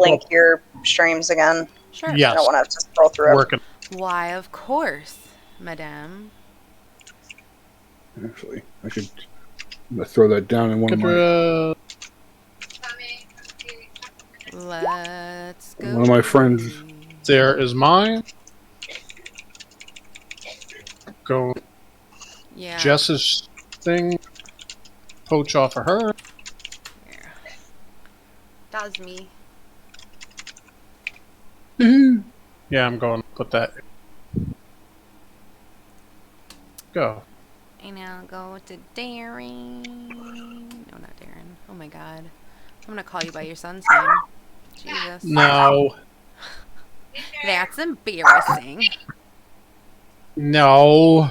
link your streams again? Sure. Yes. I don't want to have to scroll through Working. Why, of course, madame. Actually, I should throw that down in one of my... Let's go. One of my friends. There is mine. Go. Yeah. Jess's thing. Poach off of her. Yeah. That's me. Yeah, I'm going to put that. Go. And now go to Darren. No, not Darren. Oh my god. I'm gonna call you by your son's name. Jesus. No. That's embarrassing. No.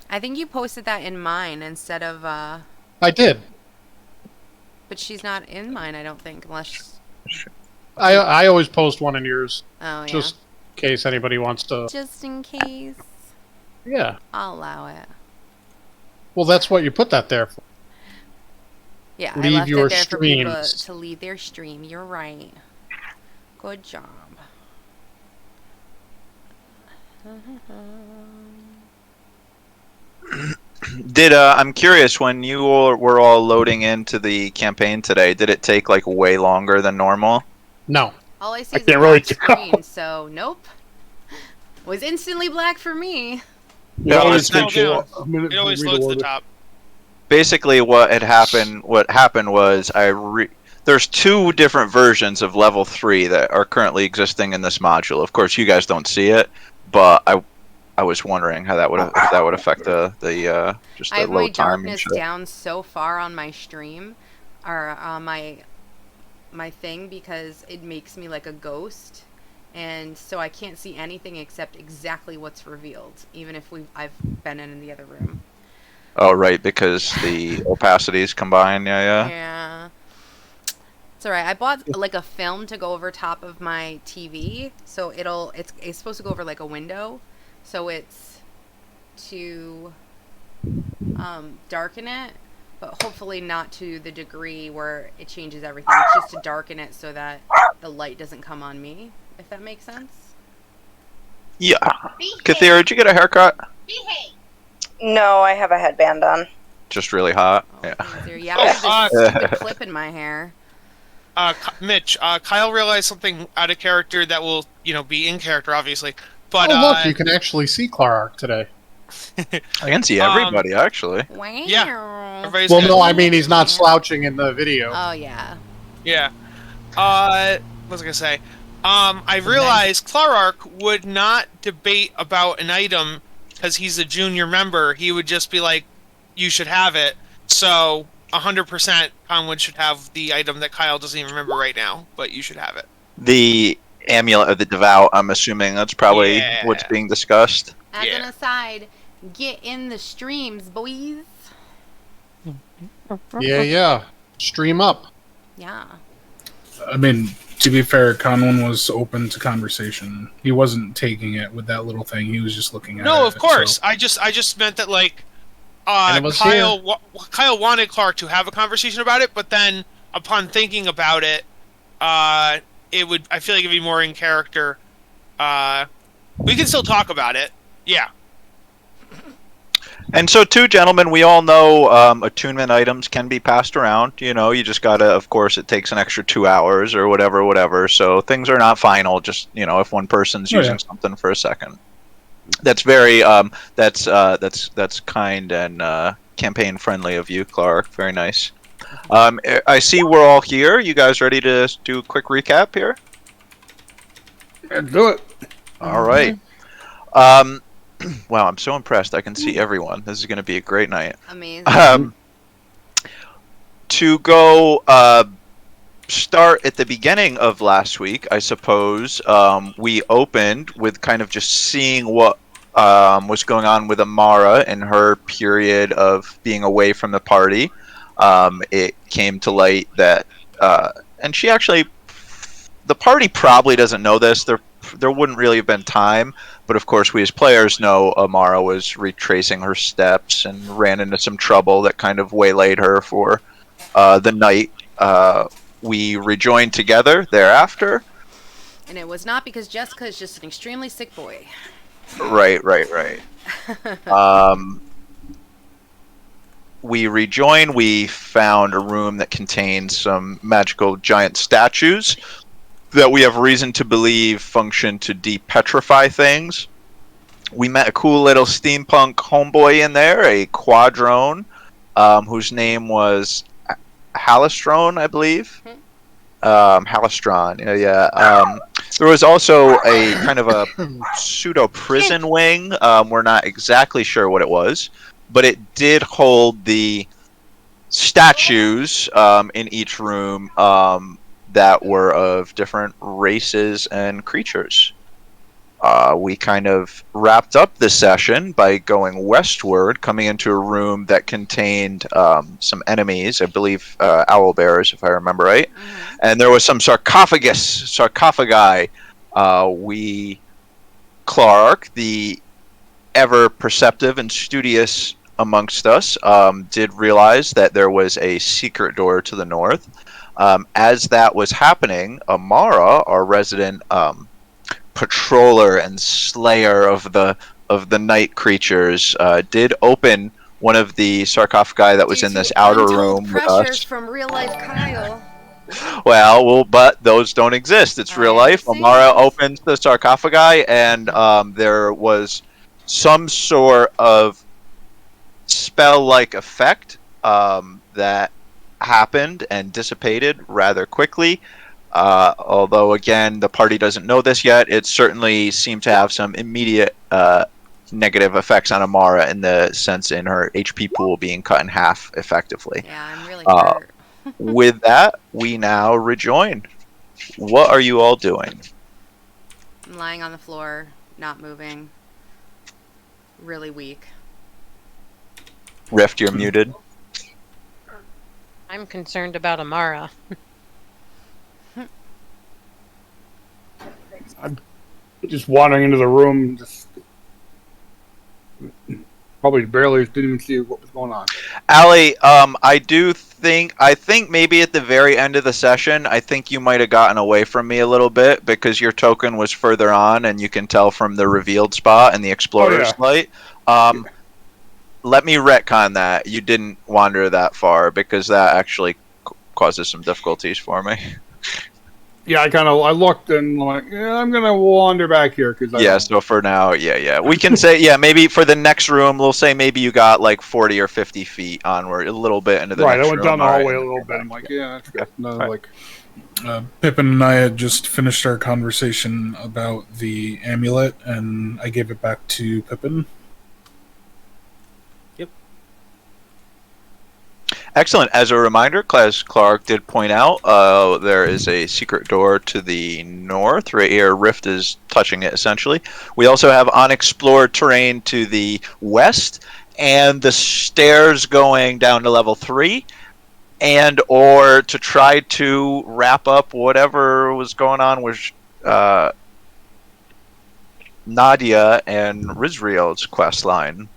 I think you posted that in mine instead of, I did. But she's not in mine, I don't think, unless... I always post one in yours. Oh, yeah. Just in case anybody wants to... Just in case. Yeah. I'll allow it. Well, that's what you put that there for. Yeah, leave I left your it there for people streams. to leave their stream. You're right. Good job. I'm curious, when you were all loading into the campaign today, did it take like way longer than normal? No. All I see is a can't really black screen, so nope. Was instantly black for me. Yeah, No, it it's takes not a minute It for always me to loads the load it. top. Basically, what happened was there's two different versions of level 3 that are currently existing in this module. Of course, you guys don't see it, but I was wondering how that would affect the just I the have my load time and darkness shit. down so far on my stream, or my thing, because it makes me like a ghost, and so I can't see anything except exactly what's revealed, even if I've been in the other room. Oh, right, because the opacities combine. Yeah. Yeah. It's alright. I bought like a film to go over top of my TV, so it's supposed to go over like a window, so it's to darken it, but hopefully not to the degree where it changes everything. It's just to darken it so that the light doesn't come on me, if that makes sense. Yeah. Kathira, did you get a haircut? No, I have a headband on. Just really hot. Oh, Yeah. thanks, dear. Yeah, I have this stupid clip in my hair. Mitch, Kyle realized something out of character that will, be in character, obviously. But Oh, look, you can actually see Clark today. I can see everybody actually. Wow. Yeah. everybody's Well, good. no, I mean he's not slouching in the video. Oh, yeah. Yeah. What was I gonna say? I realized Clark would not debate about an item because he's a junior member. He would just be like, "You should have it." So 100% Conwood should have the item that Kyle doesn't even remember right now, but you should have it. The amulet of the devout. I'm assuming that's probably what's being discussed. As an aside, get in the streams, boys. Yeah. Stream up. Yeah. I mean, to be fair, Conwin was open to conversation. He wasn't taking it with that little thing. He was just looking at it. No, of course. So. I just meant that like And it was Kyle wanted Clark to have a conversation about it, but then upon thinking about it, I feel like it'd be more in character. We can still talk about it. Yeah. And so, too, gentlemen, we all know attunement items can be passed around. You just gotta, of course, it takes an extra 2 hours or whatever. So things are not final. Just if one person's using something for a second. That's very that's kind and campaign friendly of you, Clark. Very nice. I see we're all here. You guys ready to do a quick recap here? Yeah, do it. All right. Wow, I'm so impressed. I can see everyone. This is going to be a great night. Amazing. To go start at the beginning of last week, I suppose, we opened with kind of just seeing what was going on with Amara and her period of being away from the party. It came to light that, and she actually, the party probably doesn't know this. There wouldn't really have been time, but of course we as players know Amara was retracing her steps and ran into some trouble that kind of waylaid her for the night we rejoined together thereafter. And it was not because Jessica is just an extremely sick boy. Right. We rejoined. We found a room that contained some magical giant statues that we have reason to believe function to depetrify things. We met a cool little steampunk homeboy in there, a quadrone, whose name was Halistron, I believe. Halistron, yeah. There was also a kind of a pseudo prison wing. We're not exactly sure what it was, but it did hold the statues in each room that were of different races and creatures. We kind of wrapped up the session by going westward, coming into a room that contained some enemies, I believe owl bears, if I remember right. Mm-hmm. And there was some sarcophagi. Clark, the ever perceptive and studious amongst us, did realize that there was a secret door to the north. As that was happening, Amara, our resident patroller and slayer of the night creatures, did open one of the sarcophagi that was in this outer room with us. From real life Kyle. Well, but those don't exist. It's real life. Amara opens the sarcophagi, and there was some sort of spell-like effect that happened and dissipated rather quickly. Although, again, the party doesn't know this yet, it certainly seemed to have some immediate negative effects on Amara in the sense in her HP pool being cut in half effectively. Yeah, I'm really hurt. With that, we now rejoin. What are you all doing? I'm lying on the floor, not moving. Really weak. Rift, you're muted. I'm concerned about Amara. I'm just wandering into the room, just probably barely didn't even see what was going on. Allie, I think maybe at the very end of the session, I think you might have gotten away from me a little bit because your token was further on, and you can tell from the revealed spot and the explorer's light. Let me retcon that. You didn't wander that far because that actually causes some difficulties for me. Yeah, I looked and I'm like, yeah, I'm gonna wander back here because So for now, we can say maybe for the next room, we'll say maybe you got like 40 or 50 feet onward, a little bit into the next room. Right, I went down the hallway a little bit. I'm like, yeah, that's good. No, like Pippin and I had just finished our conversation about the amulet, and I gave it back to Pippin. Excellent. As a reminder, as Clark did point out, there is a secret door to the north. Right here, Rift is touching it, essentially. We also have unexplored terrain to the west, and the stairs going down to level 3, and or to try to wrap up whatever was going on with Nadia and Rizriel's quest line.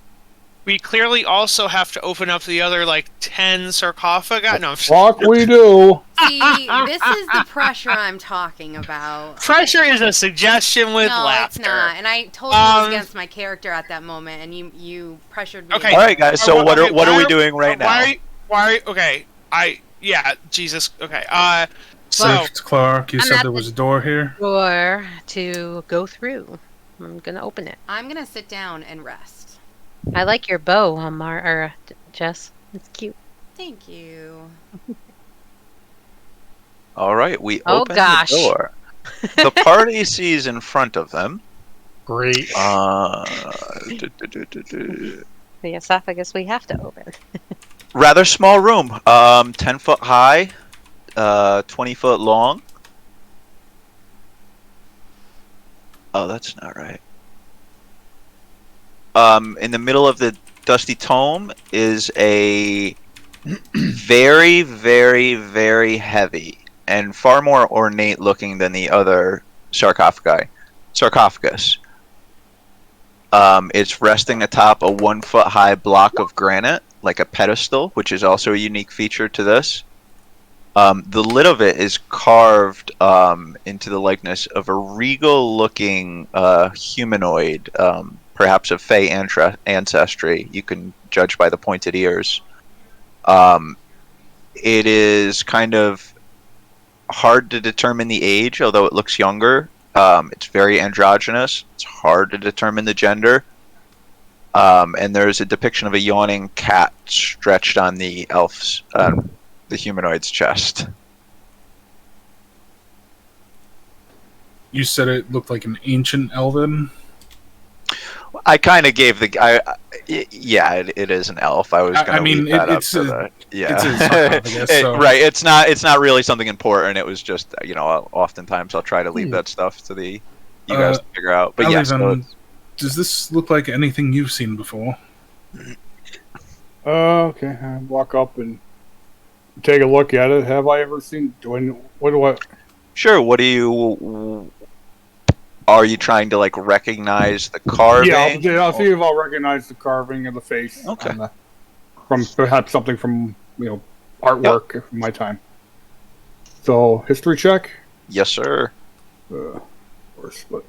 We clearly also have to open up the other, 10 sarcophagi. No, fuck we do. See, this is the pressure I'm talking about. Pressure is a suggestion with laughter. No, it's not. And I told you it was against my character at that moment, and you pressured me. Okay. All right, guys. So what are we doing right now? Okay. Jesus. Okay. Rift, Clark, you said there was a door here? Door to go through. I'm gonna open it. I'm gonna sit down and rest. I like your bow, Jess. It's cute. Thank you. All right, we open the door. The party sees in front of them. Great. The esophagus we have to open. Rather small room. 10 foot high, 20 foot long. Oh, that's not right. In the middle of the dusty tome is a very, very, very heavy and far more ornate looking than the other sarcophagus. It's resting atop a 1 foot high block of granite, like a pedestal, which is also a unique feature to this. The lid of it is carved into the likeness of a regal-looking humanoid, perhaps of Fey ancestry. You can judge by the pointed ears. It is kind of hard to determine the age, although it looks younger. It's very androgynous. It's hard to determine the gender. And there's a depiction of a yawning cat stretched on the elf's, the humanoid's chest. You said it looked like an ancient elven. I kind of gave yeah, it is an elf. I was going to I mean, leave that it's up a- for the, yeah. it's a sarcophagus, so- Right. It's not really something important. It was just, oftentimes I'll try to leave that stuff to you guys to figure out. But yes, Alexander, does this look like anything you've seen before? Okay. I walk up and take a look at it. Have I ever seen? What do I? sure. Are you trying to recognize the carving? Yeah, I'll see if I'll recognize the carving of the face. Okay. From perhaps something from artwork from my time. So history check. Yes, sir. Of course, but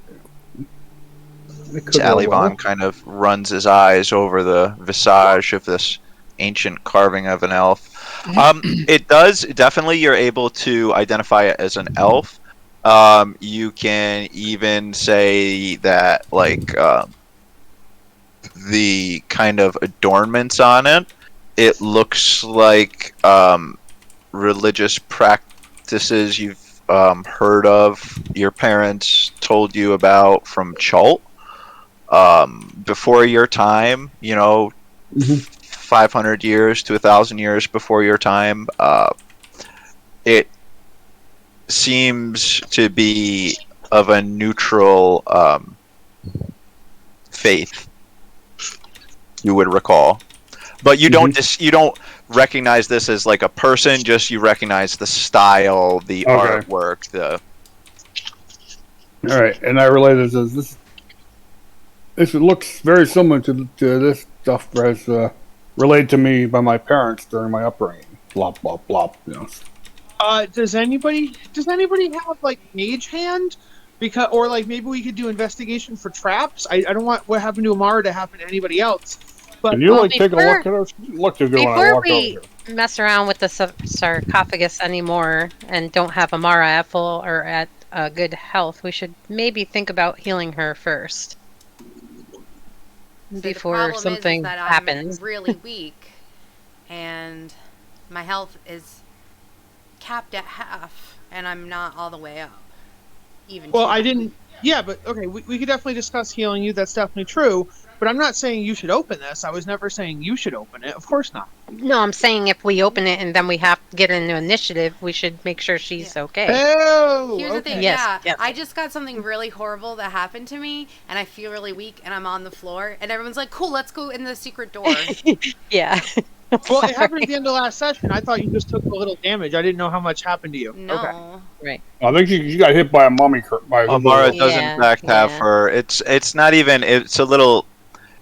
Talibon kind of runs his eyes over the visage of this ancient carving of an elf. It does definitely. You're able to identify it as an elf. You can even say that the kind of adornments on it, it looks like religious practices you've heard of, your parents told you about from Chult before your time, 500 years to 1,000 years before your time. It seems to be of a neutral faith, you would recall, but you don't recognize this as like a person. Just you recognize the style, the artwork, All right, and I relate this as this. It looks very similar to this stuff as relayed to me by my parents during my upbringing. Blah blah blah. Does anybody have mage hand? Or maybe we could do investigation for traps. I don't want what happened to Amara to happen to anybody else. But can you take a look at her? Look too good when I Before walk over we here. mess around with the sarcophagus anymore and don't have Amara at full or at good health, we should maybe think about healing her first. So Before the problem something is that happens. I'm really weak, and my health is capped at half, and I'm not all the way up. Well, I didn't. Yeah, but okay, we could definitely discuss healing you. That's definitely true. But I'm not saying you should open this. I was never saying you should open it. Of course not. No, I'm saying if we open it and then we have to get into initiative, we should make sure she's okay. Oh, Here's the thing, Yes, yes. I just got something really horrible that happened to me, and I feel really weak, and I'm on the floor, and everyone's like, cool, let's go in the secret door. Yeah. Well, it happened at the end of last session. I thought you just took a little damage. I didn't know how much happened to you. No. Okay. Right. I think she got hit by a mummy. Amara does Yeah, in fact have yeah. her. It's not even. It's a little.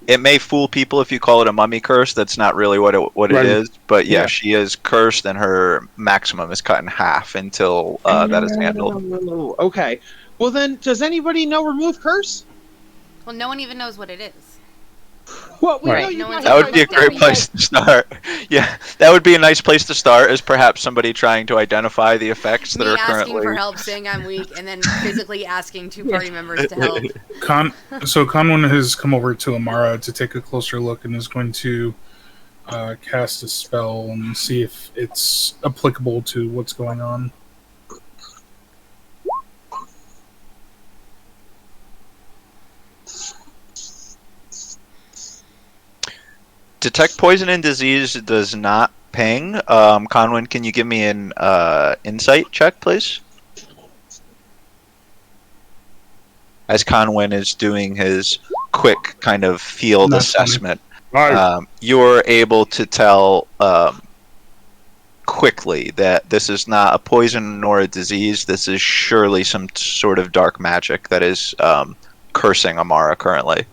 It may fool people if you call it a mummy curse. That's not really what Right. it is. But yeah, Yeah. she is cursed, and her maximum is cut in half until that is handled. Okay. Well, then, does anybody know remove curse? Well, no one even knows what it is. Well, we Right. know you No guys one's That would be a great place to start. Yeah, that would be a nice place to start. Is perhaps somebody trying to identify the effects that Me are asking currently. for help, saying I'm weak, and then physically asking two party members to help. So Conwin has come over to Amara to take a closer look and is going to cast a spell and see if it's applicable to what's going on. Detect poison and disease does not ping. Conwin, can you give me an insight check, please? As Conwin is doing his quick kind of field That's assessment, Right. you're able to tell quickly that this is not a poison nor a disease. This is surely some sort of dark magic that is cursing Amara currently.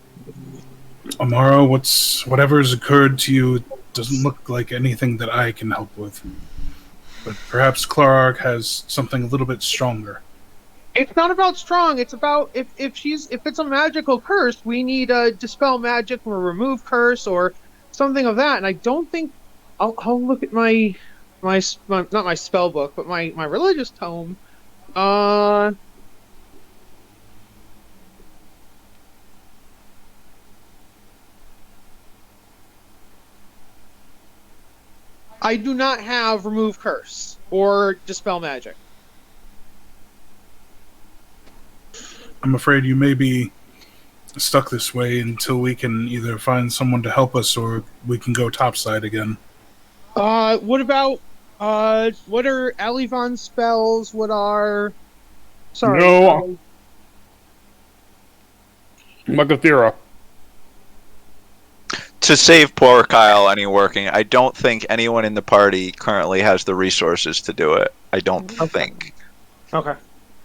Amara, whatever's occurred to you doesn't look like anything that I can help with. But perhaps Clarark has something a little bit stronger. It's not about strong. It's about if it's a magical curse, we need a dispel magic or remove curse or something of that. And I don't think I'll look at my not my spell book, but my religious tome. I do not have remove curse or dispel magic. I'm afraid you may be stuck this way until we can either find someone to help us or we can go topside again. What about what are Alivon's spells? What are sorry? No. Megathera. To save poor Kyle any working, I don't think anyone in the party currently has the resources to do it. I don't think. Okay.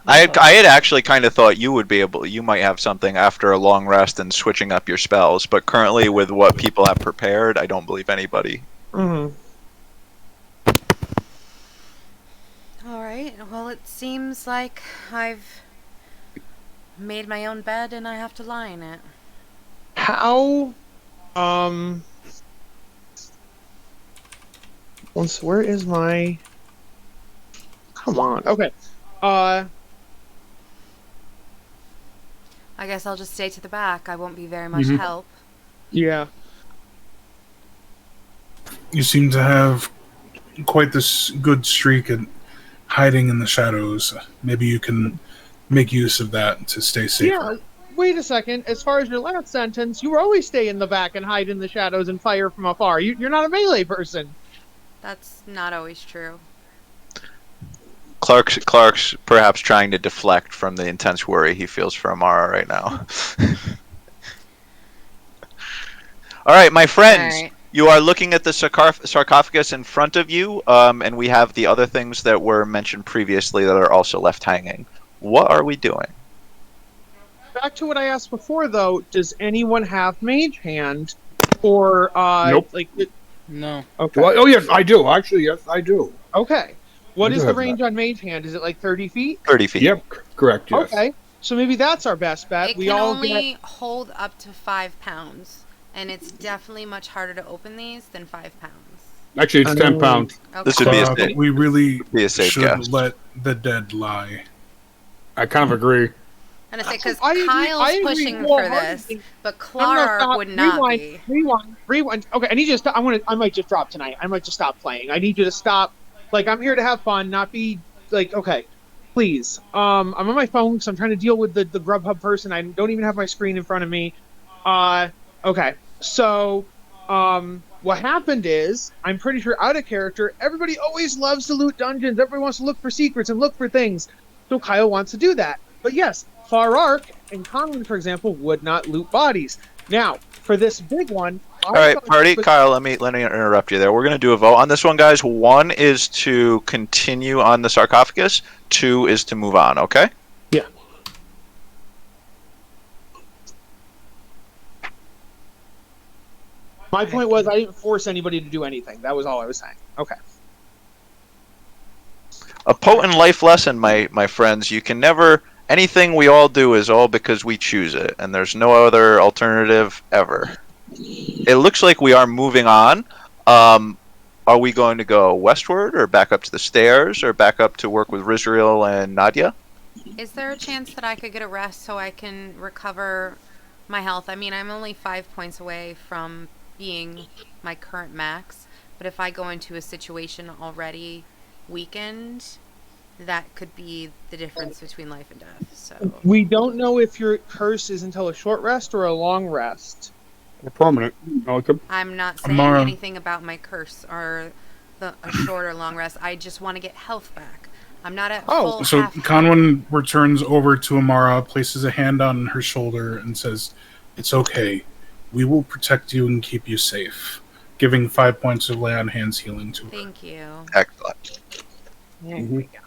I had actually kind of thought you might have something after a long rest and switching up your spells, but currently with what people have prepared, I don't believe anybody. Mm-hmm. All right. Well, it seems like I've made my own bed and I have to lie in it. How? Where is my? Come on. Okay. I guess I'll just stay to the back. I won't be very much help. Yeah. You seem to have quite this good streak at hiding in the shadows. Maybe you can make use of that to stay safer. Yeah. Wait a second. As far as your last sentence, you always stay in the back and hide in the shadows and fire from afar. You're not a melee person. That's not always true. Clark's perhaps trying to deflect from the intense worry he feels for Amara right now. All right, my friends, All right. you are looking at the sarcophagus in front of you, and we have the other things that were mentioned previously that are also left hanging. What are we doing? Back to what I asked before, though. Does anyone have mage hand? Or Nope. No. Okay. Well, oh yes, I do. Actually, yes, I do. Okay. What I is do the have range on mage hand? Is it like 30 feet? 30 feet. Yep, correct. Yes. Okay. So maybe that's our best bet. It We can all only get. hold up to 5 pounds, and it's definitely much harder to open these than 5 pounds. Actually, it's 10 pounds. Okay. This would be a But safe, we really be a safe should guess. let the dead lie. I kind of agree. And I say because I agree- Kyle's I agree pushing for this, wholeheartedly. but No, no, Clark stop. would not Rewind, be. rewind. Okay, I need you to stop. I might just drop tonight. I might just stop playing. I need you to stop. Like, I'm here to have fun, not be like, okay, please. I'm on my phone because I'm trying to deal with the Grubhub person. I don't even have my screen in front of me. Okay. So, what happened is, I'm pretty sure out of character, everybody always loves to loot dungeons. Everybody wants to look for secrets and look for things. So Kyle wants to do that. But yes, Far Arc and Conlon, for example, would not loot bodies. Now, for this big one... All right, party, Kyle, let me interrupt you there. We're going to do a vote on this one, guys. 1 is to continue on the sarcophagus. 2 is to move on, okay? Yeah. My point was I didn't force anybody to do anything. That was all I was saying. Okay. A potent life lesson, my friends. You can never... Anything we all do is all because we choose it, and there's no other alternative ever. It looks like we are moving on. Are we going to go westward, or back up to the stairs, or back up to work with Rizriel and Nadia? Is there a chance that I could get a rest so I can recover my health? I mean, I'm only 5 points away from being my current max, but if I go into a situation already weakened, that could be the difference between life and death. So We don't know if your curse is until a short rest or a long rest. Or permanent. Okay. I'm not saying Amara. anything about my curse or a short or long rest. I just want to get health back. I'm not at full So half. Conwyn returns over to Amara, places a hand on her shoulder, and says, "It's okay. We will protect you and keep you safe," giving 5 points of lay on hands healing to her. Thank you. Excellent. There Mhm. we go.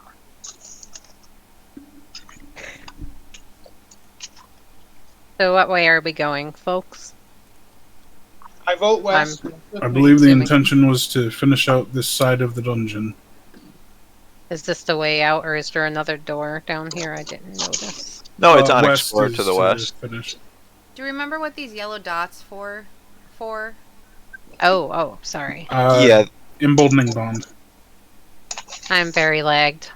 So what way are we going, folks? I vote west. I believe the Assuming. intention was to finish out this side of the dungeon. Is this the way out, or is there another door down here I didn't notice? No, it's West unexplored to is the west. finish. Do you remember what these yellow dots for? Oh, sorry. Yeah. Emboldening bond. I'm very lagged.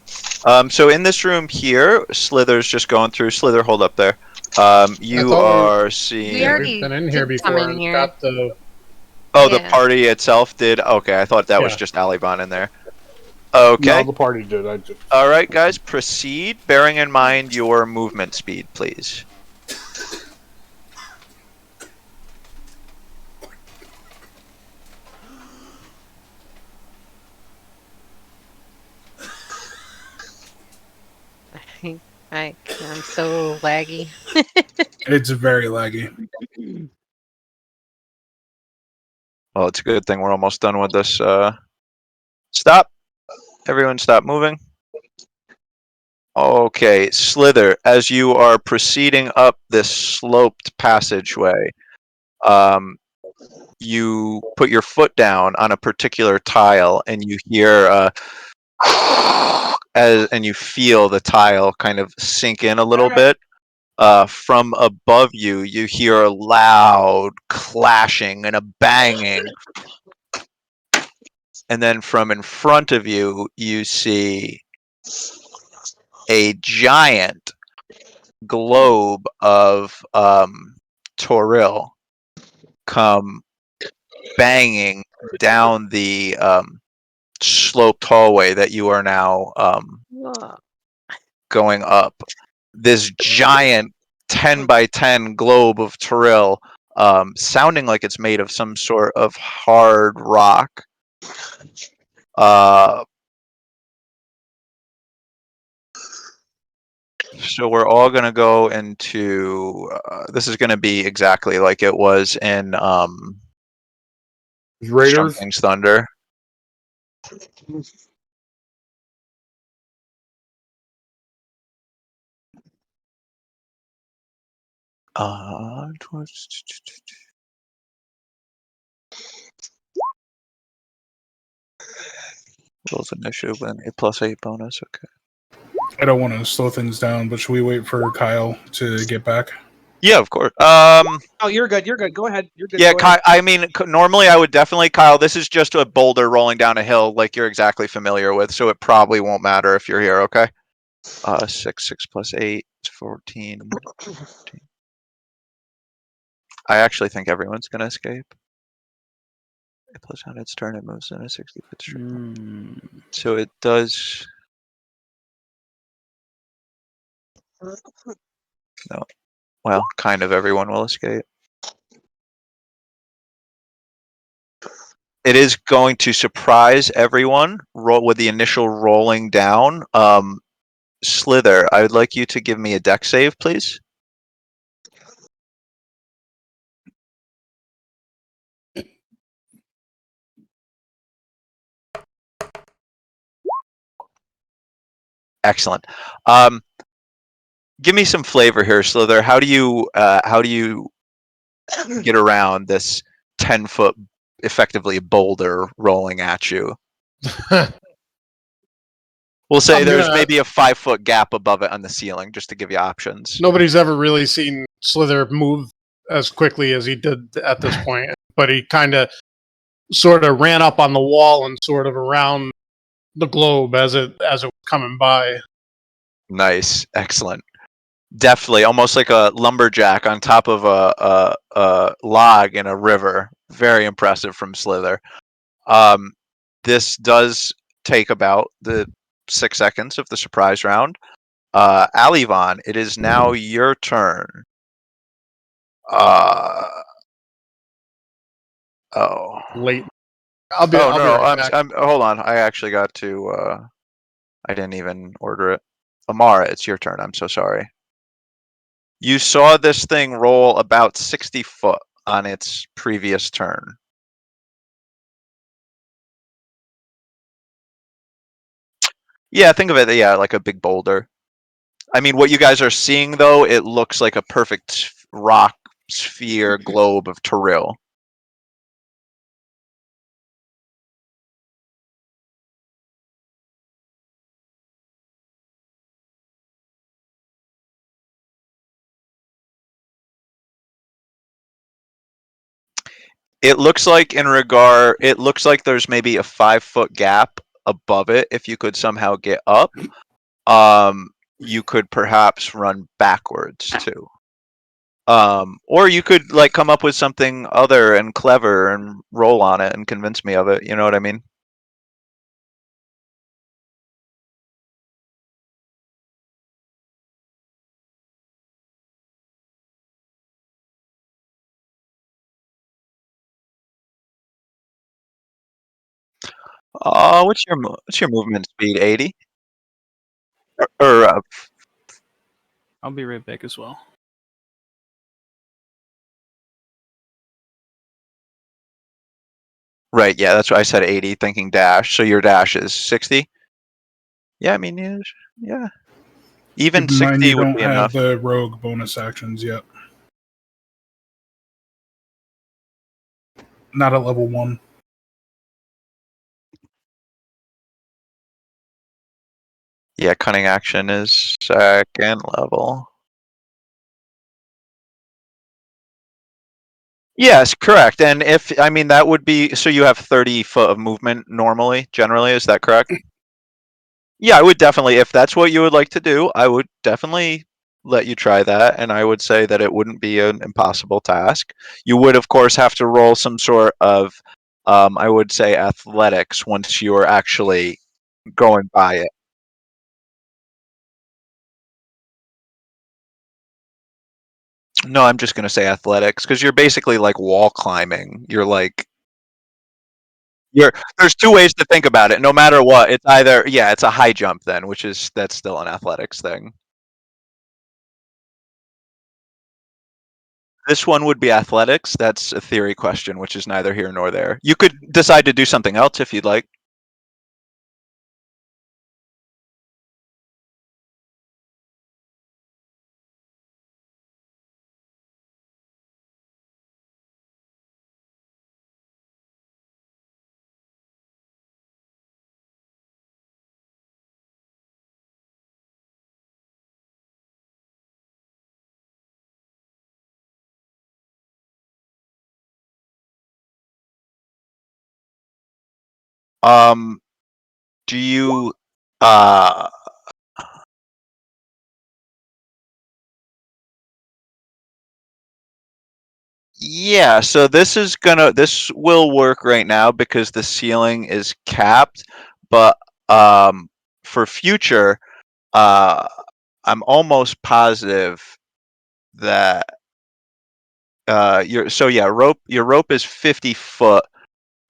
So in this room here, Slither's just going through. Slither, hold up there. You thought are We seeing. already we've been in here did come before in and here. got the. Oh, the Yeah. party itself did. Okay, I thought that was Yeah. just Alibon in there. Okay. No, the party did. I just. All right, guys, proceed. Bearing in mind your movement speed, please. I'm so laggy. It's very laggy. Well, it's a good thing we're almost done with this. Stop. Everyone stop moving. Okay, Slither, as you are proceeding up this sloped passageway, you put your foot down on a particular tile and you hear and you feel the tile kind of sink in a little bit. From above you, you hear a loud clashing and a banging. And then from in front of you, you see a giant globe of Toril come banging down the sloped hallway that you are now going up. This giant 10 by 10 globe of Toril, sounding like it's made of some sort of hard rock. So we're all going to go into... this is going to be exactly like it was in Raiders. King's Thunder. Rolls initiative with an 8+8 bonus. Okay. I don't want to slow things down, but should we wait for Kyle to get back? Yeah, of course. Oh, you're good. You're good. Go ahead. You're good. Yeah, Go ahead. I mean, normally I would definitely, Kyle, this is just a boulder rolling down a hill like you're exactly familiar with, so it probably won't matter if you're here, okay? 6 + 8 is 14. I actually think everyone's going to escape. It plus on its turn, it moves in a 60-foot straight line. So it does... No. Well, kind of everyone will escape. It is going to surprise everyone with the initial rolling down. Slither, I would like you to give me a dex save, please. Excellent. Give me some flavor here, Slither. How do you get around this 10-foot, effectively boulder rolling at you? We'll say there's maybe a 5-foot gap above it on the ceiling, just to give you options. Nobody's ever really seen Slither move as quickly as he did at this point, but he kind of sort of ran up on the wall and sort of around the globe as it was coming by. Nice, excellent. Definitely, almost like a lumberjack on top of a log in a river. Very impressive from Slither. This does take about the 6 seconds of the surprise round. Alivon, it is now your turn. Late. I'll be right back. Hold on. I actually got to. I didn't even order it. Amara, it's your turn. I'm so sorry. You saw this thing roll about 60 foot on its previous turn. Yeah, think of it, like a big boulder. I mean, what you guys are seeing, though, it looks like a perfect rock sphere globe of Toril. It looks like it looks like there's maybe a 5-foot gap above it. If you could somehow get up, you could perhaps run backwards too. Or you could like come up with something other and clever and roll on it and convince me of it. You know what I mean? What's your movement speed? 80? Or I'll be right back as well. right? Yeah, that's what I said. 80, thinking dash. So your dash is 60. Yeah, I mean, yeah. Even Keep in mind 60 you would don't be have enough. the rogue bonus actions yet. Not at level 1. Yeah, cunning action is 2nd level. Yes, correct. And if I mean that would be so you have 30 foot of movement normally, generally, is that correct? Yeah, I would definitely, if that's what you would like to do, I would definitely let you try that, and I would say that it wouldn't be an impossible task. You would, of course, have to roll some sort of, I would say, athletics once you're actually going by it. No, I'm just going to say athletics because you're basically like wall climbing. You're there's two ways to think about it. No matter what, it's either it's a high jump then, that's still an athletics thing. This one would be athletics. That's a theory question, which is neither here nor there. You could decide to do something else if you'd like. Um, do you uh yeah, so this will work right now because the ceiling is capped, but for future, uh I'm almost positive that your rope is 50 foot,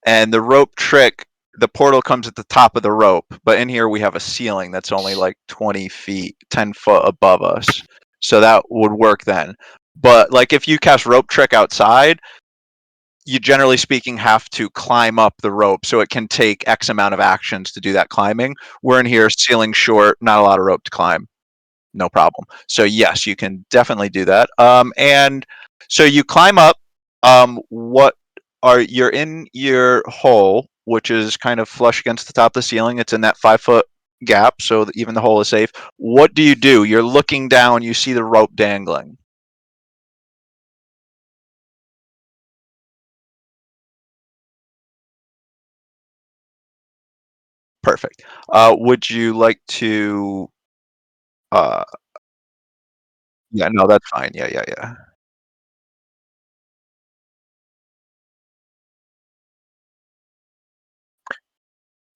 and the rope trick, the portal comes at the top of the rope, but in here we have a ceiling that's only like 20 feet, 10 foot above us, so that would work then. But like if you cast rope trick outside, you generally speaking have to climb up the rope, so it can take X amount of actions to do that climbing. We're in here, ceiling short, not a lot of rope to climb, no problem. So yes, you can definitely do that. And so you climb up. What are you're in your hole, which is kind of flush against the top of the ceiling. It's in that 5-foot gap, so that even the hole is safe. What do? You're looking down. You see the rope dangling. Perfect. Would you like to? Uh, yeah, no, that's fine. Yeah.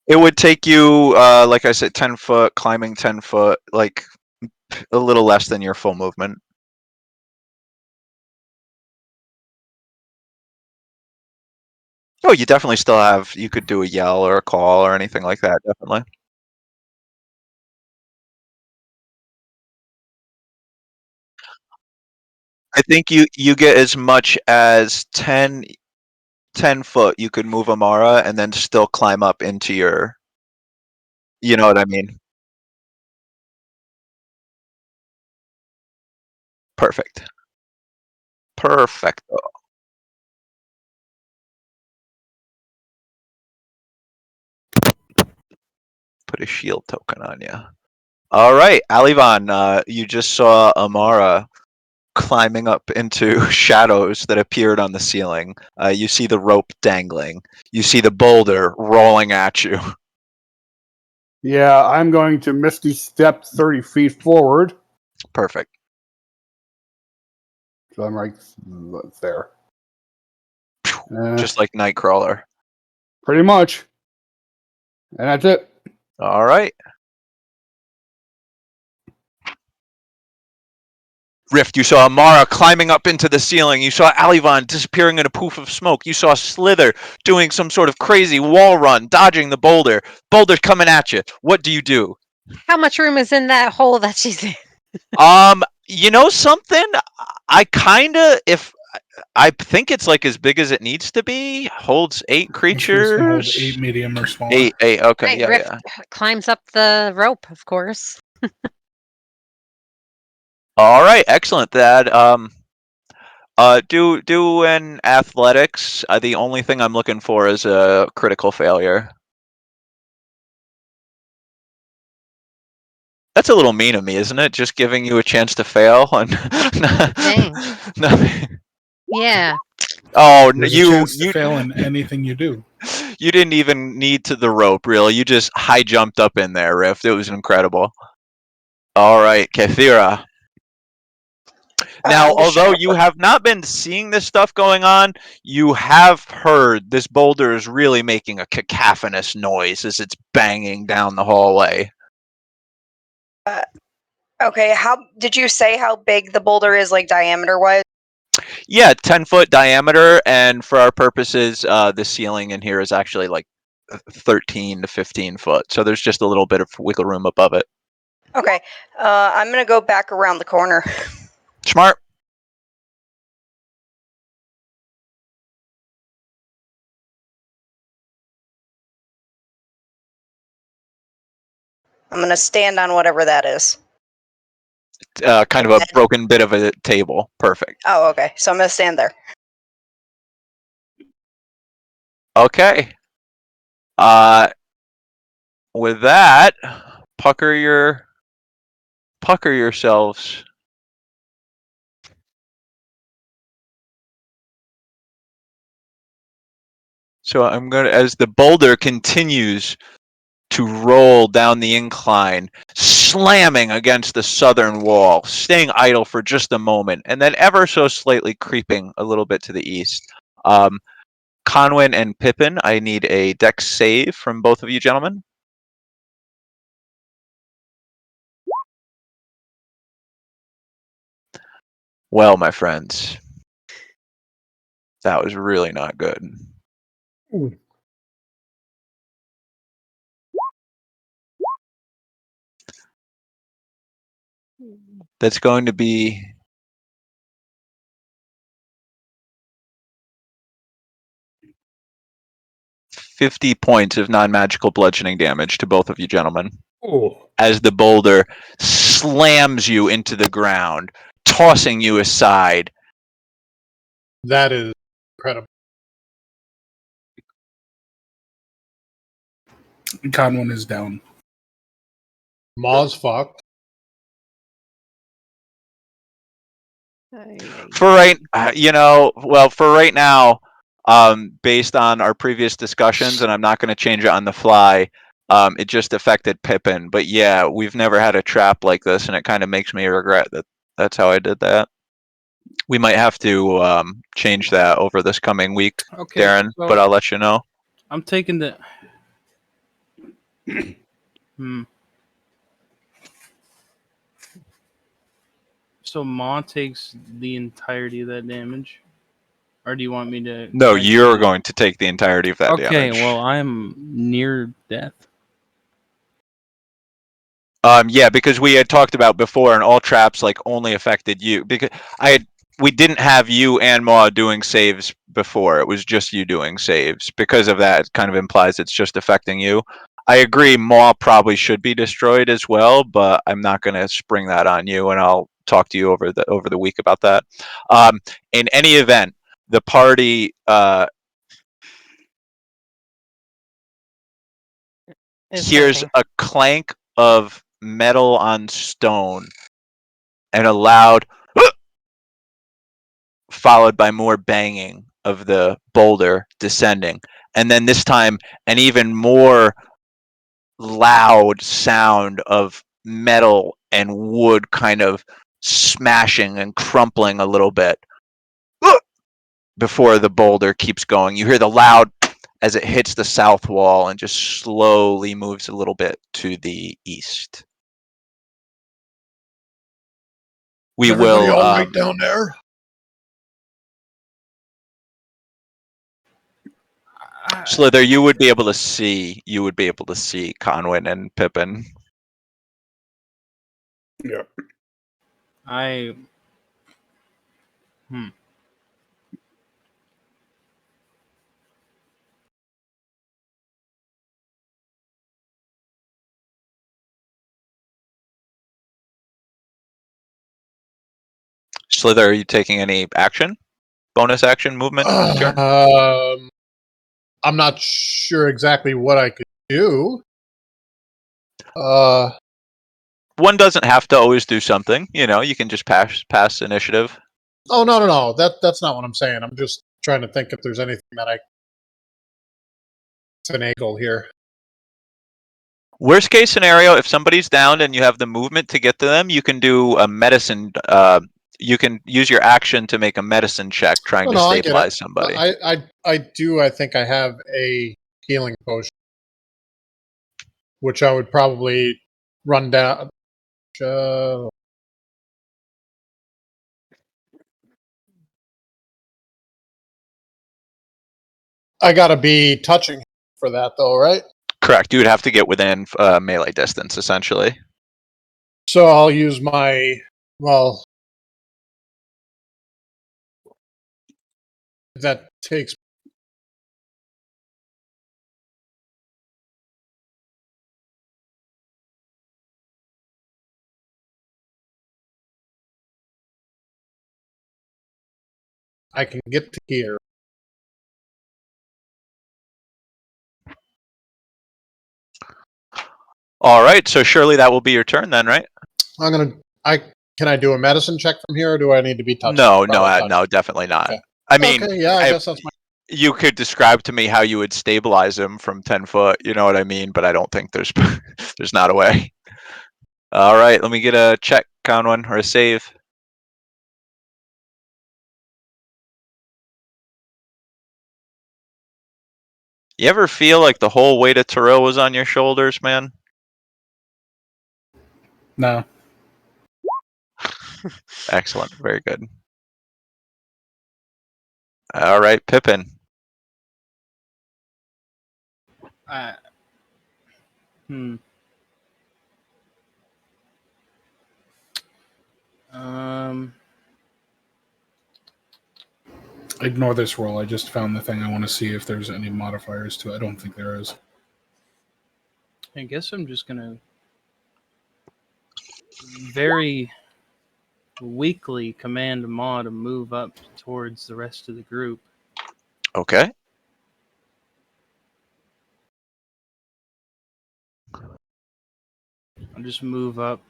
It would take you, like I said, 10 foot, climbing 10 foot, like a little less than your full movement. Oh, you definitely still have, you could do a yell or a call or anything like that, definitely. I think you get as much as 10 foot you could move Amara and then still climb up into your, you know what I mean? Perfect. Perfect. Put a shield token on you. All right, Alivan, you just saw Amara climbing up into shadows that appeared on the ceiling. You see the rope dangling. You see the boulder rolling at you. Yeah, I'm going to Misty Step 30 feet forward. Perfect. So I'm right there. Just like Nightcrawler. Pretty much. And that's it. All right. Rift, you saw Amara climbing up into the ceiling. You saw Alivon disappearing in a poof of smoke. You saw Slither doing some sort of crazy wall run, dodging the boulder. Boulder's coming at you. What do you do? How much room is in that hole that she's in? You know something? I think it's like as big as it needs to be. Holds 8 creatures. Can hold 8 medium or smaller. 8. Okay, Right, yeah, Rift yeah. climbs up the rope, of course. All right, excellent. That do an athletics. The only thing I'm looking for is a critical failure. That's a little mean of me, isn't it? Just giving you a chance to fail and Dang. nothing. Yeah. Oh, There's a chance to fail in anything you do. You didn't even need to the rope, really. You just high jumped up in there, Rift. It was incredible. All right, Kathira. Now, although you have not been seeing this stuff going on, you have heard this boulder is really making a cacophonous noise as it's banging down the hallway. Okay, how did you say how big the boulder is, like diameter-wise? Yeah, 10-foot diameter, and for our purposes, the ceiling in here is actually like 13 to 15 foot. So there's just a little bit of wiggle room above it. Okay, I'm gonna go back around the corner. Smart. I'm gonna stand on whatever that is. Kind of a broken bit of a table. Perfect. Oh, okay. So I'm gonna stand there. Okay. With that, pucker yourselves. So I'm gonna, as the boulder continues to roll down the incline, slamming against the southern wall, staying idle for just a moment, and then ever so slightly creeping a little bit to the east. Conwyn and Pippin, I need a dex save from both of you gentlemen. Well, my friends, that was really not good. Ooh. That's going to be 50 points of non-magical bludgeoning damage to both of you gentlemen. Ooh. As the boulder slams you into the ground, tossing you aside. That is incredible. Conwyn is down. Maw's fucked. For right, for right now, based on our previous discussions, and I'm not going to change it on the fly, it just affected Pippin. But yeah, we've never had a trap like this, and it kind of makes me regret that that's how I did that. We might have to change that over this coming week, Okay, Darren, so but I'll let you know. I'm taking the. So Ma takes the entirety of that damage, or do you want me to? No, you're going to take the entirety of that damage. Okay, well I'm near death. Yeah, because we had talked about before, and all traps like only affected you. Because we didn't have you and Ma doing saves before. It was just you doing saves. Because of that, it kind of implies it's just affecting you. I agree, Ma probably should be destroyed as well, but I'm not going to spring that on you, and I'll talk to you over the week about that. In any event, the party hears a clank of metal on stone and a loud followed by more banging of the boulder descending. And then this time, an even more loud sound of metal and wood kind of smashing and crumpling a little bit before the boulder keeps going. You hear the loud as it hits the south wall and just slowly moves a little bit to the east. We Is everybody will. all right down there? Slither, you would be able to see. You would be able to see Conwyn and Pippin. Yeah. I. Slither, are you taking any action? Bonus action movement? Turn? I'm not sure exactly what I could do. One doesn't have to always do something. You know, you can just pass initiative. Oh no. That's not what I'm saying. I'm just trying to think if there's anything that I finagle here. Worst case scenario, if somebody's downed and you have the movement to get to them, you can do a medicine. You can use your action to make a medicine check, trying to I get stabilize it. somebody. I do. I think I have a healing potion, which I would probably run down. I gotta be touching for that, though, right? Correct. You would have to get within melee distance, essentially. So I'll use my that takes. I can get to here. All right. So surely that will be your turn then, right? Can I do a medicine check from here, or do I need to be touched? No, definitely not. Okay. I mean, okay, yeah, I guess that's my. You could describe to me how you would stabilize him from 10 foot. You know what I mean? But I don't think there's there's not a way. All right. Let me get a check, Conwyn, or a save. You ever feel like the whole weight of Terrell was on your shoulders, man? No. Excellent. Very good. All right, Pippin. Hmm. Um. Ignore this roll. I just found the thing. I want to see if there's any modifiers to it. I don't think there is. I guess I'm just gonna very weakly command Ma to move up towards the rest of the group. Okay. I'll just move up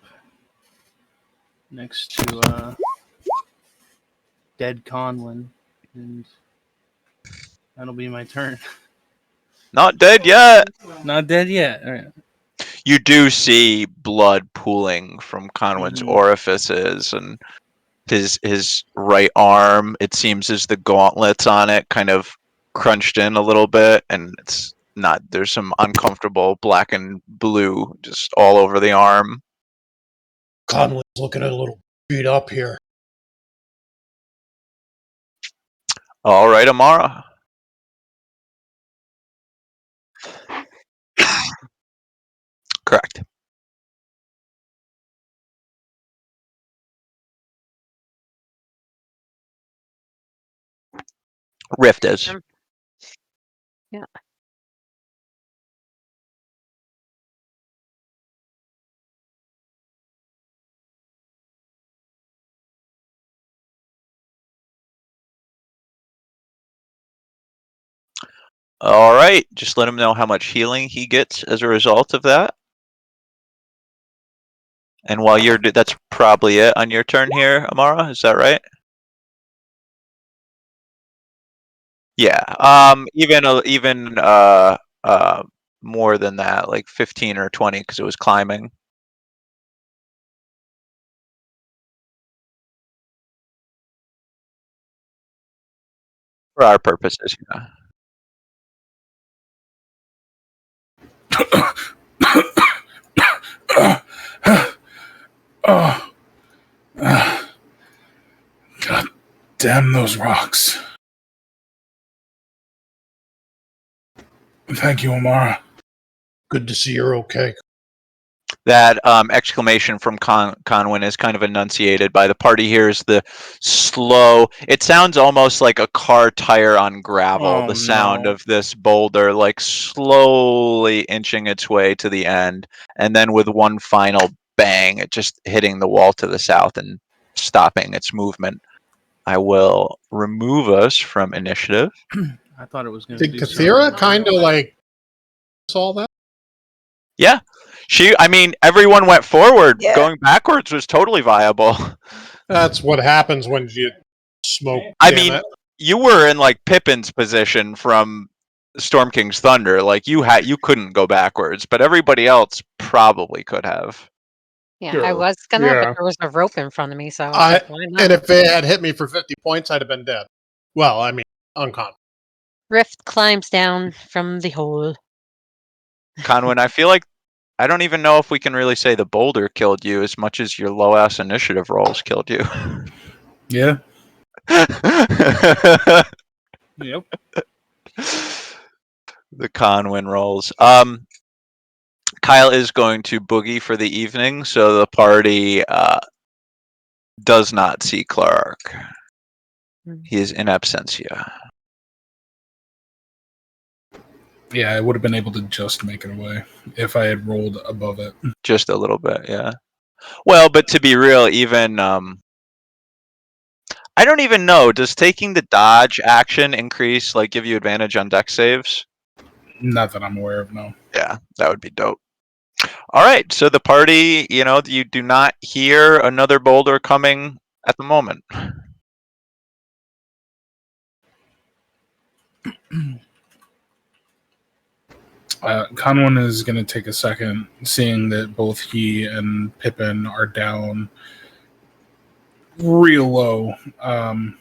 next to dead Conwyn, and that'll be my turn. Not dead yet. Not dead yet. All right. You do see blood pooling from Conwyn's orifices, and his right arm, it seems, as the gauntlets on it kind of crunched in a little bit, and it's not. There's some uncomfortable black and blue just all over the arm. Conway's looking a little beat up here. All right, Amara. Correct. Rift is. Yeah. All right. Just let him know how much healing he gets as a result of that. And while that's probably it on your turn here, Amara. Is that right? Yeah. Even more than that, like 15 or 20, because it was climbing. For our purposes, yeah. Oh, God damn those rocks. Thank you, Amara. Good to see you're okay. That exclamation from Conwyn is kind of enunciated by the party. Hears the slow. It sounds almost like a car tire on gravel. Oh, The sound no. of this boulder, like slowly inching its way to the end, and then with one final bang, it just hitting the wall to the south and stopping its movement. I will remove us from initiative. I thought it was going to Did do Kathira something. kind of like saw that? Yeah, I mean, everyone went forward. Yeah. Going backwards was totally viable. That's what happens when you smoke. I damn mean, it. you were in like Pippin's position from Storm King's Thunder. Like you couldn't go backwards, but everybody else probably could have. Yeah, Sure. I was gonna, Yeah. but there was a rope in front of me, so I was like, why not? And if it had hit me for 50 points, I'd have been dead. Well, I mean, unconscious. Rift climbs down from the hole. Conwyn, I feel like I don't even know if we can really say the boulder killed you as much as your low ass initiative rolls killed you. Yeah. Yep. The Conwyn rolls. Kyle is going to boogie for the evening, so the party does not see Clark. He is in absentia. Yeah, I would have been able to just make it away if I had rolled above it. Just a little bit, yeah. Well, but to be real, even I don't even know. Does taking the dodge action increase, like, give you advantage on dex saves? Not that I'm aware of, no. Yeah, that would be dope. All right, so the party, you do not hear another boulder coming at the moment. Conwyn is going to take a second, seeing that both he and Pippin are down real low. To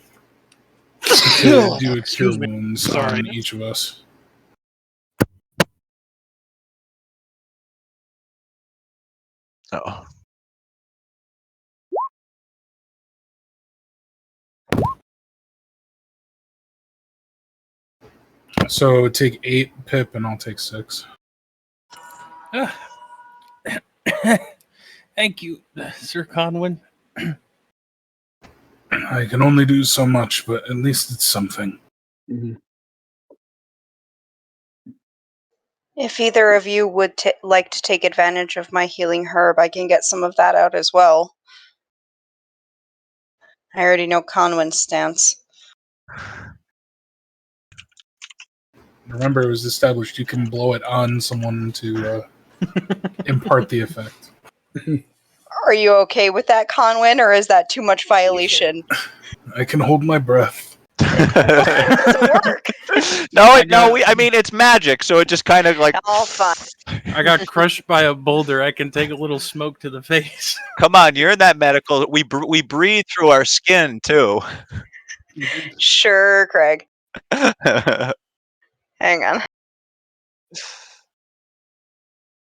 do a cure Excuse me. wounds Sorry. on each of us. Oh. So take 8, Pip, and I'll take 6. Thank you, Sir Conwyn. I can only do so much, but at least it's something. Mhm. If either of you would like to take advantage of my healing herb, I can get some of that out as well. I already know Conwyn's stance. Remember, it was established you can blow it on someone to impart the effect. Are you okay with that, Conwyn, or is that too much violation? I can hold my breath. It doesn't work. I mean, it's magic, so it just kind of like. All fun. I got crushed by a boulder. I can take a little smoke to the face. Come on, you're in that medical. We breathe through our skin too. Sure, Craig. Hang on.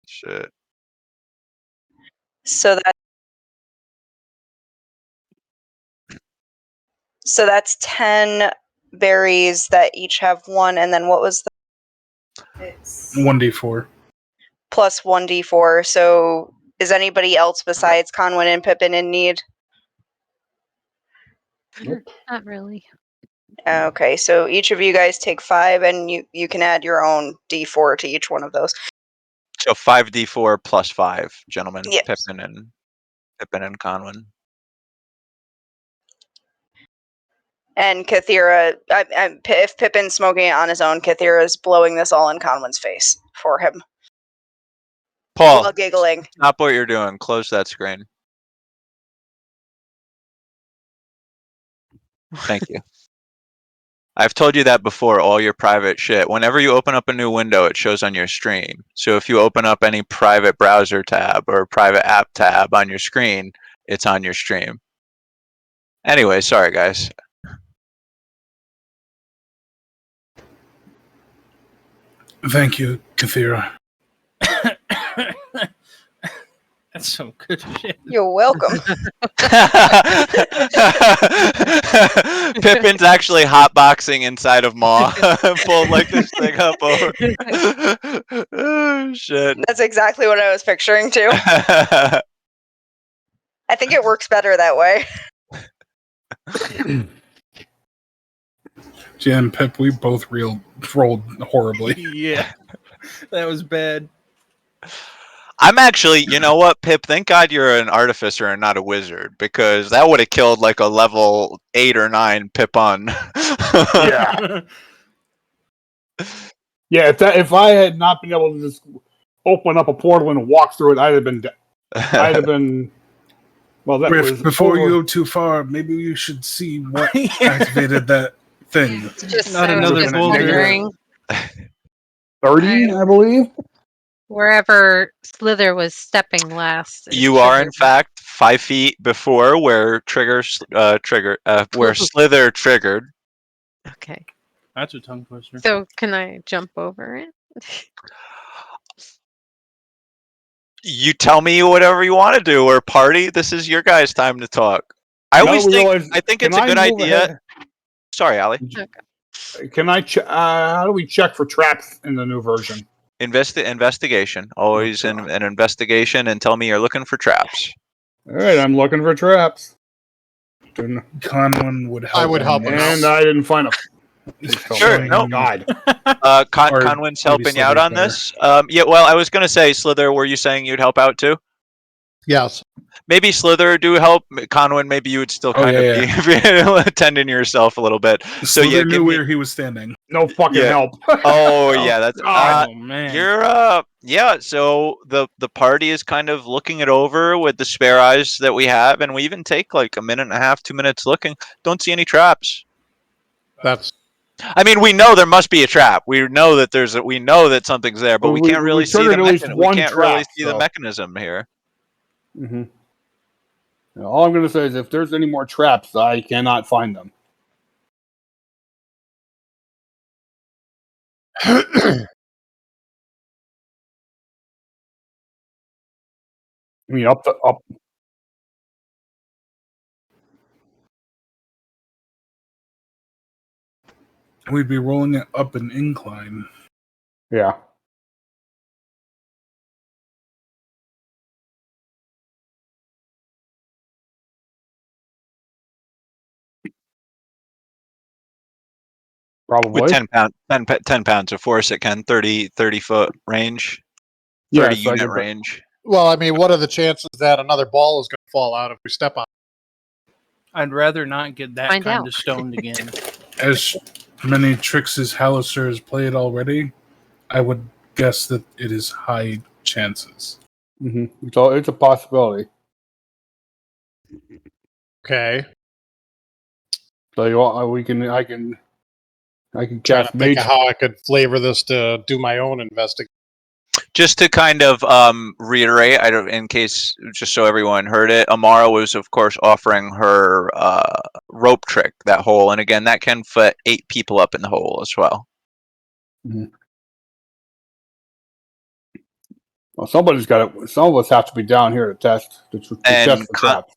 Shit. So that's 10 berries that each have 1, and then what was the? It's 1d4. plus 1d4. So is anybody else besides Conwyn and Pippin in need? Not really. Okay, so each of you guys take 5, and you can add your own d4 to each one of those. So 5d4 plus 5, gentlemen. Yes. Pippin and Conwyn. And Kathira, if Pippin's smoking it on his own, Kathira's blowing this all in Conwyn's face for him. Paul, While giggling. stop what you're doing. Close that screen. Thank you. I've told you that before, all your private shit. Whenever you open up a new window, it shows on your stream. So if you open up any private browser tab or private app tab on your screen, it's on your stream. Anyway, sorry guys. Thank you, Kathira. That's some good shit. You're welcome. Pippin's actually hotboxing inside of Maw. Pulled like this thing up over. Oh, shit. That's exactly what I was picturing too. I think it works better that way. Jen, Pip, we both rolled horribly. Yeah, that was bad. I'm actually, you know what, Pip? Thank God you're an artificer and not a wizard, because that would have killed like a level 8 or 9 Pippin. Yeah. Yeah, if I had not been able to just open up a portal and walk through it, I'd have been. Well, that Riff, was before you go too far, maybe you should see what activated that thing. It's just Not another just boulder. wondering 30, I believe. wherever Slither was stepping last. is You are in triggered. fact 5 feet before where where Slither triggered. Okay. That's a tongue twister. So can I jump over it? You tell me whatever you want to do, or party. This is your guys' time to talk. I Now always we think realize- I think can it's a I good move idea. ahead? Sorry, Allie. Can I? How do we check for traps in the new version? Investigation. Always an investigation, and tell me you're looking for traps. All right, I'm looking for traps. Didn't- Conwin would help. I would help him out. And I didn't find a. Sure, Oh, no. God. Or maybe Conwin's helping you out Slither's on this. Yeah, well, I was going to say, Slither, were you saying you'd help out too? Yes. Maybe Slither do help. Conwin, maybe you would still kind of be attending yourself a little bit. So Slither yeah, knew give me. where he was standing. No fucking Yeah. help. Oh yeah, that's. Oh man. You're yeah. So the party is kind of looking it over with the spare eyes that we have, and we even take like 1.5, 2 minutes looking. Don't see any traps. That's I mean, we know there must be a trap. We know that we know that something's there, but we can't really see the triggered at least mechanism. We one can't really trap, see the so. mechanism here. Mm-hmm. All I'm going to say is if there's any more traps, I cannot find them. I mean, up. We'd be rolling it up an incline. Yeah. Probably. With 10 pounds of force, it can 30 foot range, 30 Yeah, so I unit could- range. well. I mean, what are the chances that another ball is going to fall out if we step on it? I'd rather not get that Find kind out. of stoned again. As many tricks as Hallister has played already, I would guess that it is high chances. Mm-hmm. It's a possibility. Okay. So I can Trying cast to think mage. of how I could flavor this to do my own investigation. Just to kind of reiterate, in case, just so everyone heard it, Amara was, of course, offering her rope trick, that hole. And again, that can fit 8 people up in the hole as well. Well, somebody's got it. Some of us have to be down here to test. To And test the traps.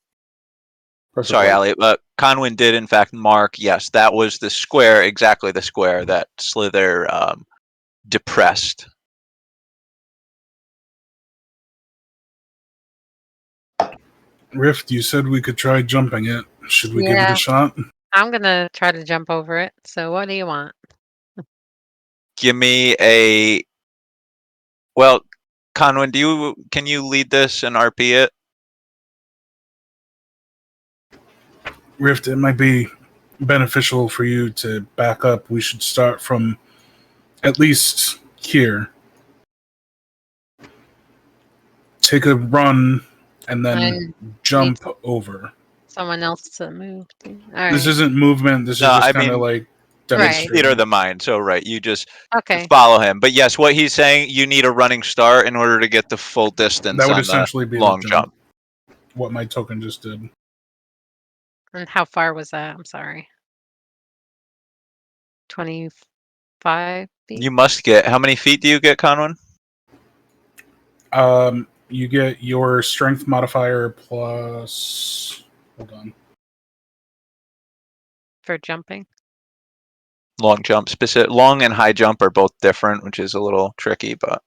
Sorry, Ali, but Conwin did, in fact, mark, yes, that was the square, exactly the square that Slither depressed. Rift, you said we could try jumping it. Should we give it Yeah. a shot? I'm gonna try to jump over it. So what do you want? Give me a. Well, Conwin, can you lead this and RP it? Rift, it might be beneficial for you to back up. We should start from at least here. Take a run and then jump over. Someone else to move. All right. This isn't movement. This is No, just I kind of mean, like Right. theater of the mind. So you just Okay. follow him. But yes, what he's saying, you need a running start in order to get the full distance That would on the essentially be long the jump. what my token just did. And how far was that? I'm sorry. 25 feet? You must get, how many feet do you get, Conwin? You get your strength modifier plus. Hold on. For jumping? Long jump, specific. Long and high jump are both different, which is a little tricky, but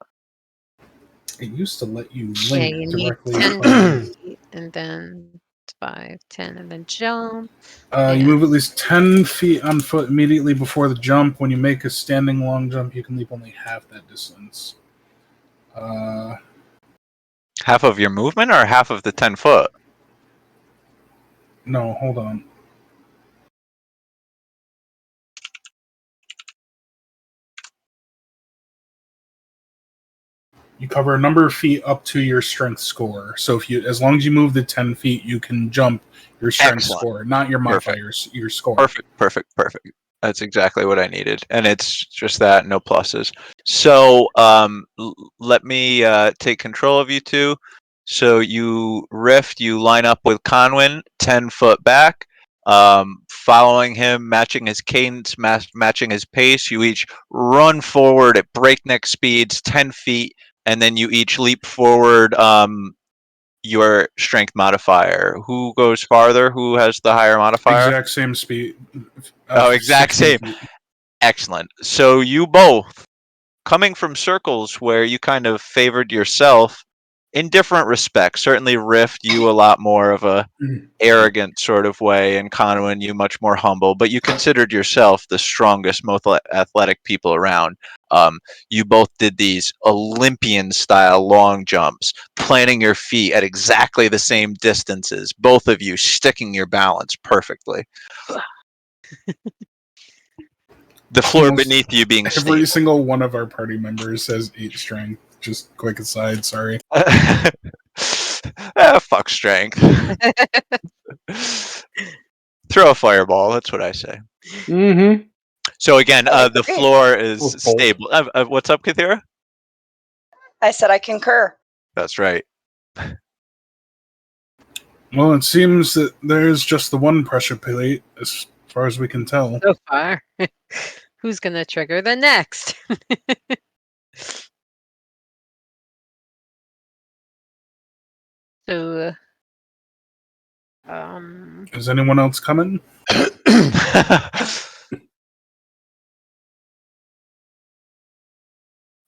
It used to let you Yeah, link you need directly 10 from. feet, and then 5, 10, and then jump. You move at least 10 feet on foot immediately before the jump. When you make a standing long jump, you can leap only half that distance. half of your movement or half of the 10 foot? No, hold on. You cover a number of feet up to your strength score. So as long as you move the 10 feet, you can jump your strength Excellent. score, not your modifiers, your score. Perfect. That's exactly what I needed, and it's just that, no pluses. So let me take control of you two. So you rift, you line up with Conwin, 10 foot back, following him, matching his cadence, matching his pace. You each run forward at breakneck speeds, 10 feet, and then you each leap forward your strength modifier. Who goes farther? Who has the higher modifier? Exact same speed. Exact 16 same. feet. Excellent. So you both, coming from circles where you kind of favored yourself in different respects. Certainly Rift, you a lot more of a arrogant sort of way, and Conwin, you much more humble, but you considered yourself the strongest, most athletic people around. You both did these Olympian-style long jumps, planting your feet at exactly the same distances, both of you sticking your balance perfectly. The floor Almost beneath you being every stable. single one of our party members has 8 strength. Just quick aside, sorry. Fuck strength. Throw a fireball, that's what I say. Mm-hmm. So again, I the agree. floor is Or bolt. stable. What's up, Kathira? I said I concur. That's right. Well, it seems that there's just the one pressure plate, as far as we can tell. So far. Who's going to trigger the next? So, Is anyone else coming?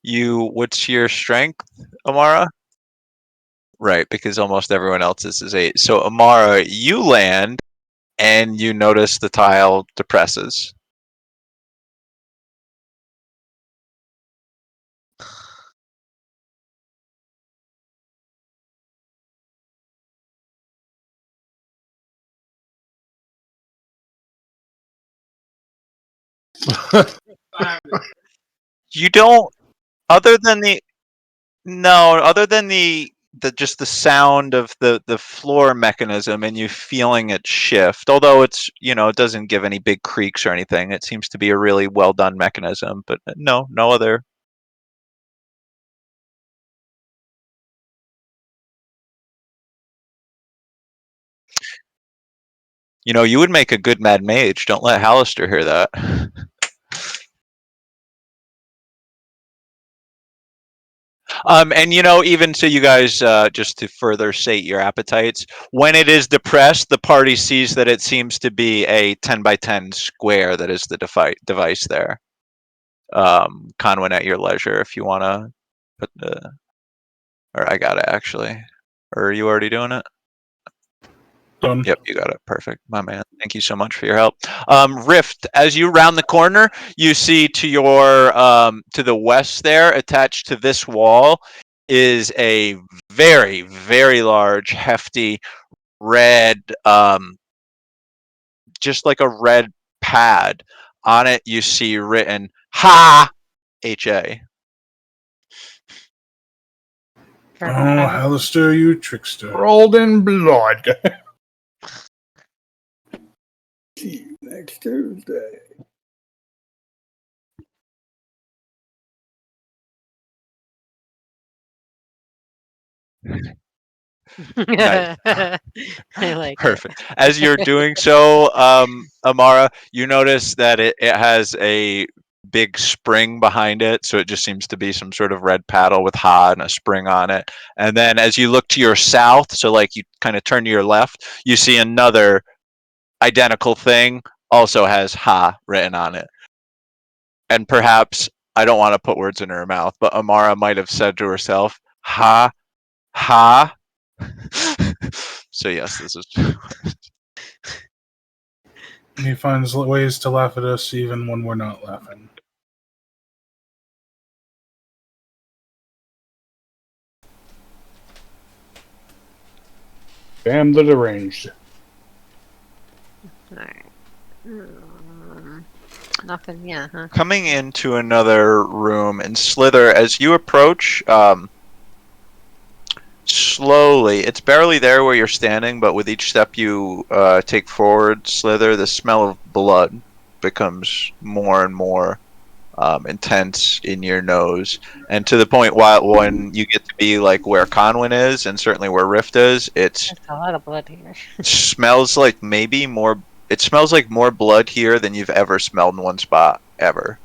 What's your strength, Amara? Right, because almost everyone else's is 8. So Amara, you land and you notice the tile depresses. You don't, other than the no, other than the just the sound of the floor mechanism and you feeling it shift, although it's, it doesn't give any big creaks or anything. It seems to be a really well done mechanism, but no other. You would make a good mad mage. Don't let Hallister hear that. And even so, you guys, just to further sate your appetites, when it is depressed, the party sees that it seems to be a 10 by 10 square that is the device there. Conwin, at your leisure, if you want to put the, or I got it actually, or are you already doing it? Done. Yep, you got it. Perfect, my man. Thank you so much for your help. Rift, as you round the corner, you see to your to the west there, attached to this wall, is a very, very large, hefty red, just like a red pad. On it, you see written "Ha H-A." for Oh, Hallister, you trickster. Rolled in blood. See you next Tuesday. Nice. I like Perfect. As you're doing so, Amara, you notice that it has a big spring behind it, so it just seems to be some sort of red paddle with ha and a spring on it. And then as you look to your south, so like you kind of turn to your left, you see another identical thing, also has ha written on it. And perhaps, I don't want to put words in her mouth, but Amara might have said to herself, ha, ha. So yes, this is He finds ways to laugh at us even when we're not laughing. Damn the deranged. Alright. Nothing, yeah, huh? coming into another room, and Slither, as you approach, slowly, it's barely there where you're standing, but with each step you take forward, Slither, the smell of blood becomes more and more intense in your nose, and to the point when you get to be like where Conwyn is, and certainly where Rift is, There's a lot of blood here. smells like maybe more. It smells like more blood here than you've ever smelled in one spot ever.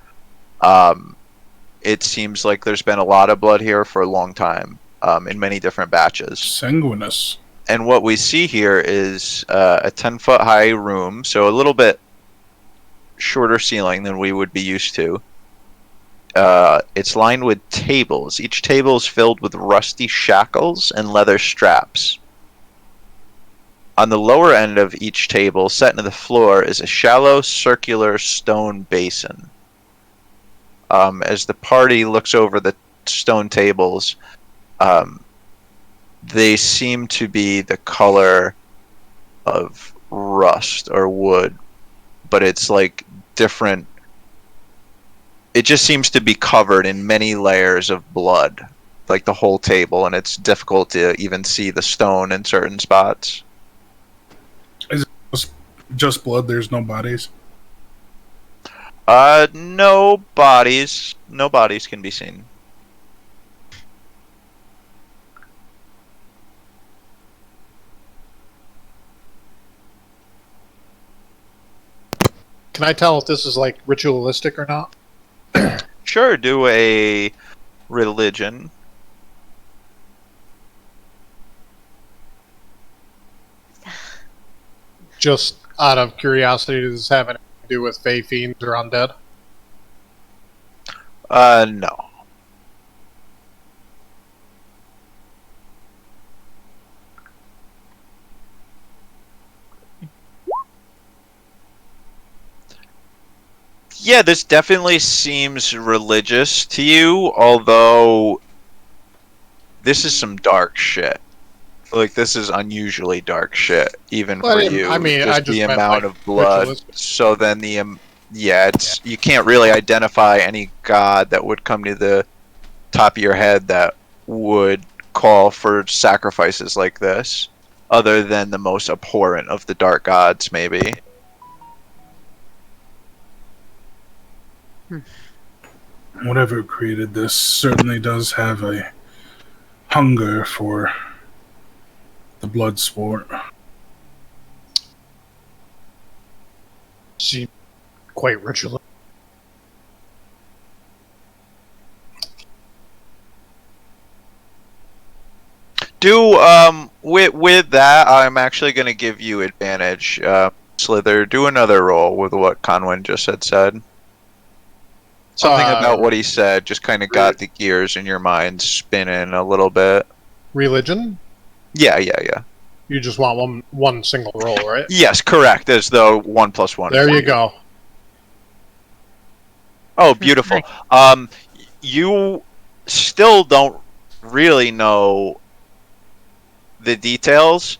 It seems like there's been a lot of blood here for a long time, in many different batches. Sanguinous. And what we see here is a 10-foot high room, so a little bit shorter ceiling than we would be used to. It's lined with tables. Each table is filled with rusty shackles and leather straps. On the lower end of each table, set into the floor, is a shallow circular stone basin. As the party looks over the stone tables, they seem to be the color of rust or wood, but it's like different. It just seems to be covered in many layers of blood, like the whole table, and it's difficult to even see the stone in certain spots. Just blood, there's no bodies. No bodies. No bodies can be seen. Can I tell if this is like ritualistic or not? Sure, do a religion. Just out of curiosity, does this have anything to do with Fey Fiends or undead? No. Yeah, this definitely seems religious to you, although this is some dark shit. Like, this is unusually dark shit, even Well, for I didn't- you. I mean, just I just the meant, amount like, of blood. ritualistic. So then it's you can't really identify any god that would come to the top of your head that would call for sacrifices like this, other than the most abhorrent of the dark gods, maybe. Whatever created this certainly does have a hunger for the blood sport. Seems quite ritualistic. With that, I'm actually going to give you advantage. Slither, do another roll with what Conwyn just had said. Something about what he said just kind of got the gears in your mind spinning a little bit. Religion? Yeah. You just want one single roll, right? Yes, correct. As though 1 + 1. There you go. Oh, beautiful. You still don't really know the details,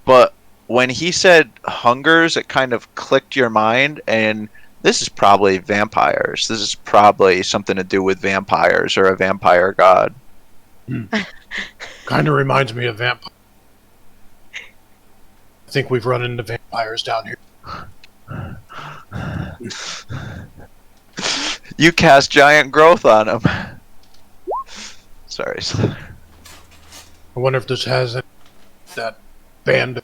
but when he said hungers, it kind of clicked your mind, and this is probably vampires. This is probably something to do with vampires or a vampire god. Kind of reminds me of vampire. I think we've run into vampires down here. You cast giant growth on him. Sorry. I wonder if this has that band of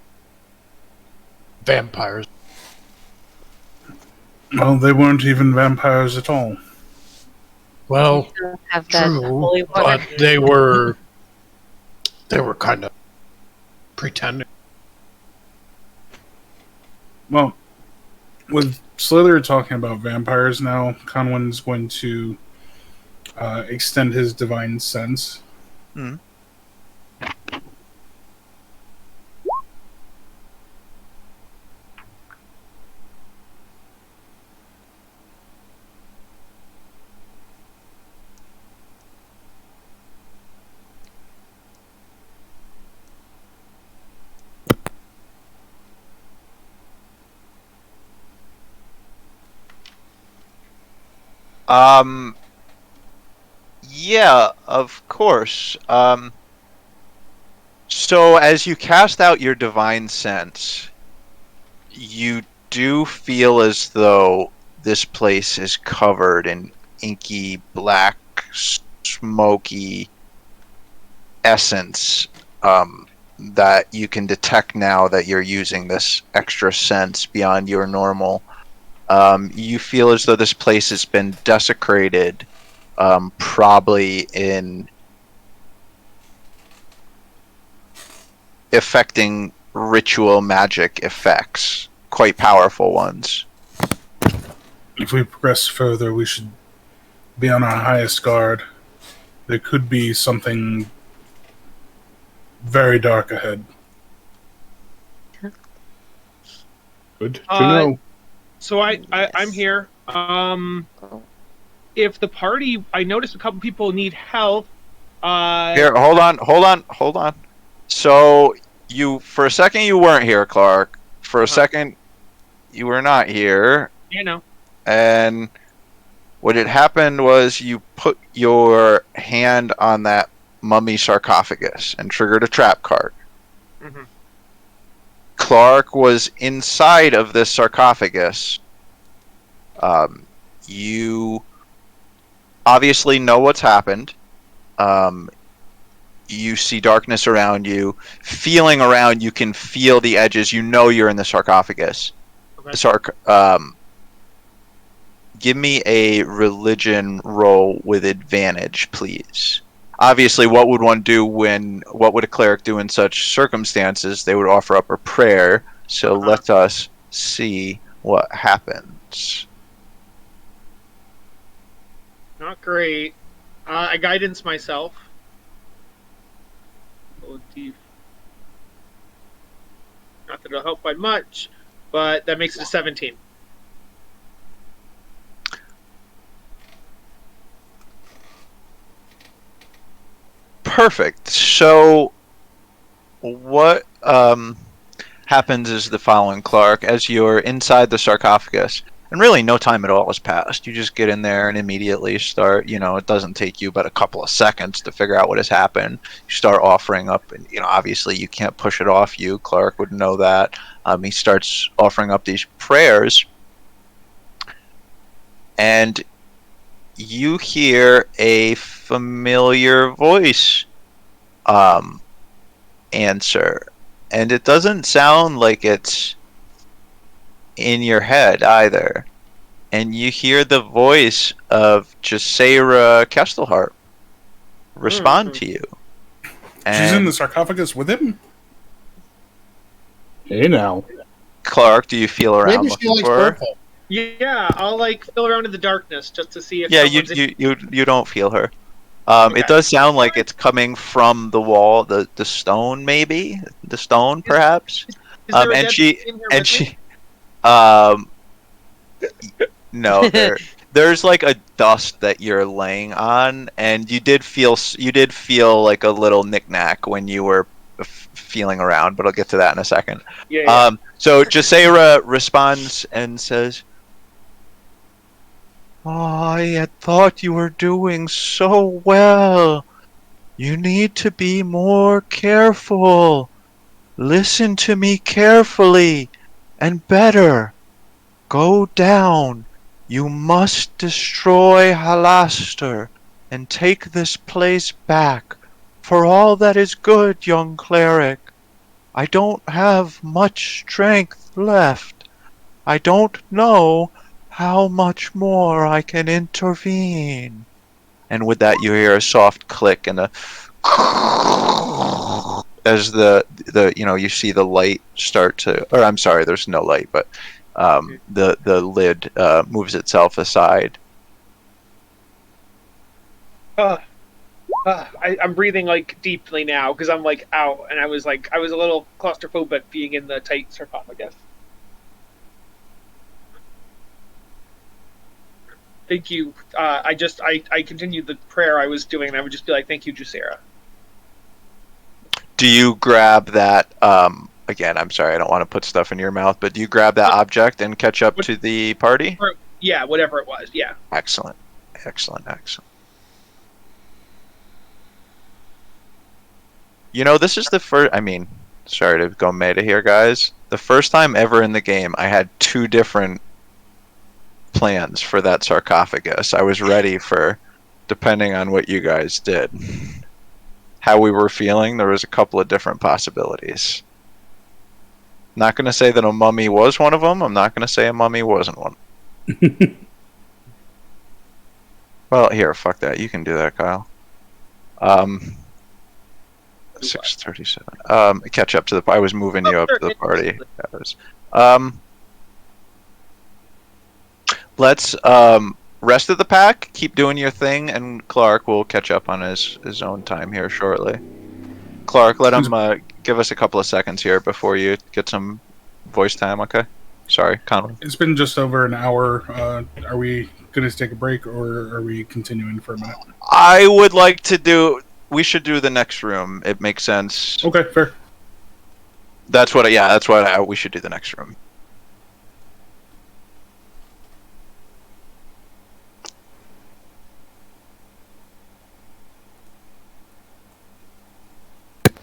vampires. Well, they weren't even vampires at all. Well, Don't have that true, holy water. but they were kind of pretending. Well, with Slither talking about vampires now, Conwyn's going to extend his divine sense. Hmm. Yeah, of course. So as you cast out your divine sense, you do feel as though this place is covered in inky, black, smoky essence that you can detect now that you're using this extra sense beyond your normal. You feel as though this place has been desecrated, probably in affecting ritual magic effects, quite powerful ones. If we progress further, we should be on our highest guard. There could be something very dark ahead. Good to know. So I'm here. If the party, I noticed a couple people need help. Here, hold on. So for a second you weren't here, Clark. For a second you were not here. You know. And what had happened was you put your hand on that mummy sarcophagus and triggered a trap card. Mm-hmm. Clark was inside of this sarcophagus. You obviously know what's happened. You see darkness around you. Feeling around, you can feel the edges. You know you're in the sarcophagus. Okay. Give me a religion roll with advantage, please. Obviously, what would a cleric do in such circumstances? They would offer up a prayer. So let us see what happens. Not great. I guidance myself. Not that it'll help by much, but that makes it a 17. Perfect. So what happens is the following, Clark. As you're inside the sarcophagus, and really no time at all has passed. You just get in there and immediately start, it doesn't take you but a couple of seconds to figure out what has happened. You start offering up, and obviously you can't push it off you. Clark would know that. He starts offering up these prayers, and you hear a familiar voice answer, and it doesn't sound like it's in your head either. And you hear the voice of Jaceira Kestelhart respond to you. She's in the sarcophagus with him? Hey now. Clark, do you feel around Maybe she looking likes for her? purple. Yeah, I'll feel around in the darkness just to see if. Yeah, someone's in- you don't feel her. Okay. It does sound like it's coming from the wall, the stone, maybe the stone, perhaps. Is there a And dead she person in here and with she, me? no, there's like a dust that you're laying on, and you did feel like a little knickknack when you were feeling around, but I'll get to that in a second. Yeah. So Jaceira responds and says, I had thought you were doing so well. You need to be more careful. Listen to me carefully, and better. Go down. You must destroy Halaster and take this place back For all that is good, young cleric, I don't have much strength left. I don't know how much more I can intervene. And with that, you hear a soft click and a as the you see the light start to, or I'm sorry, there's no light, but the lid moves itself aside. I'm breathing like deeply now because I'm like out, and I was a little claustrophobic being in the tight sarcophagus. Thank you. I continued the prayer I was doing, and I would just be like, "Thank you, Jusera." Do you grab that? Again, I'm sorry, I don't want to put stuff in your mouth, but do you grab that object and catch up to the party? Yeah, whatever it was. Yeah. Excellent, excellent, excellent. You know, this is the first. I mean, sorry to go meta here, guys. The first time ever in the game, I had 2 different plans for that sarcophagus. I was ready for, depending on what you guys did, how we were feeling. There was a couple of different possibilities. Not going to say that a mummy was one of them. I'm not going to say a mummy wasn't one. Well, here, fuck that. You can do that, Kyle. 6:37. Catch up to the. I was moving you up to the party. Let's rest of the pack keep doing your thing, and Clark will catch up on his own time here shortly. Clark, let him give us a couple of seconds here before you get some voice time. Okay. Sorry, Conway. It's been just over an hour. Are we going to take a break, or are we continuing for a minute? I would like to do. We should do the next room. It makes sense. Okay, fair. That's what. Yeah, that's what we should do the next room.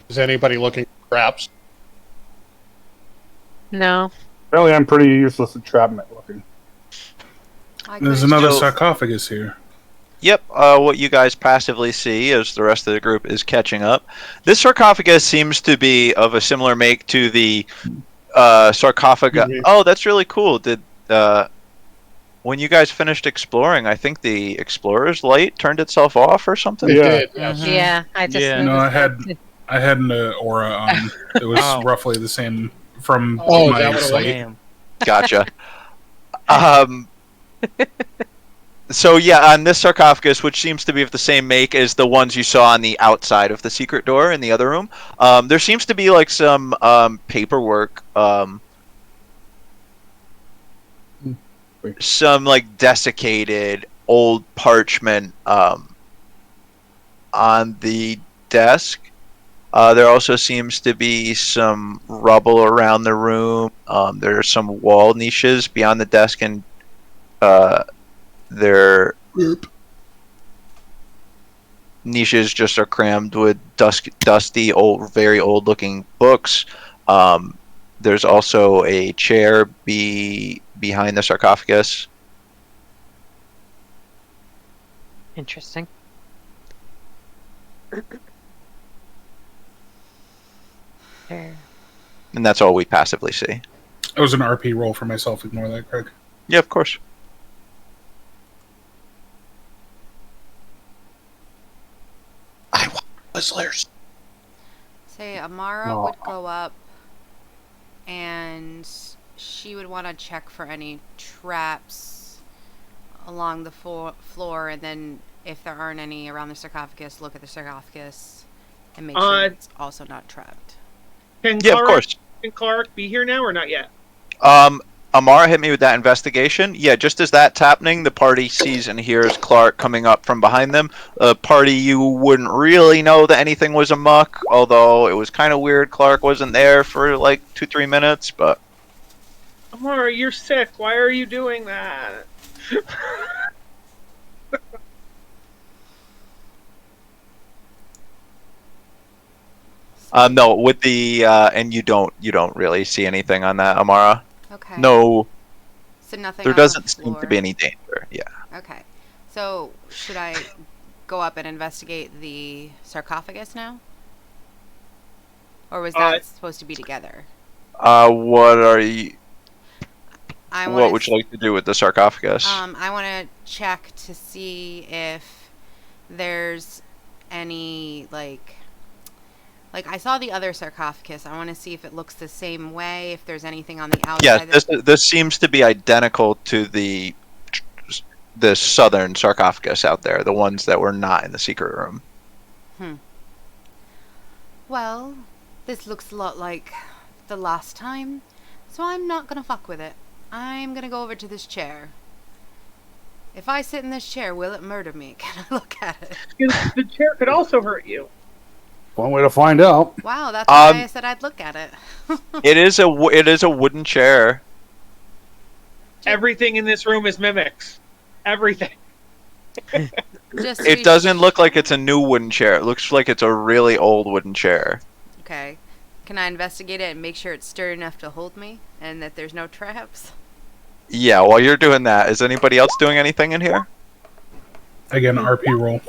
Is anybody looking for traps? No. Apparently, I'm pretty useless at trapment looking. There's another sarcophagus here. Yep, what you guys passively see as the rest of the group is catching up. This sarcophagus seems to be of a similar make to the sarcophagus. Mhm. Oh, that's really cool. Did when you guys finished exploring, I think the explorer's light turned itself off or something? It Yeah. did, yes. Yeah, I just Yeah. No, noticed I had that. I had an aura on. It was Oh. roughly the same from Oh, is that my what it was? sight. Damn. Gotcha. So yeah, on this sarcophagus, which seems to be of the same make as the ones you saw on the outside of the secret door in the other room, there seems to be like some paperwork, some like desiccated old parchment on the desk. There also seems to be some rubble around the room. There are some wall niches beyond the desk, and their niches just are crammed with dusty, old, very old-looking books. There's also a chair behind the sarcophagus. Interesting. There. And that's all we passively see. That was an RP roll for myself. Ignore that, Craig. Yeah, of course. I want Whistler's. Say Amara No. would go up and she would want to check for any traps along the floor, and then if there aren't any around the sarcophagus, look at the sarcophagus and make sure it's also not trapped. Can Yeah, of Clark, course. Can Clark be here now or not yet? Amara hit me with that investigation. Yeah, just as that's happening, the party sees and hears Clark coming up from behind them. A party you wouldn't really know that anything was amok, although it was kind of weird Clark wasn't there for like 2-3 minutes, but... Amara, you're sick. Why are you doing that? No, with the and you don't really see anything on that, Amara. Okay. No, So nothing. there on the doesn't seem to floor. be any danger. Yeah. Okay. So should I go up and investigate the sarcophagus now? Or was that supposed to be together? What are you? I What would you like to do with the sarcophagus? I want to check to see if there's any like I saw the other sarcophagus. I want to see if it looks the same way. If there's anything on the outside. Yeah, this seems to be identical to the southern sarcophagus out there, the ones that were not in the secret room. Well, this looks a lot like the last time, so I'm not gonna fuck with it. I'm gonna go over to this chair. If I sit in this chair, will it murder me? Can I look at it? The chair could also hurt you. One way to find out. Wow, that's why I said I'd look at it. It is a wooden chair. Everything in this room is mimics. Everything. It doesn't look like it's a new wooden chair. It looks like it's a really old wooden chair. Okay. Can I investigate it and make sure it's sturdy enough to hold me and that there's no traps? Yeah, while you're doing that, is anybody else doing anything in here? Again, RP roll.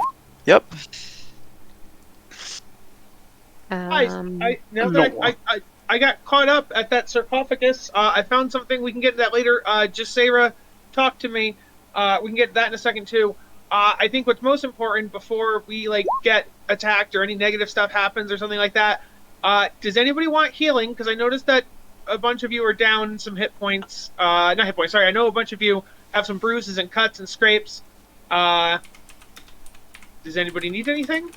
Yep. I got caught up at that sarcophagus. I found something. We can get to that later. Sarah, talk to me. We can get to that in a second too. I think what's most important before we get attacked or any negative stuff happens or something like that. Does anybody want healing? Because I noticed that a bunch of you are down some hit points. Not hit points. Sorry, I know a bunch of you have some bruises and cuts and scrapes. Does anybody need anything?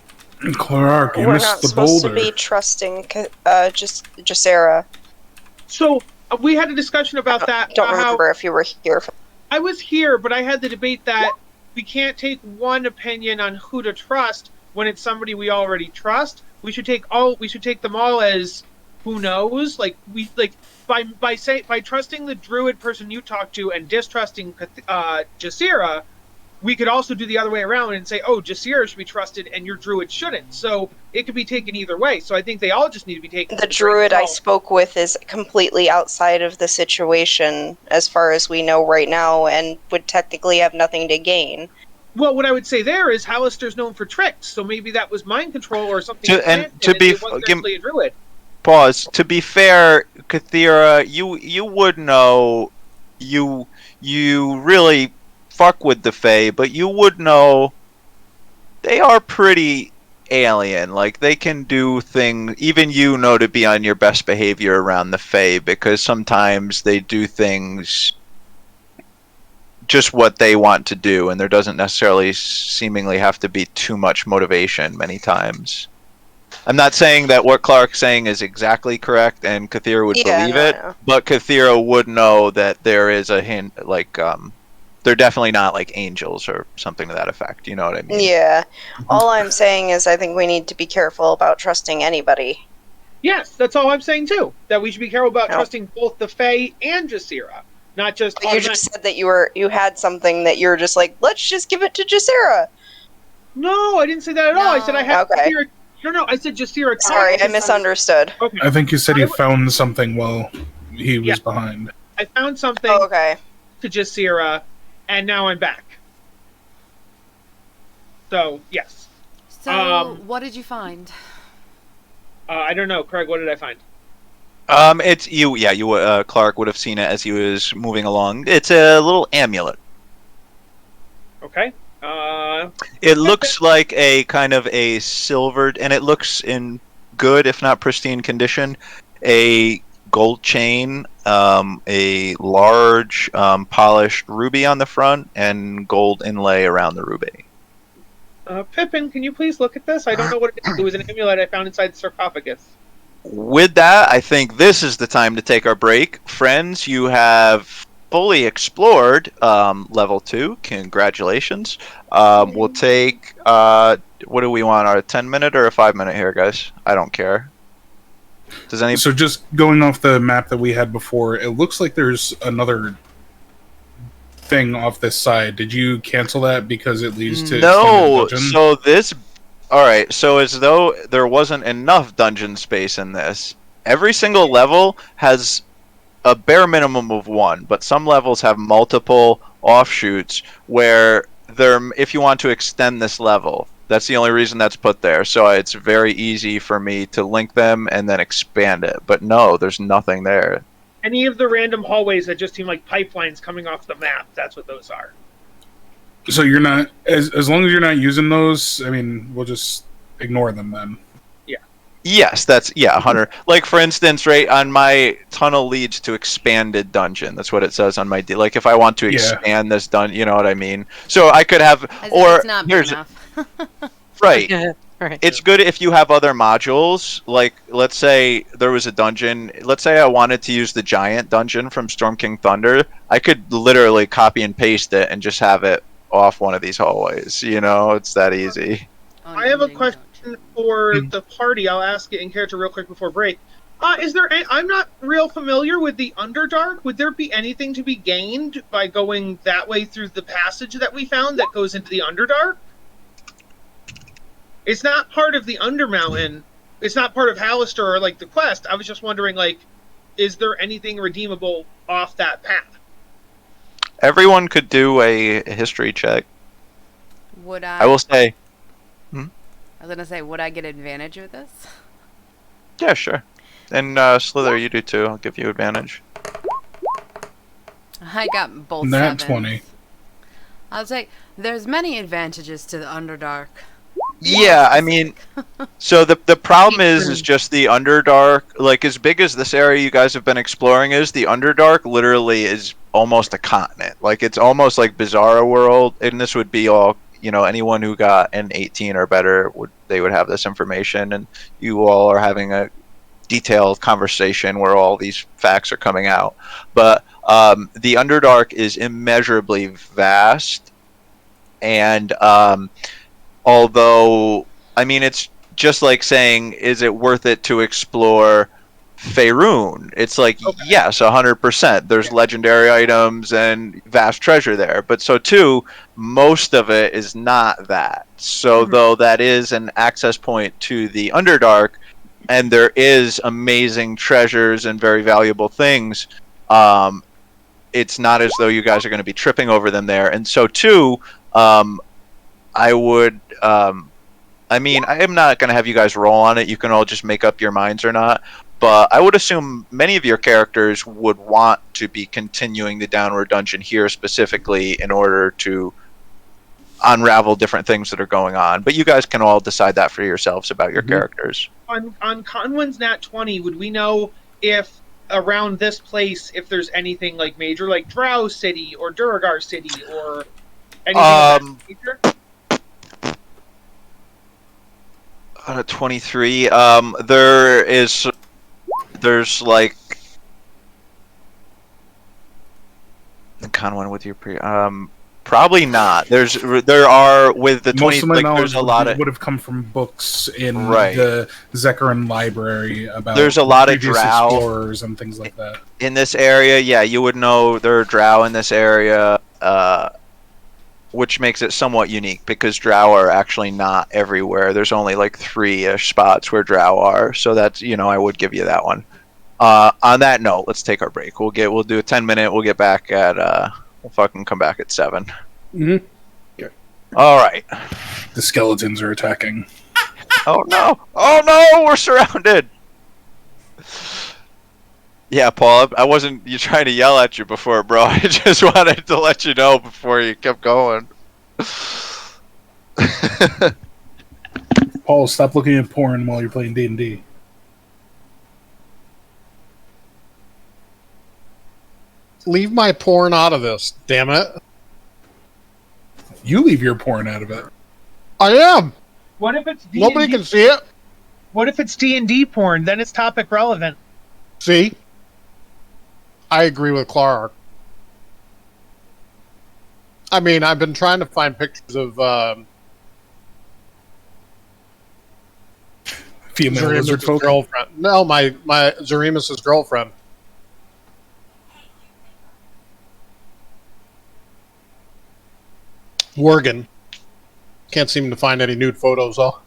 Clark, you We're missed not the supposed boulder. to be trusting Jasera. So we had a discussion about that. Don't remember if you were here. I was here, but I had the debate that we can't take one opinion on who to trust when it's somebody we already trust. We should take them all as who knows. By trusting the druid person you talked to and distrusting Jasera, we could also do the other way around and say, oh, Jasera should be trusted and your druid shouldn't. So it could be taken either way. So I think they all just need to be taken. The druid I spoke with is completely outside of the situation as far as we know right now and would technically have nothing to gain. Well, what I would say there is Hallister's known for tricks, so maybe that was mind control or something. A druid. Pause. To be fair, Kathira, you would know. You really fuck with the Fae, but you would know they are pretty alien. Like, they can do things. Even you know to be on your best behavior around the Fae, because sometimes they do things just what they want to do, and there doesn't necessarily seemingly have to be too much motivation many times. I'm not saying that what Clark's saying is exactly correct and Kathira would believe it, but Kathira would know that there is a hint, they're definitely not like angels or something to that effect, you know what I mean? Yeah. All I'm saying is I think we need to be careful about trusting anybody. Yes, that's all I'm saying too. That we should be careful about trusting both the Fae and Jasera. Not just. But you just said that you had something that you're just like, let's just give it to Jasera. No, I didn't say that at all. I said I had Jasera. No, I said Jasera. Sorry, I misunderstood. Okay. I think you said he found something while he was behind. I found something to Jasera, and now I'm back. So, yes. So, what did you find? I don't know. Craig, what did I find? It's you. Yeah, Clark would have seen it as he was moving along. It's a little amulet. Okay. It looks like a kind of a silvered, and it looks in good, if not pristine condition. A gold chain, a large polished ruby on the front, and gold inlay around the ruby. Pippin, can you please look at this? I don't know what it is. It was an amulet I found inside the sarcophagus. With that, I think this is the time to take our break. Friends, you have fully explored level 2. Congratulations. We'll take, what do we want, a 10-minute or a 5-minute here, guys? I don't care. Does any? So just going off the map that we had before, it looks like there's another thing off this side. Did you cancel that because it leads to No, so this... Alright, so as though there wasn't enough dungeon space in this, every single level has a bare minimum of one, but some levels have multiple offshoots where if you want to extend this level. That's the only reason that's put there. So it's very easy for me to link them and then expand it. But no, there's nothing there. Any of the random hallways that just seem like pipelines coming off the map, that's what those are. So you're not, as long as you're not using those, I mean, we'll just ignore them then. Yes, that's 100. Like for instance, right on my tunnel leads to expanded dungeon. That's what it says on my like if I want to expand this dungeon, you know what I mean. So I could have It's not big enough. right. Right. It's good if you have other modules. Like let's say there was a dungeon. Let's say I wanted to use the giant dungeon from Storm King Thunder. I could literally copy and paste it and just have it off one of these hallways. You know, it's that easy. I have a question for the party. I'll ask it in character real quick before break. Is there? I'm not real familiar with the Underdark. Would there be anything to be gained by going that way through the passage that we found that goes into the Underdark? It's not part of the Undermountain. It's not part of Hallister or like the quest. I was just wondering, like, is there anything redeemable off that path? Everyone could do a history check. Would I will say. I was gonna say, would I get advantage with this? Yeah, sure. And Slither, you do too. I'll give you advantage. I got both Nat sevens. 20. I was like, there's many advantages to the Underdark. Yeah, I mean, so the problem is just the Underdark. Like as big as this area you guys have been exploring is, the Underdark literally is almost a continent. Like it's almost like Bizarro World, and this would be all. You know, anyone who got an 18 or better would have this information, and you all are having a detailed conversation where all these facts are coming out. But the Underdark is immeasurably vast, and although I mean, it's just like saying, is it worth it to explore Faerun? It's like yes, 100%. There's legendary items and vast treasure there, but so too, most of it is not that. So though that is an access point to the Underdark, and there is amazing treasures and very valuable things, it's not as though you guys are going to be tripping over them there. And so too, I would. I mean, I am not going to have you guys roll on it. You can all just make up your minds or not. But I would assume many of your characters would want to be continuing the downward dungeon here specifically in order to unravel different things that are going on. But you guys can all decide that for yourselves about your characters. On Conwin's Nat 20, would we know if around this place, if there's anything like major, like Drow City or Duragar City or anything of that nature? On a 23, there's like the con one with your probably not. There are with the 20. Most of my like, knowledge there's a lot of would have come from books in Right. the Zekaran library about. There's a lot of previous drow explorers and things like that. in this area. Yeah, you would know there are drow in this area, which makes it somewhat unique because drow are actually not everywhere. There's only like 3-ish spots where drow are, so that's I would give you that one. On that note, let's take our break. We'll do a 10-minute. We'll get back at we'll fucking come back at 7. Mm-hmm. All right. The skeletons are attacking. Oh no! Oh no! We're surrounded. Yeah, Paul. I wasn't trying to yell at you before, bro. I just wanted to let you know before you kept going. Paul, stop looking at porn while you're playing D&D. Leave my porn out of this, damn it. You leave your porn out of it. I am. What if it's D&D? Nobody can see it. What if it's D&D porn? Then it's topic relevant. See? I agree with Clark. I mean, I've been trying to find pictures of Female lizard Zarimus' folk. girlfriend. No, my Zarimus' girlfriend. Worgen. Can't seem to find any nude photos, though.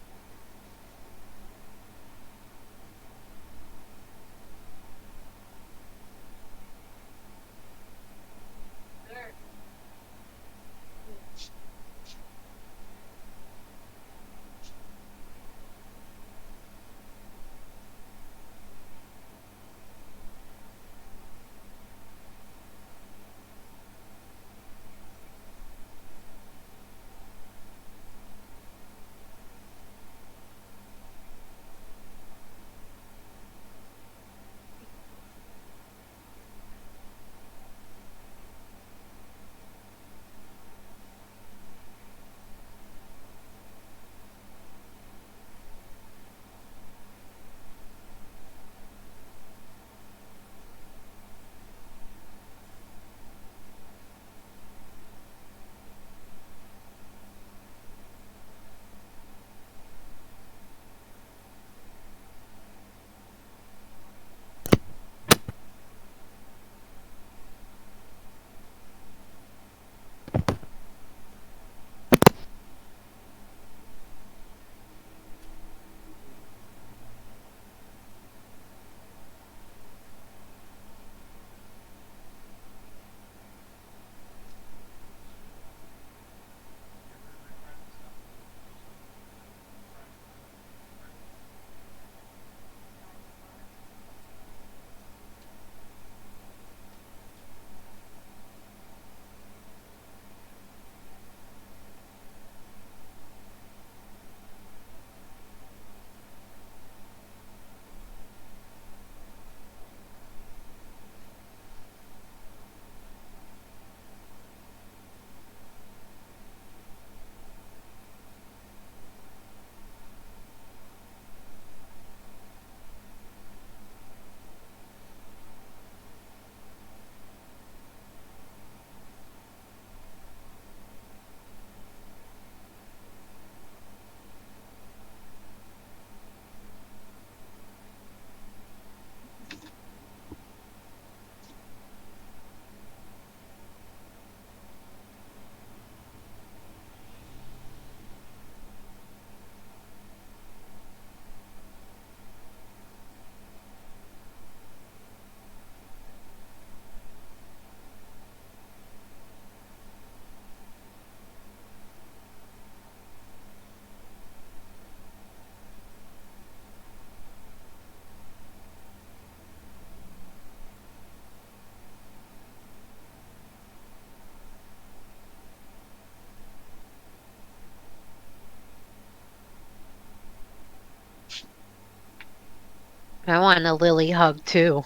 I want a Lily hug too.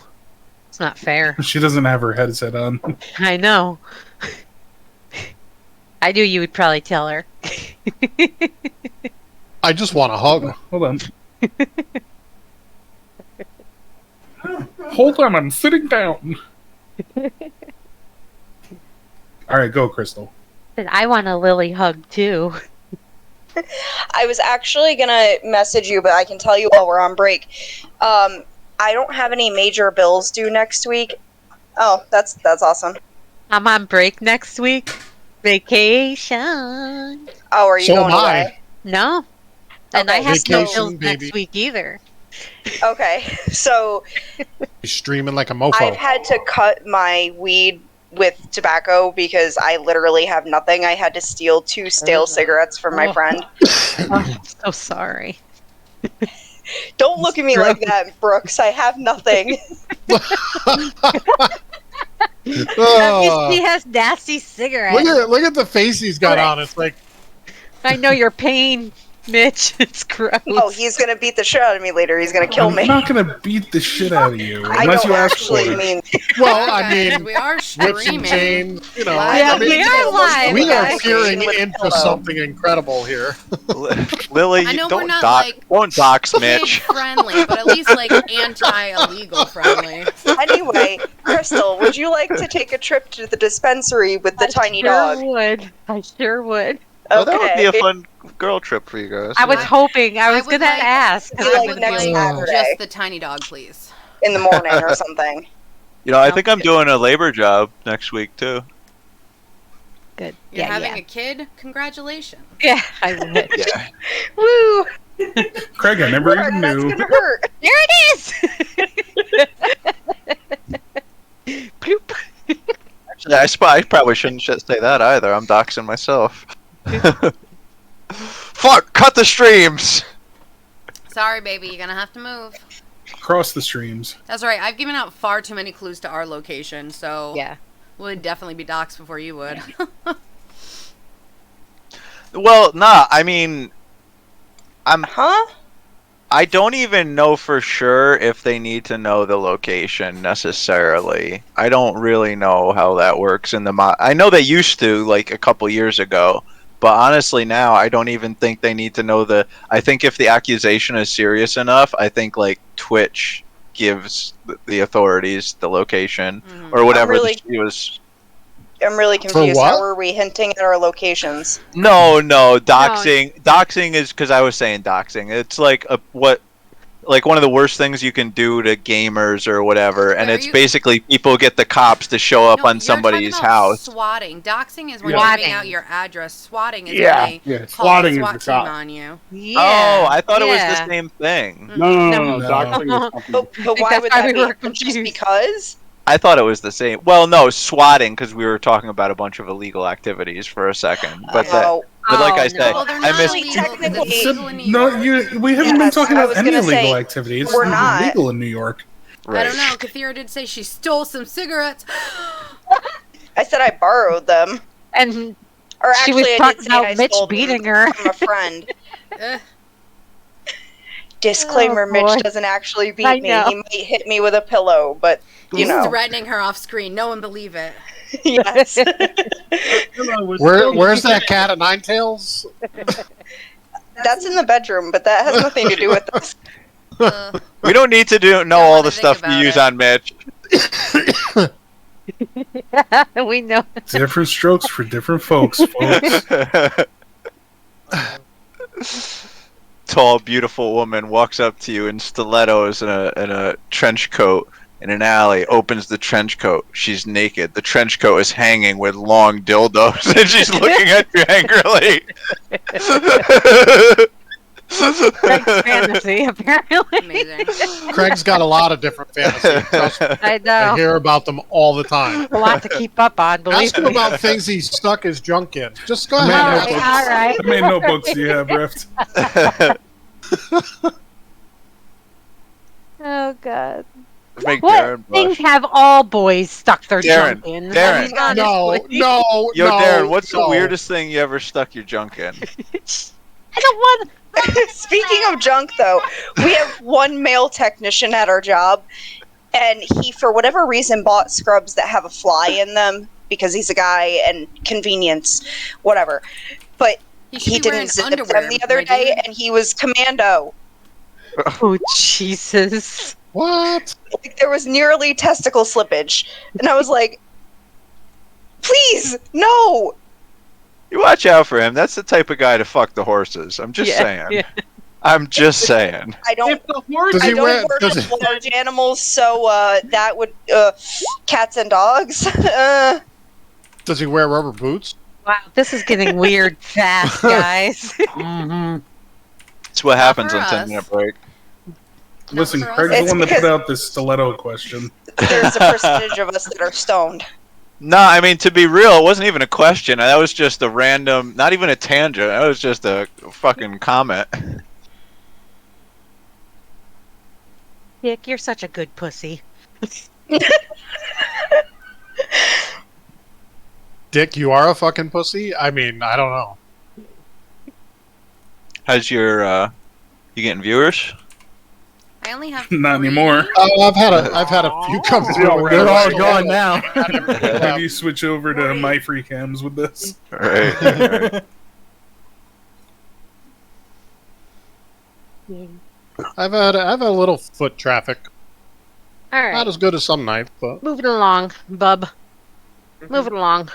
It's not fair. She doesn't have her headset on. I know. I knew you would probably tell her. I just want a hug. Hold on. Hold on, I'm sitting down. All right, go, Crystal. I want a Lily hug too. I was actually gonna message you, but I can tell you while we're on break. I don't have any major bills due next week. Oh, that's awesome. I'm on break next week. Vacation. Oh, are you So going am I. away? No. And Okay, I have no vacation, bills baby. next week either. Okay, so He's streaming like a mofo. I've had to cut my weed with tobacco because I literally have nothing. I had to steal 2 stale cigarettes from my Oh. friend. I'm so sorry. Don't look at me like that, Brooks. I have nothing. Oh. He has nasty cigarettes. Look at the face he's got on. It's like I know your pain, Mitch. It's gross. Oh, he's gonna beat the shit out of me later. He's gonna kill I'm me. not gonna beat the shit out of you I unless don't you ask for actually it. mean. well, I Guys, mean we are whips and streaming. chains, you know. Yeah, I mean, we are live. we are guys. peering With a into pillow. something incredible here. Lily, I you know we're don't not, dox, like, don't dox Kid Mitch. friendly, but at least like anti-illegal friendly. Anyway, Crystal, would you like to take a trip to the dispensary with the tiny dog? I sure would. Oh, that would be Okay. a fun girl trip for you guys. I was yeah. hoping. I was would gonna like- ask. Be I like would next like Saturday. just the tiny dog, please. In the morning or something. You know, I think I'm doing a labor job next week too. Good. You're Yeah, having yeah. a kid? Congratulations. Yeah, I would. Yeah. Woo! Craig, I never Mark, even that's knew. gonna hurt. There it is. Bloop. Actually, I probably shouldn't say that either. I'm doxing myself. Fuck! Cut the streams. Sorry, baby, you're gonna have to move. Across the streams. That's right. I've given out far too many clues to our location, so Yeah. would definitely be doxxed before you would. Well, nah. I mean, Huh? I don't even know for sure if they need to know the location necessarily. I don't really know how that works in the I know they used to, like a couple years ago, but honestly now I don't even think they need to know I think if the accusation is serious enough, I think like Twitch gives the authorities the location Mhm. or whatever really- she was. I'm really confused. what? How are we hinting at our locations? No, doxing. Doxing is because I was saying doxing. It's like like one of the worst things you can do to gamers or whatever, and Are it's you- basically people get the cops to show up No, on you're somebody's talking about house. Swatting. Doxing is when Yeah. you're giving Swatting. out your address. Swatting is Yeah, when they yeah. call Swatting a is SWAT the team cop. on you. Yeah. Oh, I thought it was yeah. the same thing. No. No. Doxing is something. But why that's would why that we be? were Just confused. because? I thought it was the same. Well, no, swatting because we were talking about a bunch of illegal activities for a second. But Oh, like Oh, I no. said, Well, they're I not missed. illegal. Technically- It's illegal in New No, York. we haven't been Yes, talking I about was any gonna illegal say, activities. we're not. Illegal in New York. I don't know. Kathira did say she stole some cigarettes. I said I borrowed them. And Or she actually, was I talking did say I about Mitch stole them beating her. from a friend. Ugh. Disclaimer: Oh, boy. Mitch doesn't actually beat I me. know. He might hit me with a pillow, but you He's know. threatening her off screen. No one believe it. Yes. Where's that cat of nine tails? That's in the bedroom, but that has nothing to do with this. We don't need to know Don't all wanna the think stuff we about use it. on Mitch. we know. Different strokes for different folks, Tall, beautiful woman walks up to you in stilettos and a trench coat in an alley, opens the trench coat. She's naked. The trench coat is hanging with long dildos, and she's looking at you angrily. Craig's fantasy, apparently. Amazing. Craig's got a lot of different fantasies. Trust me. I I know. hear about them all the time. A lot to keep up on, believe Ask him me. about things he stuck his junk in. Just go Man, ahead. no and All ask him. right. How many notebooks do you have, Rift? Oh, God. Make What Darren things blush. have all boys stuck their Darren, junk in? Darren. I mean, honestly. No. Yo, no, Darren, what's the no. weirdest thing you ever stuck your junk in? I don't want. Speaking of junk, though, we have one male technician at our job, and he, for whatever reason, bought scrubs that have a fly in them because he's a guy and convenience, whatever. But he didn't zip them the other day, and he was commando. Oh, Jesus. What? Like, there was nearly testicle slippage, and I was like, please, no! You watch out for him. That's the type of guy to fuck the horses. I'm just saying. Yeah. I'm just saying. I don't. If the horse, Does I he don't wear- work does with he- large animals, so that would cats and dogs. Does he wear rubber boots? Wow, this is getting weird fast, guys. Mm-hmm. It's what happens for on us. 10-minute break. Listen, for us. Craig's the It's one that because- put out this stiletto question. There's a percentage of us that are stoned. No, I mean, to be real, it wasn't even a question. That was just a random, not even a tangent. That was just a fucking comment. Dick, you're such a good pussy. Dick, you are a fucking pussy? I mean, I don't know. How's your, you getting viewers? I only have Not 3. anymore. Oh, I've had a few come through. They're all gone now. Have you switch over to my free cams with this? Right. I've had a little foot traffic. All Not right, as good as some nights, but moving along, bub. Moving along.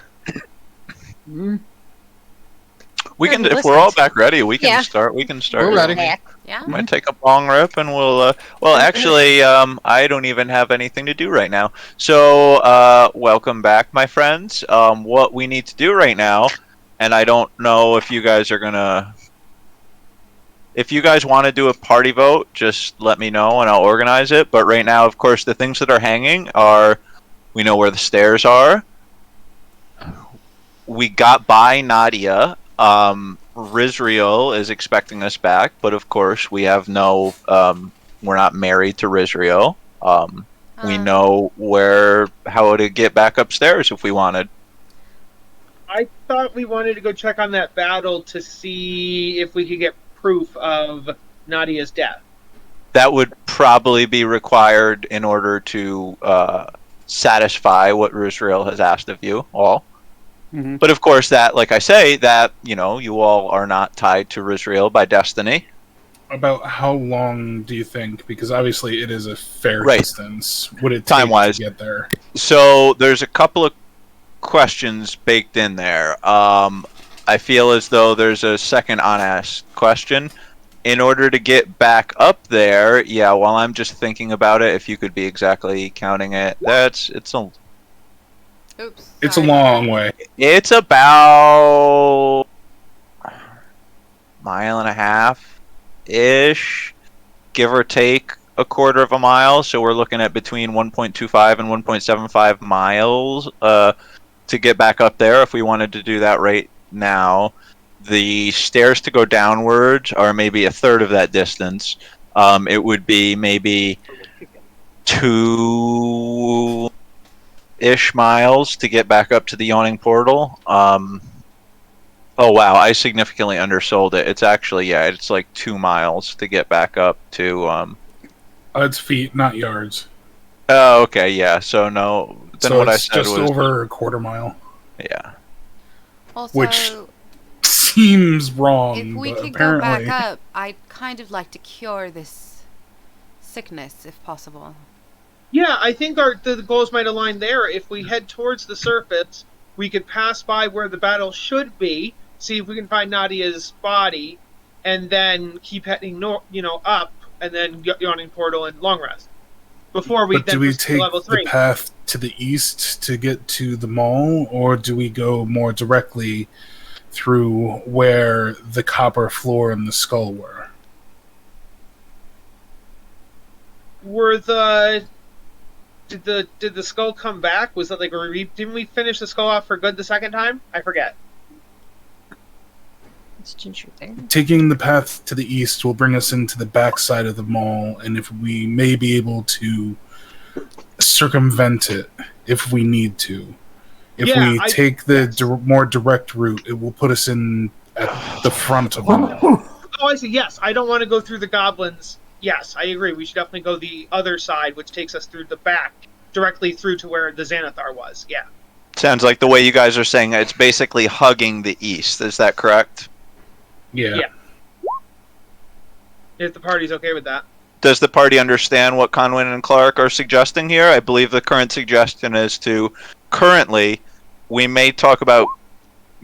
We can, Listen. if we're all back ready, we can Yeah. start. We can start. We're ready. Yeah. Might take a long rip, and we'll. Well, actually, I don't even have anything to do right now. So, welcome back, my friends. What we need to do right now, and I don't know if you guys are gonna. If you guys want to do a party vote, just let me know and I'll organize it. But right now, of course, the things that are hanging are, we know where the stairs are. We got by Nadia. Rizriel is expecting us back, but of course we have no. We're not married to Rizriel. We know how to get back upstairs if we wanted. I thought we wanted to go check on that battle to see if we could get proof of Nadia's death. That would probably be required in order to satisfy what Rizriel has asked of you all. Mhm. But of course, that, like I say, that you all are not tied to Rizriel by destiny. About how long do you think? Because obviously it is a fair Right. distance. Would it take Time-wise. to get there? So there's a couple of questions baked in there. I feel as though there's a second unasked question. In order to get back up there, while I'm just thinking about it, if you could be exactly counting it, it's a Oops. It's a sorry. long way. It's about mile and a half ish, give or take a quarter of a mile. So we're looking at between 1.25 and 1.75 miles to get back up there if we wanted to do that right now. The stairs to go downwards are maybe a third of that distance. It would be maybe 2-ish miles to get back up to the yawning portal. Oh wow, I significantly undersold it. It's actually it's like 2 miles to get back up to. It's feet, not yards. Oh okay, yeah. So no, then So what I it's said just was over a quarter mile. yeah. Also, Which seems wrong, if we but could go apparently back up, I'd kind of like to cure this sickness, if possible. Yeah, I think the goals might align there. If we head towards the surface, we could pass by where the battle should be, see if we can find Nadia's body, and then keep heading up, and then yawning portal and long rest. Before we But then do we proceed to take level the 3. path to the east to get to the mall, or do we go more directly through where the copper floor and the skull were? Did the skull come back? Was that like didn't we finish the skull off for good the second time? I forget. Taking the path to the east will bring us into the backside of the mall, and if we may be able to circumvent it if we need to. If Yeah, we take the more direct route, it will put us in at the front of the mall. Oh, I see. Yes, I don't want to go through the goblins. Yes, I agree. We should definitely go the other side, which takes us through the back, directly through to where the Xanathar was. Yeah. Sounds like the way you guys are saying it's basically hugging the east. Is that correct? Yeah. Yeah. If the party's okay with that. Does the party understand what Conwyn and Clark are suggesting here? I believe the current suggestion is to currently, we may talk about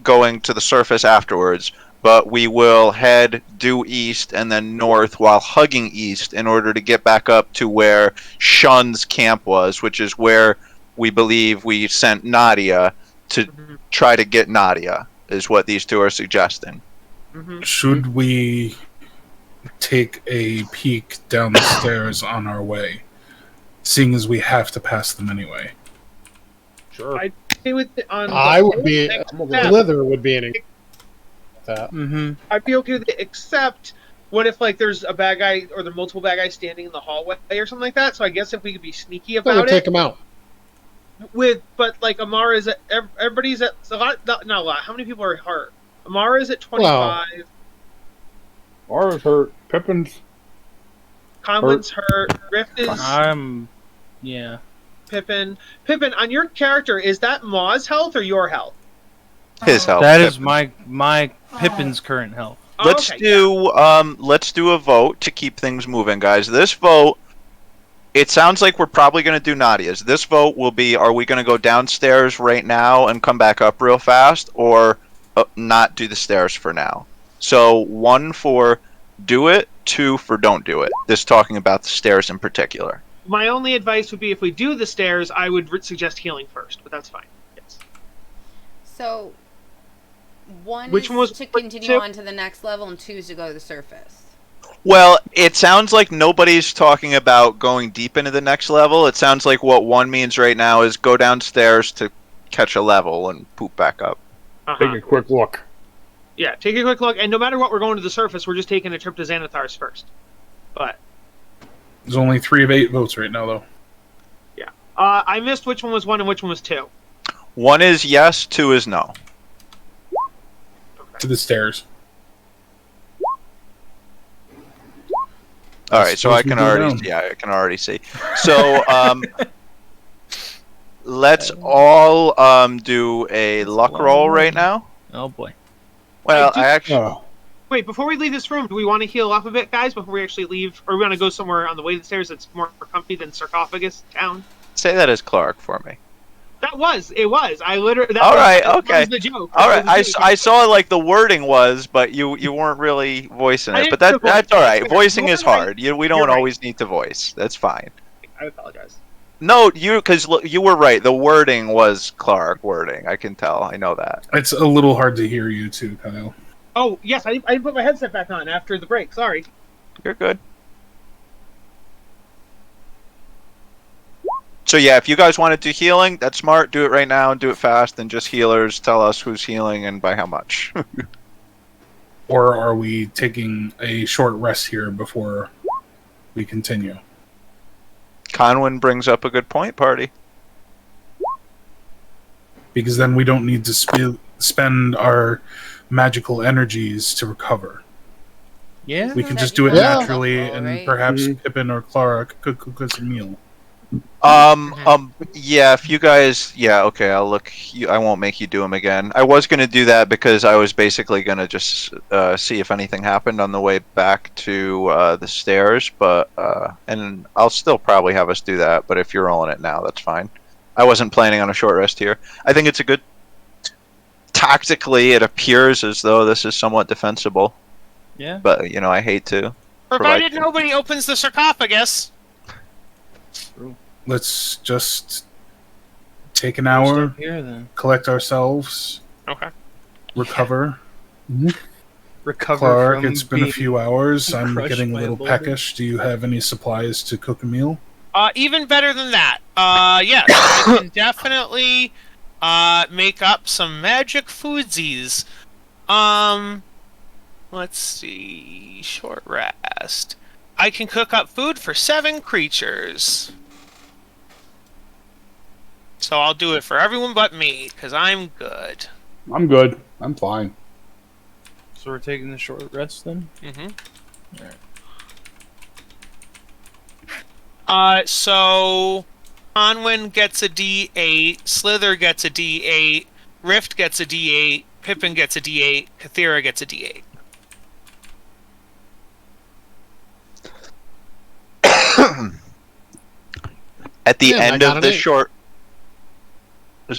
going to the surface afterwards, but we will head due east and then north while hugging east in order to get back up to where Shun's camp was, which is where we believe we sent Nadia to try to get Nadia, is what these two are suggesting. Should we take a peek down the stairs on our way, seeing as we have to pass them anyway? Sure. I'd say with I would be. Yeah. Slither would be an that. Mm-hmm. I'd be okay with it, except what if like there's a bad guy or there are multiple bad guys standing in the hallway or something like that? So I guess if we could be sneaky That would about take it. him out. But like Amara's at everybody's at a lot, not a lot. How many people are hurt? Amara's at 25. Mara's hurt. Pippin's Conwyn's hurt. Rift is Yeah. Pippin. Pippin, on your character, is that Maw's health or your health? His health. That is my Pippin's current health. Oh, Let's okay, do a vote to keep things moving, guys. This vote, it sounds like we're probably going to do Nadia's. This vote will be: are we going to go downstairs right now and come back up real fast, or not do the stairs for now? So 1 for do it, 2 for don't do it. This talking about the stairs in particular. My only advice would be if we do the stairs, I would suggest healing first, but that's fine. Yes. So, one Which is one was to continue on to the next level, and 2 is to go to the surface. Well, it sounds like nobody's talking about going deep into the next level. It sounds like what 1 means right now is go downstairs to catch a level and poop back up. take a quick look. Yeah, take a quick look, and no matter what, we're going to the surface. We're just taking a trip to Xanathar's first. But There's only 3 of 8 votes right now, though. yeah, I missed which one was 1 and which one was 2. 1 is yes, 2 is no. To the stairs. All right, so I Suppose we can go already down. I can already see. So let's all do a luck roll right now. Oh boy. Well, do- I actually Oh, Wait, before we leave this room, do we want to heal up a bit, guys, before we actually leave? Or we want to go somewhere on the way to the stairs that's more comfy than Sarcophagus Town? say that as Clark for me. It was. I literally... All right, that okay. was the joke. All right, That was the joke. I saw like the wording was, but you weren't really voicing I it. But didn't that's voice. all right. You're Voicing is right. hard. We You're don't right. always need to voice. That's fine. I apologize. No, because you were right. The wording was Clark wording. I can tell. I know that. It's a little hard to hear you, too, Kyle. Oh, yes, I didn't put my headset back on after the break. Sorry. You're good. So yeah, if you guys want to do healing, that's smart. Do it right now and do it fast. And just healers tell us who's healing and by how much. Or are we taking a short rest here before we continue? Conwyn brings up a good point, party. Because then we don't need to spend our magical energies to recover. Yeah. We can That just do it healing is naturally, helpful, and right? perhaps Mhm. Pippin or Clara could cook us a meal. Yeah, if you guys, yeah, okay, I'll look. I won't make you do them again. I was gonna do that because I was basically gonna just see if anything happened on the way back to the stairs, but and I'll still probably have us do that. But if you're rolling it now, that's fine. I wasn't planning on a short rest here. I think it's a good. Tactically, it appears as though this is somewhat defensible, Yeah. but I hate to. Provided Provide- nobody opens the sarcophagus. Let's just take an We'll hour, start here then. collect ourselves, Okay. recover. Recover Clark, from it's been a being few hours. I'm crushed getting a by a little boulder. peckish. Do you have any supplies to cook a meal? Even better than that. Yes, I can definitely make up some magic foodsies. Let's see. Short rest. I can cook up food for 7 creatures. So I'll do it for everyone but me, because I'm good. I'm good. I'm fine. So we're taking the short rest then? Mm-hmm. Alright. So Onwin gets a D8, Slither gets a D8, Rift gets a D8, Pippin gets a D8, Kathira gets a D8. At the Yeah, I end got of an the 8. short.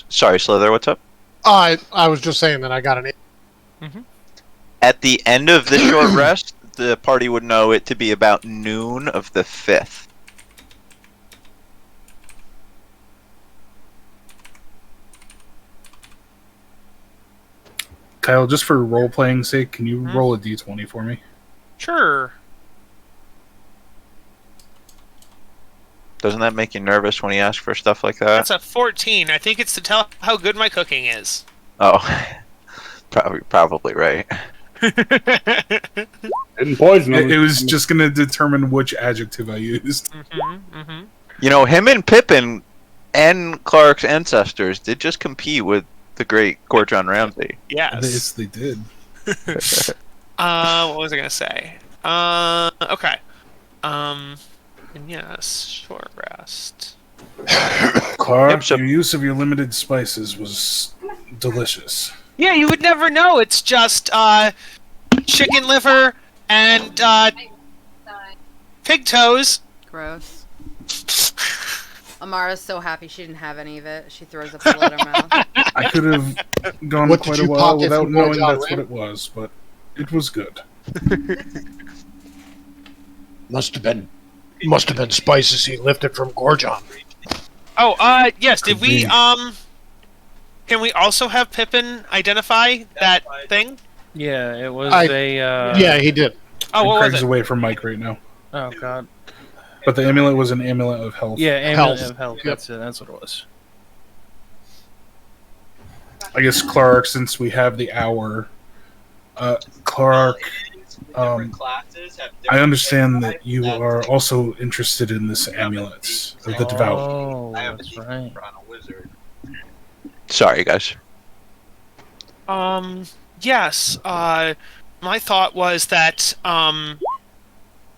Sorry, Slither. What's up? I was just saying that I got an 8. At the end of the short rest, the party would know it to be about noon of the 5th. Kyle, just for role playing sake, can you roll a d20 for me? Sure. Doesn't that make you nervous when he asks for stuff like that? That's a 14. I think it's to tell how good my cooking is. Oh, probably right. Didn't poison him. It was just going to determine which adjective I used. You know, him and Pippin and Clark's ancestors did just compete with the great Gordon Ramsay. Yes. They did. What was I gonna say? Okay. And yes, short rest. Clark, Yep, so- your use of your limited spices was delicious. Yeah, you would never know. It's just chicken liver and pig toes. Gross. Amara's so happy she didn't have any of it. She throws up blood in her mouth. I could have gone What did quite a you while pocket without from knowing Gordon that's what Ramsay? it was, but it was good. Must have been spices he lifted from Gorgon. Oh, yes. Did we Convenient. Can we also have Pippin identify that thing? Yeah, it was Yeah, he did. Oh, what Craig's was it? away from Mike right now. Oh god. But the amulet was an amulet of health. Yeah, amulet Health. of health. Yep. That's it. That's what it was. I guess Clark, since we have the hour, Clark, I understand that you are also interested in this amulet of the devout. Oh, that's right. Sorry, guys. Yes. My thought was that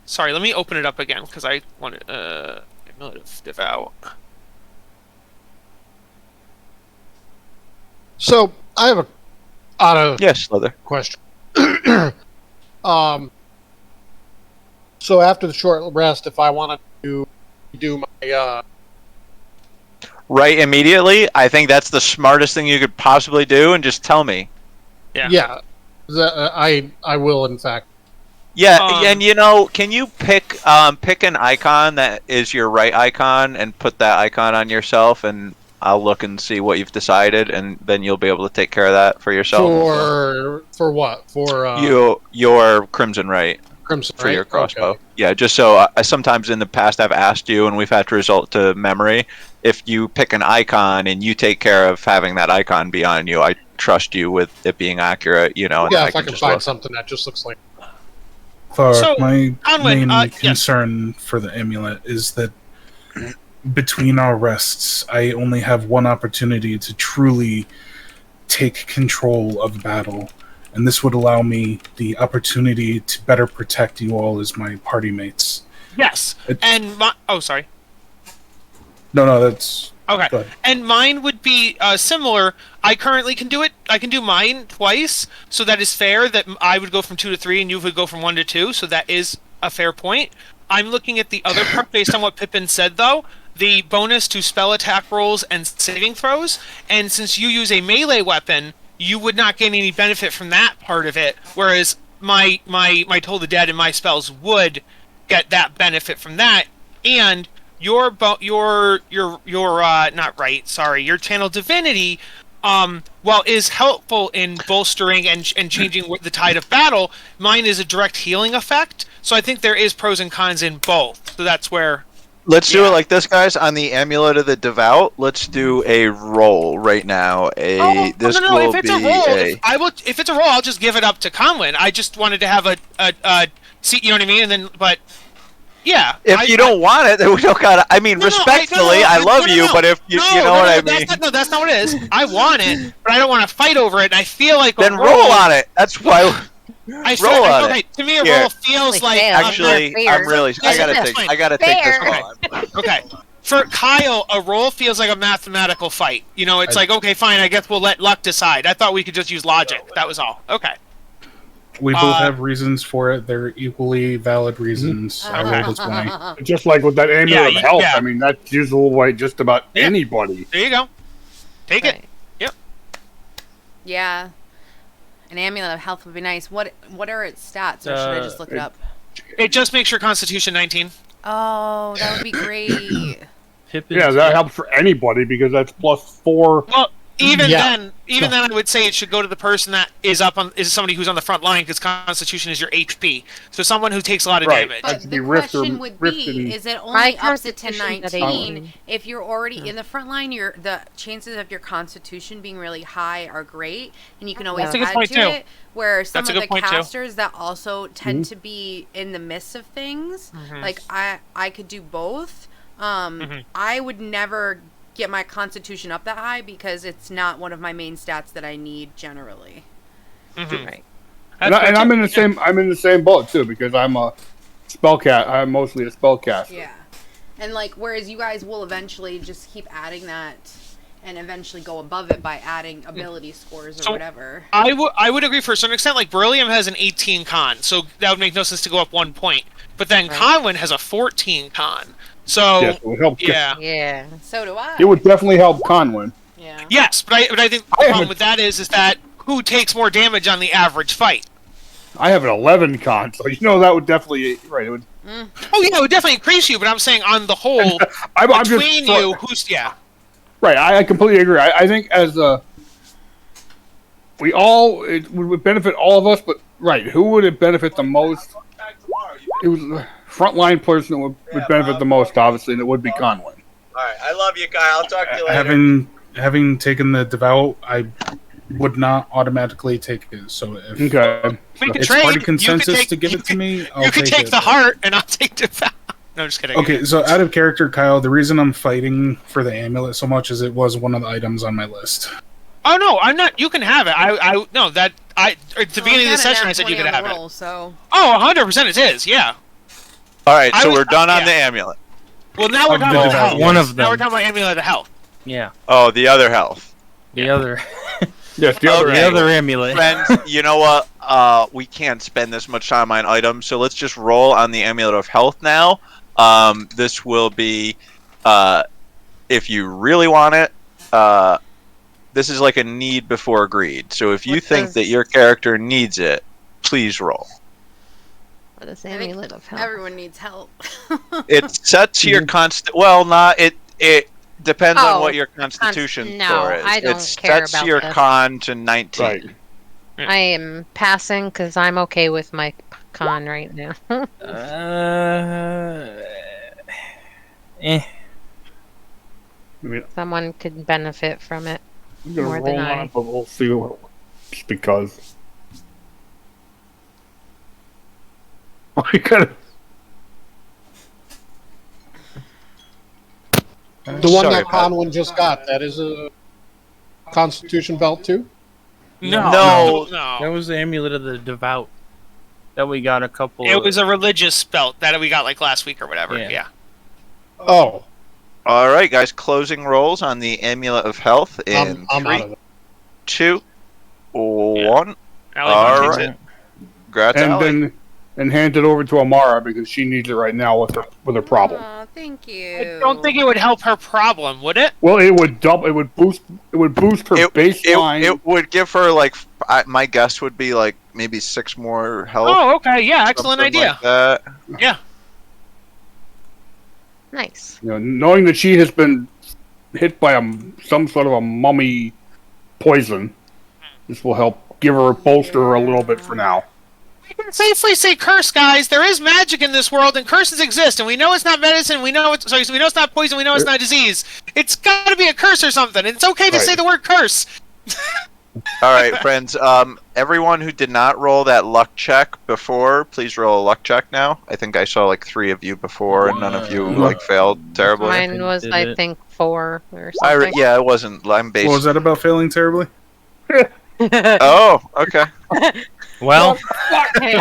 sorry, let me open it up again because I wanted Amulet of Devout. So I have a Yes, Slither. question. So after the short rest, if I wanted to do my Right immediately, I think that's the smartest thing you could possibly do, and just tell me. Yeah. I will in fact. Yeah, and you know, can you pick an icon that is your right icon and put that icon on yourself, and I'll look and see what you've decided, and then you'll be able to take care of that for yourself. For what? For your Crimson Right. Crimson For right? your crossbow. Okay. Yeah, just so I sometimes in the past I've asked you, and we've had to resort to memory. If you pick an icon and you take care of having that icon be on you, I trust you with it being accurate. You know, and Yeah, I if I can just find look. something that just looks like. Clark, So, my Conway, main yes. concern for the amulet is that between our rests, I only have one opportunity to truly take control of the battle, and this would allow me the opportunity to better protect you all as my party mates. Yes. And sorry. No, that's Okay. good. And mine would be similar. I currently can do it. I can do mine twice, so that is fair. That I would go from 2 to 3, and you would go from 1 to 2. So that is a fair point. I'm looking at the other part based on what Pippin said, though. The bonus to spell attack rolls and saving throws. And since you use a melee weapon, you would not gain any benefit from that part of it. Whereas my Toll the Dead and my spells would get that benefit from that. And your channel divinity, while is helpful in bolstering and changing the tide of battle, mine is a direct healing effect. So I think there is pros and cons in both. So that's where. Let's do it like this, guys. On the Amulet of the Devout, let's do a roll right now. No. If it's a roll, if it's a roll, I'll just give it up to Conwyn. I just wanted to have a seat. You know what I mean? And then, but yeah. If you don't want it, then we don't gotta. I mean, respectfully, I love you, but if you know what I mean. That's not what it is. I want it, but I don't want to fight over it. And I feel like then roll on it. That's why. Roll on okay, it. to me a Here. roll feels like fair. Actually, Fair. I'm really. I gotta That's take. fine. I gotta take this Fair. one. Okay. For Kyle, a roll feels like a mathematical fight. You know, it's like, okay, fine, I guess we'll let luck decide. I thought we could just use logic. That was all. Okay. We both have reasons for it. They're equally valid reasons. I rolled a 20. Just like with that amulet Yeah, of health, yeah. I mean, that's usable by just about Yeah. anybody. There you go. Take it. Right. Yeah. An amulet of health would be nice. What are its stats, or should I just look it up? It just makes your Constitution 19. Oh, that would be great. Pippin's Yeah, that helps for anybody because that's +4. Well, even Yeah. then, I would say it should go to the person that is somebody who's on the front line, because Constitution is your HP. So someone who takes a lot of Right. damage. That But could the be rift or- question would rift be, and- is it My only up to Constitution's at 19? 18. If you're already in the front line, the chances of your Constitution being really high are great, and you can always That's a good add point, to too. it. Where some That's a of good the point, too. casters that also tend to be in the midst of things, like I could do both. I would never get my Constitution up that high because it's not one of my main stats that I need generally. Right. And I'm in the same. I'm in the same boat too because I'm a spellcast. I'm mostly a spellcaster. Yeah. And like, whereas you guys will eventually just keep adding that and eventually go above it by adding ability scores or So- whatever. I would agree for a certain extent. Like, Beryllium has an 18 con, so that would make no sense to go up 1 point. But then Right. Conwyn has a 14 con. So, Yes, it would help. yeah. Yeah. So do I. It would definitely help Conwyn. Yeah. Yes, but I think the problem with that is that who takes more damage on the average fight? I have an 11 con, so that would definitely It would. Oh, yeah, it would definitely increase you, but I'm saying on the whole, I'm just between you, who's, yeah. Right, I completely agree. I think as it would benefit all of us, but right, who would it benefit the most? It was the frontline person that would benefit the most, obviously, and it would be Conwyn. All right, I love you, Kyle. I'll talk to you later. Having taken the devout, I would not automatically take it. So if Okay. We could it's trade. party You consensus could take- to give it to me, I'll You could take it. the heart, and I'll take the vow. No, just kidding. Okay, so out of character, Kyle, the reason I'm fighting for the amulet so much is it was one of the items on my list. Oh, no, I'm not. You can have it. No, at the beginning of the session, I said you could have roll, it. So. Oh, 100% it is, yeah. All right, so I was- we're done on yeah. the amulet. Well, now we're Of talking the about devout, health. One of Now we're them. talking about amulet of health. Yeah. Oh, the other health. The other. Yes, the other. Okay. The other amulet. Friends, you know what? We can't spend this much time on items, so let's just roll on the amulet of health now. This will be, if you really want it, this is like a need before greed. So if you What think does- that your character needs it, please roll. For this I think amulet of health. everyone needs help. It sets your well, not it. It depends on Oh, what your constitution no, score is. I don't it care sets about your this. con to 19. Right. I am passing because I'm okay with my con right now. Eh. I mean, Someone could benefit from it. I'm gonna More roll than on I. it, but we'll see what. Just because. We gotta. The one Sorry that about Conwyn just got, that is a Constitution belt too? No. That was the amulet of the devout that we got a couple. It was a religious belt that we got like last week or whatever. Yeah. Yeah. Oh, All right, guys. Closing rolls on the amulet of health in I'm out 3, of it. 2, 1. Allie All takes right. it. Congrats, And Allie. then hand it over to Amara because she needs it right now with her problem. Oh, thank you. I don't think it would help her problem, would it? Well, it would double. It would boost her baseline. It would give her like my guess would be like maybe 6 more health. Oh, okay. Yeah, excellent something idea. like that. Yeah. Nice. Knowing that she has been hit by some sort of a mummy poison, this will help give her bolster her a little bit for now. We can safely say curse, guys. There is magic in this world, and curses exist, and we know it's not medicine. We know it's we know it's not poison. We know it's not disease. It's got to be a curse or something. It's okay to Right. say the word curse. All right, friends. Everyone who did not roll that luck check before, please roll a luck check now. I think I saw like 3 of you before, and none of you like failed terribly. Mine was, Did I it. think, 4 or something. Yeah, it wasn't. I'm based. What was that about failing terribly? Oh, okay. Well, Hey,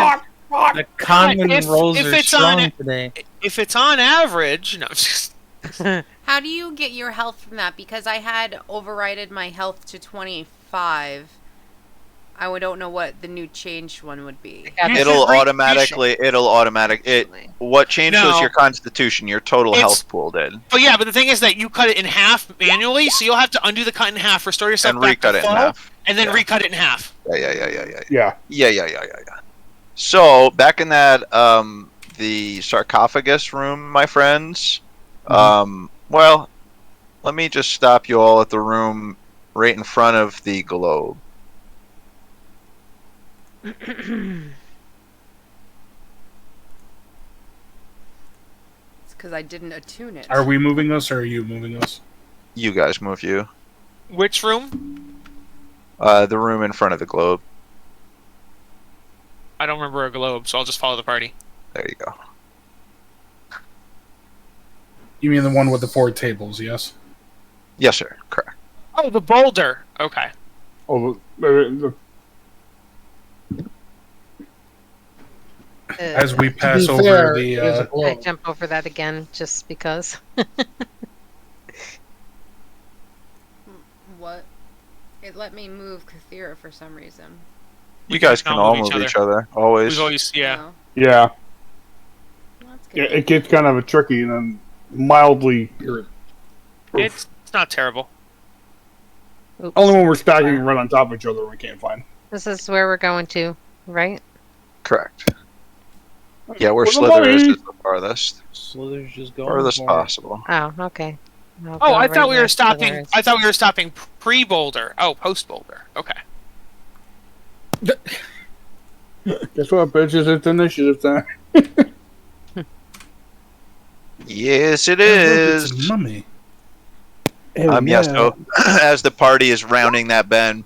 the conman If- rolls if are it's strong on- today. If it's on average, no. How do you get your health from that? Because I had overrided my health to 25. I don't know what the new changed one would be. got You this. It'll should automatically. What changed was No. your constitution. Your total It's- health pool did, But the thing is that you cut it in half manually, so you'll have to undo the cut in half, restore yourself and back recut to it in full, half. and then Yeah. recut it in half. Yeah. Yeah. So back in that the sarcophagus room, my friends. Well, let me just stop you all at the room right in front of the globe. It's because I didn't attune it. Are we moving us, or are you moving us? You guys move you. Which room? The room in front of the globe. I don't remember a globe, so I'll just follow the party. There you go. You mean the one with the 4 tables? Yes. Yes, sir. Correct. Oh, the boulder. Okay. Oh, As we To pass be over fair, the. it is a I globe. jump over that again just because. What? It let me move Kathira for some reason. You guys can all move each other. Always. We've always, yeah. Oh, yeah. well, that's Yeah, good. it gets kind of a tricky and then mildly irritating. It's not terrible. Oops. Only when we're stacking right on top of each other we can't find. This is where we're going to, right? Correct. Yeah, where For the Slither is money! the farthest. Slither's just going Farthest for it. possible. Oh, okay. I'll Oh, go I right thought we were next to stopping. theirs. I thought we were stopping pre-boulder. Oh, post-boulder. Okay. Guess what, bitches? It's initiative time. Yes, it It's a is. mummy. Yeah, so as the party is rounding that bend,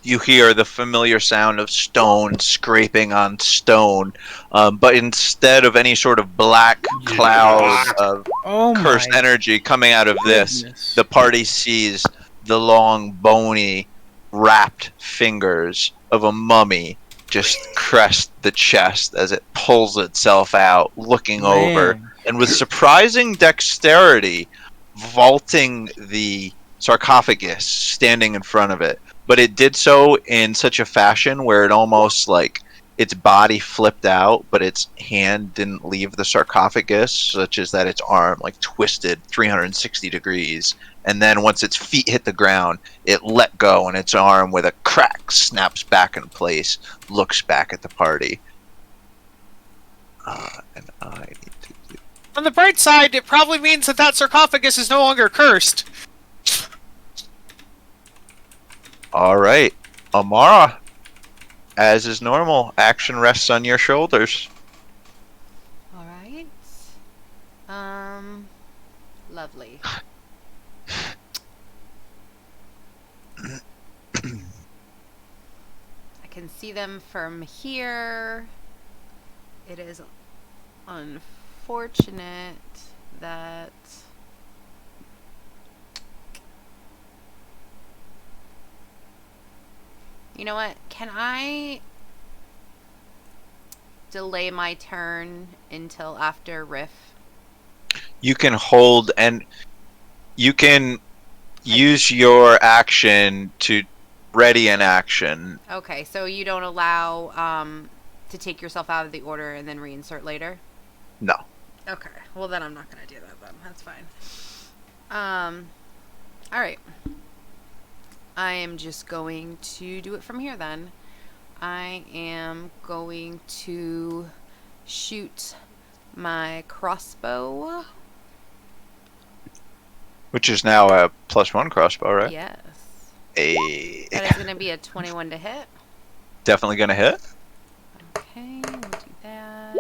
you hear the familiar sound of stone scraping on stone, but instead of any sort of black cloud of Oh cursed my energy coming out of this, goodness. the party sees the long, bony, wrapped fingers of a mummy just crest the chest as it pulls itself out, looking over, Man. and with surprising dexterity, vaulting the sarcophagus, standing in front of it. But it did so in such a fashion where it almost like its body flipped out, but its hand didn't leave the sarcophagus, such as that its arm like twisted 360 degrees. And then once its feet hit the ground, it let go, and its arm, with a crack, snaps back in place, looks back at the party. And I need to do... On the bright side, it probably means that sarcophagus is no longer cursed. All right, Amara, as is normal, action rests on your shoulders. All right. Lovely. I can see them from here. It is unfortunate that you know what? Can I delay my turn until after Riff? You can hold, and you can use your action to ready an action. Okay, so you don't allow to take yourself out of the order and then reinsert later? No. Okay, well then I'm not gonna do that then. That's fine. Alright. I am just going to do it from here then. I am going to shoot my crossbow. Which is now a +1 crossbow, right? Yes. That That is gonna be a 21 to hit. Definitely gonna hit. Okay, we'll do that.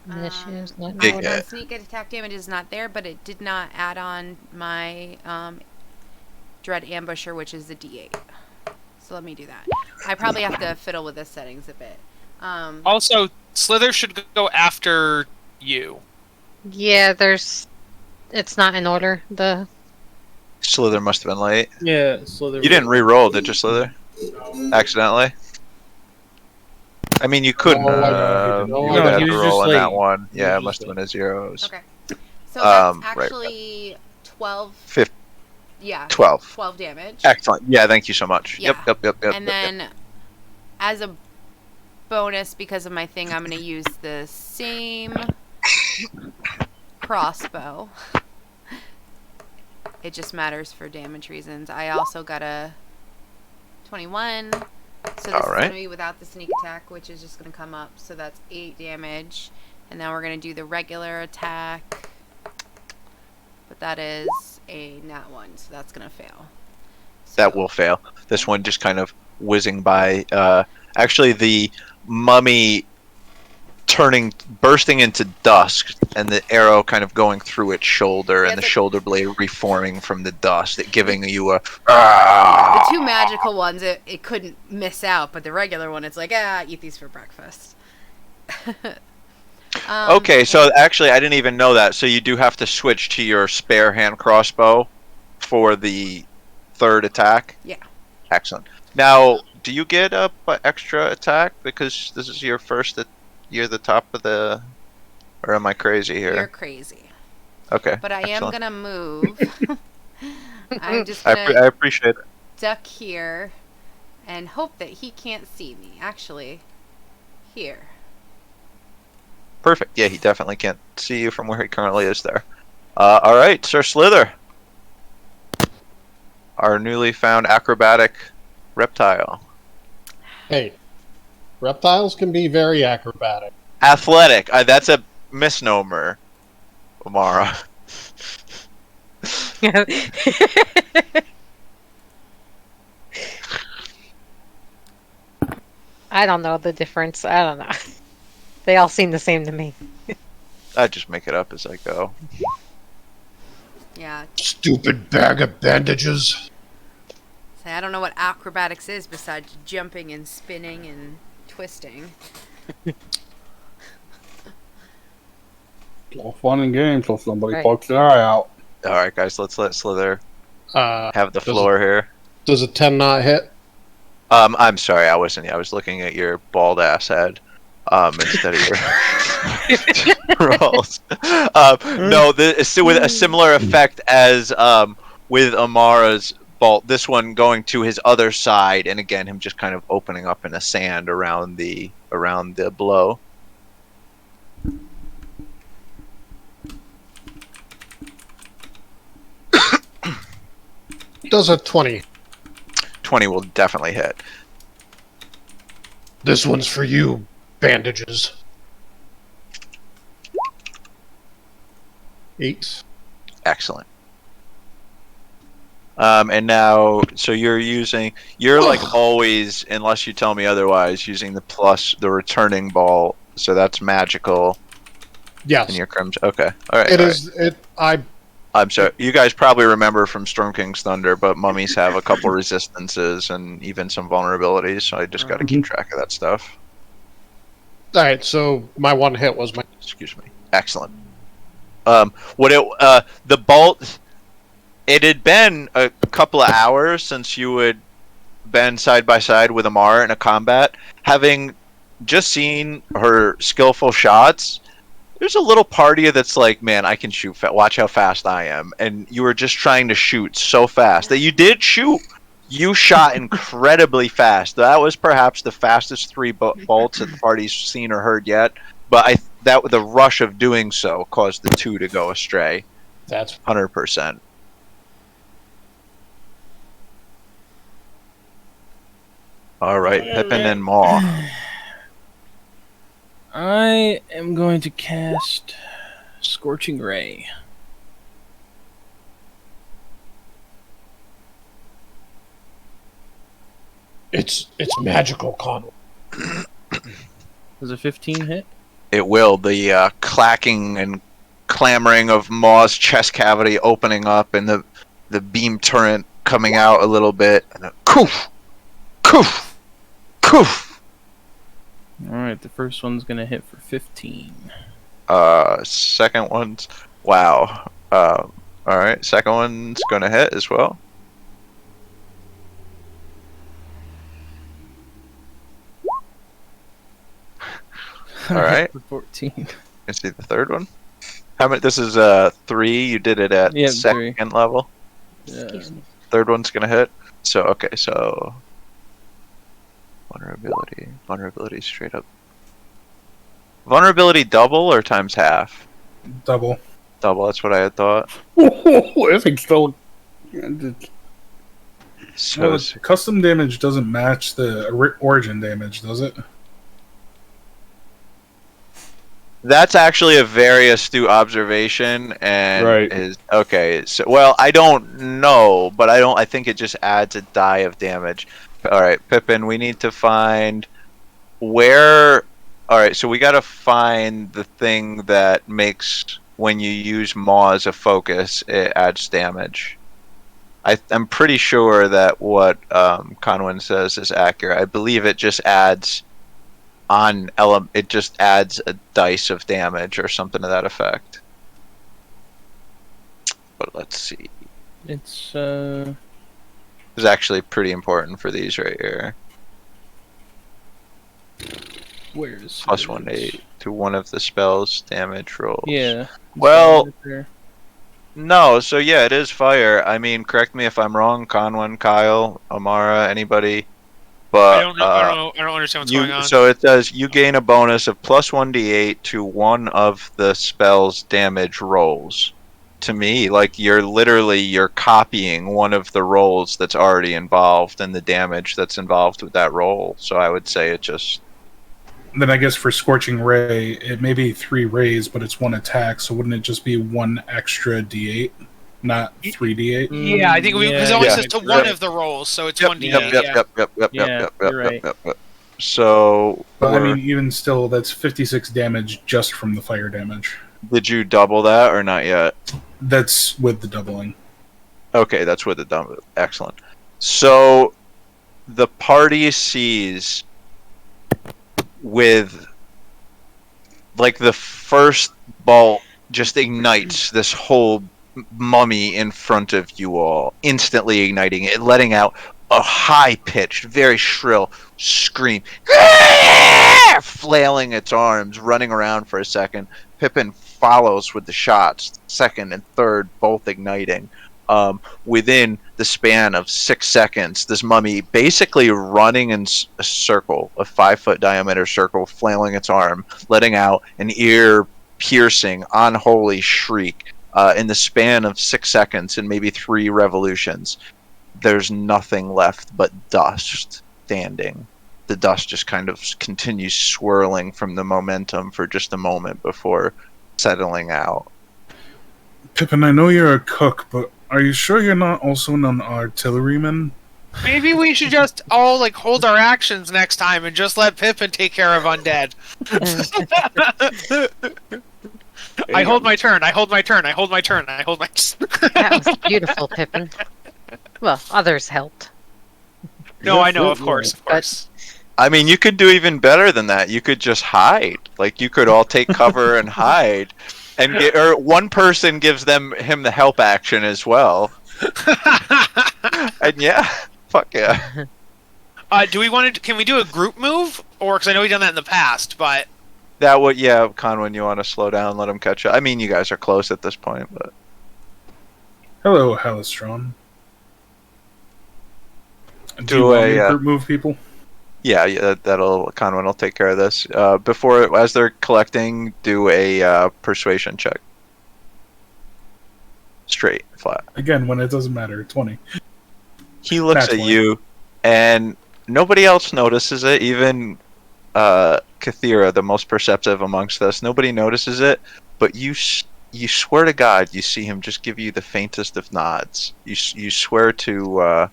Initiative's not in Big order. hit. Sneak attack damage is not there, but it did not add on my Dread Ambusher, which is the D8. So let me do that. I probably have to fiddle with the settings a bit. Also, Slither should go after you. Yeah, it's not in order. The Slither must have been late. Yeah, Slither. You didn't re-roll, did you, Slither? Accidentally. I mean, you couldn't. No, You would no, have he to was roll just in that like- one. he Yeah, it was must just have been a zeros. Okay. So that's Right. actually 12. 15. Yeah. 12. 12 damage. Excellent. Yeah, thank you so much. Yeah. Yep. And then, as a bonus, because of my thing, I'm going to use the same crossbow. It just matters for damage reasons. I also got a 21. So this is going to be without the sneak attack, which is just going to come up. So that's 8 damage. And then we're going to do the regular attack. But that is a nat 1, so that's going to fail. That will fail. This one just kind of whizzing by. Actually, the mummy bursting into dust, and the arrow kind of going through its shoulder, and the shoulder blade reforming from the dust, giving you a. The two magical ones, it couldn't miss out, but the regular one, it's like, eat these for breakfast. Okay, so actually, I didn't even know that. So you do have to switch to your spare hand crossbow for the third attack? Yeah. Excellent. Now, do you get a extra attack because this is your first? You're the top of the. Or am I crazy here? You're crazy. Okay. But I excellent. am gonna move. I'm just I gonna appreciate it. duck here and hope that he can't see me. Actually, here. Perfect. Yeah, he definitely can't see you from where he currently is there. All right, Sir Slither. Our newly found acrobatic reptile. Hey, reptiles can be very acrobatic. Athletic. That's a misnomer, Amara. I don't know the difference. I don't know. They all seem the same to me. I just make it up as I go. Yeah. Stupid bag of bandages. Say, I don't know what acrobatics is besides jumping and spinning and twisting. All fun and games till somebody Right. pokes their eye out. All right, guys, let's let Slither Have have the floor here. Does a 10 not hit? I'm sorry, I wasn't. I was looking at your bald ass head instead of your rolls. No, with a similar effect as with Amara's bolt. This one going to his other side, and again, him just kind of opening up in the sand around the blow. Does a 20. 20 will definitely hit. This one's for you, bandages. 8. Excellent. And now, so you're like always, unless you tell me otherwise, using the returning ball. So that's magical. Yes. In your crimson. Okay. All right. It all is. I'm sorry. You guys probably remember from Storm King's Thunder, but mummies have a couple resistances and even some vulnerabilities. So I just got to keep track of that stuff. Alright, so my one hit was my. Excuse me. Excellent. The bolt. It had been a couple of hours since you had been side by side with Amara in a combat. Having just seen her skillful shots, there's a little part of you that's like, man, I can shoot. Watch how fast I am. And you were just trying to shoot so fast that you did shoot. You shot incredibly fast. That was perhaps the fastest 3 bolts that the party's seen or heard yet. But the rush of doing so caused the 2 to go astray. That's 100%. All right, Pippin and Maw. I am going to cast Scorching Ray. it's magical, Conway. Does a 15 hit? It will. The clacking and clamoring of Maw's chest cavity opening up, and the beam turret coming out a little bit, and then koof, koof, koof. Alright, the first one's gonna hit for 15. Second one's wow. All right, 2nd one's gonna hit as well. All right. For 14. Let's see the third one. How many? This is 3. You did it at Yeah, second 3. level. Yeah. Third one's gonna hit. So okay, so vulnerability straight up. Vulnerability double or times half? Double. Double. That's what I had thought. I think still. So Well, custom damage doesn't match the origin damage, does it? that's actually a very astute observation, and Right. is okay. So, well, I don't know, but I think it just adds a die of damage. All right, Pippin, we need to find where. All right, so we got to find the thing that makes when you use Maw as a focus, it adds damage. I'm pretty sure that what Conwyn says is accurate. I believe it just adds it just adds a dice of damage or something to that effect. But let's see. It's It's actually pretty important for these right here. where's Plus 1/8 to one of the spell's damage rolls. Yeah. Well, no, so yeah, it is fire. I mean, correct me if I'm wrong, Conwyn, Kyle, Amara, anybody. But I don't know. I don't understand what's going on. So it says you gain a bonus of plus 1d8 to one of the spell's damage rolls. To me, like you're copying one of the rolls that's already involved and the damage that's involved with that roll. So I would say it just. Then I guess for Scorching Ray, it may be 3 rays, but it's 1 attack, so wouldn't it just be 1 extra d8, not 3d8? Yeah, I think because it only says to one Yep. of the rolls, so it's Yep, 1d8. Yep. So, But I mean, even still, that's 56 damage just from the fire damage. did you double that or not yet? That's with the doubling. Okay, that's with the double. Excellent. So, the party sees with like the first bolt just ignites this whole mummy in front of you all, instantly igniting it, letting out a high-pitched, very shrill scream, flailing its arms, running around for a second. Pippin follows with the shots, second and third both igniting. Within the span of 6 seconds, this mummy basically running in a circle, a 5-foot diameter circle, flailing its arm, letting out an ear-piercing, unholy shriek. In the span of 6 seconds and maybe 3 revolutions, there's nothing left but dust standing. The dust just kind of continues swirling from the momentum for just a moment before settling out. Pippin, I know you're a cook, but are you sure you're not also an artilleryman? Maybe we should just all hold our actions next time and just let Pippin take care of undead. I hold my turn. I hold my turn. I hold my turn. I hold my. That was beautiful, Pippin. Well, others helped. No, I know, of course, of course. I mean, you could do even better than that. You could just hide. Like, you could all take cover and hide, and or one person gives him the help action as well. And yeah, fuck yeah. Do we want to? Can we do a group move, or because I know we've done that in the past, but That would, yeah, Conwyn, you want to slow down, let him catch up. I mean, you guys are close at this point, but Hello, Halistron. Do you Do want a, me to group move people? yeah, that'll Conwyn will take care of this. Before, as they're collecting, do a persuasion check. Straight, flat. Again, when it doesn't matter, 20. He looks That's at one. you, and nobody else notices it. Even Kathira, the most perceptive amongst us, nobody notices it. But you swear to God, you see him just give you the faintest of nods. You swear to.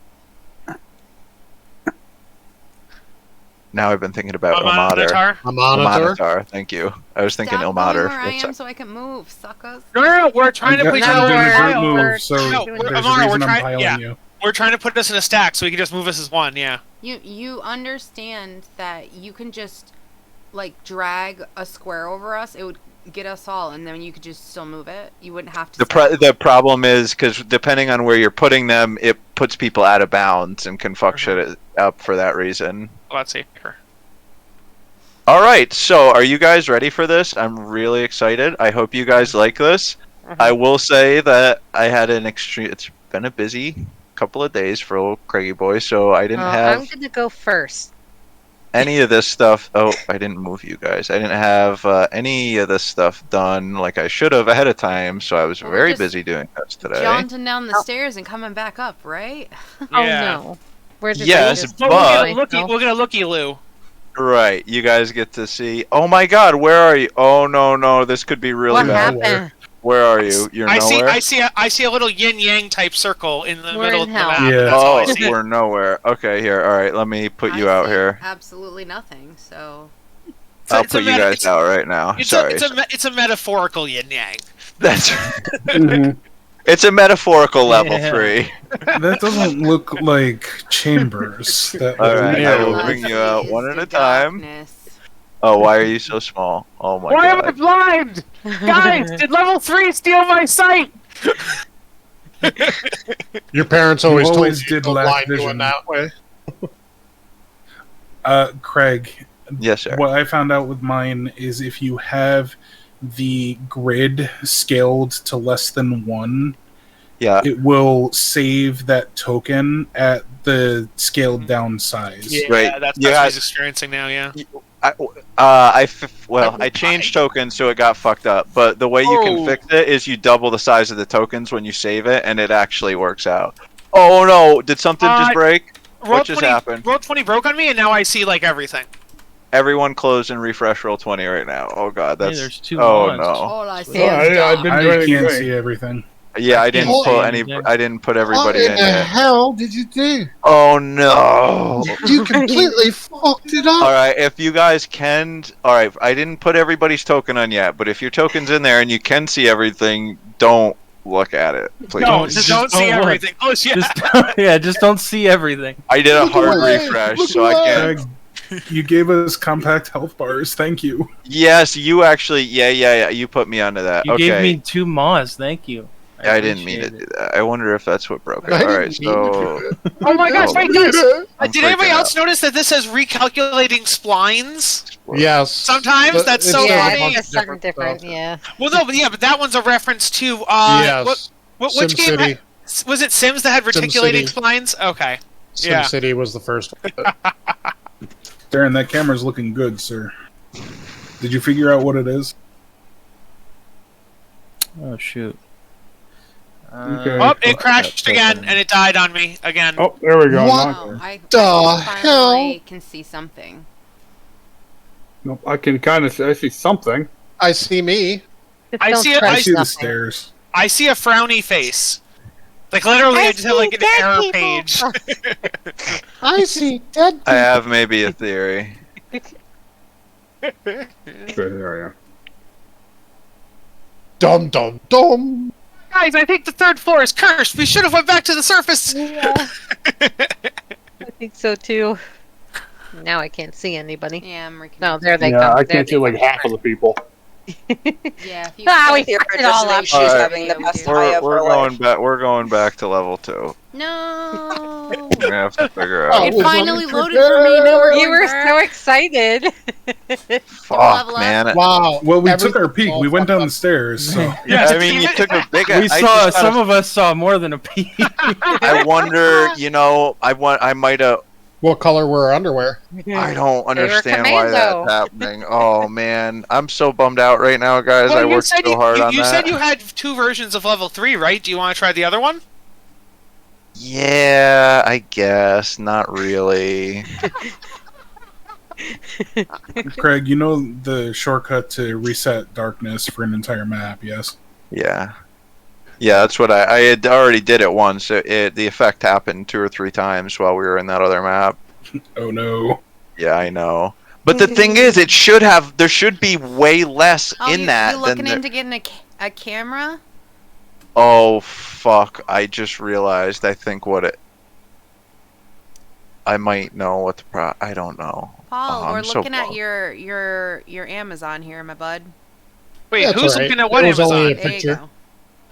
Now I've been thinking about Ilmater. Ilmater, thank you. I was thinking Stop Ilmater. going where I am so I can move, suckers. no, we're trying to put you I'm doing a in group a move, so No, there's Amara, a we're reason I'm trying- piling yeah. you. We're trying to put us in a stack so we can just move us as one. Yeah. You understand that you can just drag a square over us. It would get us all, and then you could just still move it. You wouldn't have to. The problem is because depending on where you're putting them, it puts people out of bounds and can fuck shit up for that reason. Let's see. Here. All right, so are you guys ready for this? I'm really excited. I hope you guys like this. I will say that I had an extreme. It's been a busy couple of days for old Craigie boy, so I didn't have I'm gonna go first. any of this stuff. Oh, I didn't move you guys. I didn't have any of this stuff done like I should have ahead of time, so I was Well, very just busy doing this today. Jaunting down the stairs and coming back up, right? Oh Yeah. no. Where did Yes, they just But but- we're gonna looky Lou. Right, you guys get to see. Oh my God, where are you? Oh no, this could be really What bad. happened? Where are you? You're nowhere. I see a little yin yang type circle in the We're middle in of the hell. map. Yeah. That's all I Oh, see. we're nowhere. Okay, here. All right, let me put you I out see here. Absolutely nothing. So I'll It's a put you meta- guys it's- out right now. Sorry. It's a metaphorical yin yang. That's Mhm. it's a metaphorical level Yeah. 3. That doesn't look like chambers. That All would right, be- I will Lovely bring you out is one at the a time. darkness. Oh, why are you so small? Oh my Why am I God. blind? Guys, did level 3 steal my sight? Your parents always, You told always you did to go lack blind vision. doing that way. Craig, Yes, sir. what I found out with mine is if you have the grid scaled to less than 1, Yeah. it will save that token at the scaled down size. Yeah, Right. that's You what had- he's experiencing now. Yeah. I changed tokens so it got fucked up. But the way you can Oh. fix it is you double the size of the tokens when you save it, and it actually works out. Oh no! Did something just break? What just happened? Roll 20 broke on me, and now I see like everything. Everyone close and refresh roll 20 right now. Oh god, Hey, that's. there's 2 Oh mods. no! All I see Yeah, is I dark. didn't I do anything can't great. see everything. Yeah, I didn't What? put any. I didn't put everybody What in in the yet. hell did you do? Oh no! You completely fucked it up. All right, if you guys can. All right, I didn't put everybody's token on yet, but if your token's in there and you can see everything, don't look at it, please. No, just don't see don't look. everything. Oh shit. Just don't see everything. I did a Look hard away, refresh, look so I can't. Craig, you gave us compact health bars. Thank you. Yes, you actually. Yeah. You put me onto that. You okay. gave me 2 mods. Thank you. I didn't mean to appreciate do that. I wonder if that's what broke it. I All didn't right, mean to so do it. Oh my gosh! Oh. Wait, guys. I'm Did anybody freaking else notice that this says recalculating splines? Yes. Sometimes But that's it's so got a Yeah, funny. bunch it's of something different. stuff. Yeah. Well, no, but that one's a reference to Yes. which game SimCity. was it? Sims that had reticulating SimCity. splines. Okay. Yeah. SimCity was the first one. Darren, that camera's looking good, sir. Did you figure out what it is? Oh shoot. Okay. Oh, it crashed again, and it died on me again. Oh, there we go. What? Now- Oh, I the finally can see something. Nope, I can kind of I see something. I see me. Just I don't see it- press I see the nothing. stairs. I see a frowny face. Like literally, I just have like an see dead error people. page. I see dead I have maybe a theory. There I am. Dum dum dum. Guys, I think the 3rd floor is cursed. We should have went back to the surface. Yeah. I think so too. Now I can't see anybody. Yeah, I'm reconnecting. No, there they Yeah, come. I There can't see they like come. half of the people. Yeah, if you we Here, fucked it all up. she's Alright. having the best We're, eye of we're her life. going back. We're going back to level 2. No. We're gonna have to figure Oh, out. It was finally on loaded for me. Now we're You going were back. so excited. Fuck, level up. man. Wow. Well, we Everything's took our peek. all We went fucked down up. the stairs. So. Yeah, I mean, you took a big. We I saw just some gotta- of us saw more than a peek. I wonder. You know, I might have. What color were our underwear? I don't understand why commando. that's happening. Oh man, I'm so bummed out right now, guys. I you worked said so hard on you that. said you had 2 versions of level 3, right? Do you want to try the other one? Yeah, I guess not really. Craig, you know the shortcut to reset darkness for an entire map, yes? Yeah, that's what I had already did it once. The effect happened 2 or 3 times while we were in that other map. Oh no. Yeah, I know. But the thing is, there should be way less Oh, in that you than looking there- into getting a camera? Oh fuck! I just realized. I think I might know what the I don't know. Paul, Oh, we're I'm so looking at bummed. your Amazon here, my bud. Wait, That's who's all right. looking at what It was Amazon? only a There you picture. go.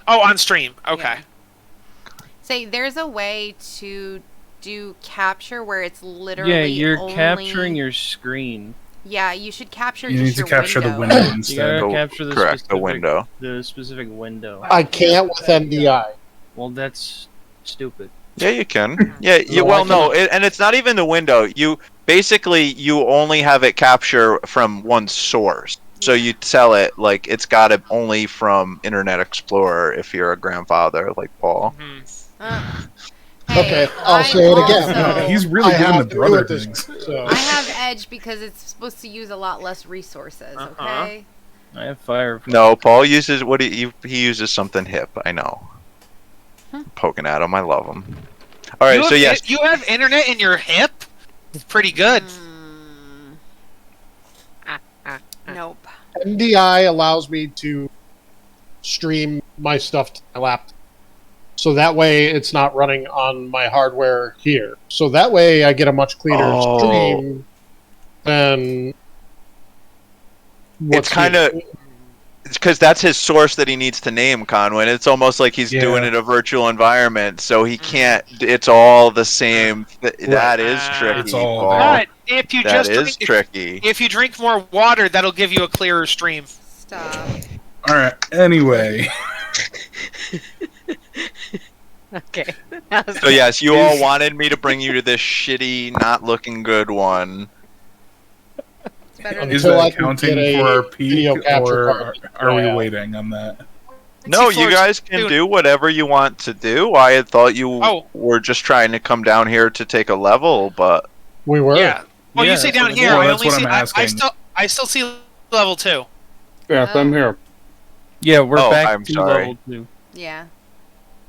Oh, on stream. Okay. Yeah. Say, there's a way to do capture where it's literally Yeah, you're only... capturing your screen. Yeah, you should capture You just need to your capture the window. window You instead. gotta capture the Correct, specific, the window. the specific window. I can't with NDI. Well, that's stupid. Yeah, you can. Yeah, you, No, well, I no, and it's not even the window. You only have it capture from one source. So you tell it like it's got it only from Internet Explorer if you're a grandfather like Paul. Mhm. Hey, Okay, I'll say it again. also- He's really I doing the have to do brother it this things. so. I have edge because it's supposed to use a lot less resources. Uh-huh. Okay. I have fire. No, Paul uses he uses something hip. I know. Poking at him, I love him. All right, so yes, You have internet in your hip? It's pretty good. Nope. NDI allows me to stream my stuff to my laptop. So that way it's not running on my hardware here. So that way I get a much cleaner stream than it's kind of because that's his source that he needs to name, Conway. It's almost like he's doing it in a virtual environment, so he can't. It's all the same. That is tricky. It's all Paul. But if you That just is drink, tricky. if you drink more water, that'll give you a clearer stream. Stop. All right. Anyway, Okay. So yes, you all wanted me to bring you to this shitty, not looking good one. It's better is Until that I can counting get a for our video peak, capture or card. are we Yeah. waiting on that? No, you 64 guys can dude. do whatever you want to do. I had thought you Oh. were just trying to come down here to take a level, but We were. Yeah. Well, Yeah, you say that's down what here. Well, I that's only what see. I'm I asking. still see level 2. Yes, I'm here. Yeah, we're Oh, back I'm to sorry. level 2. Yeah.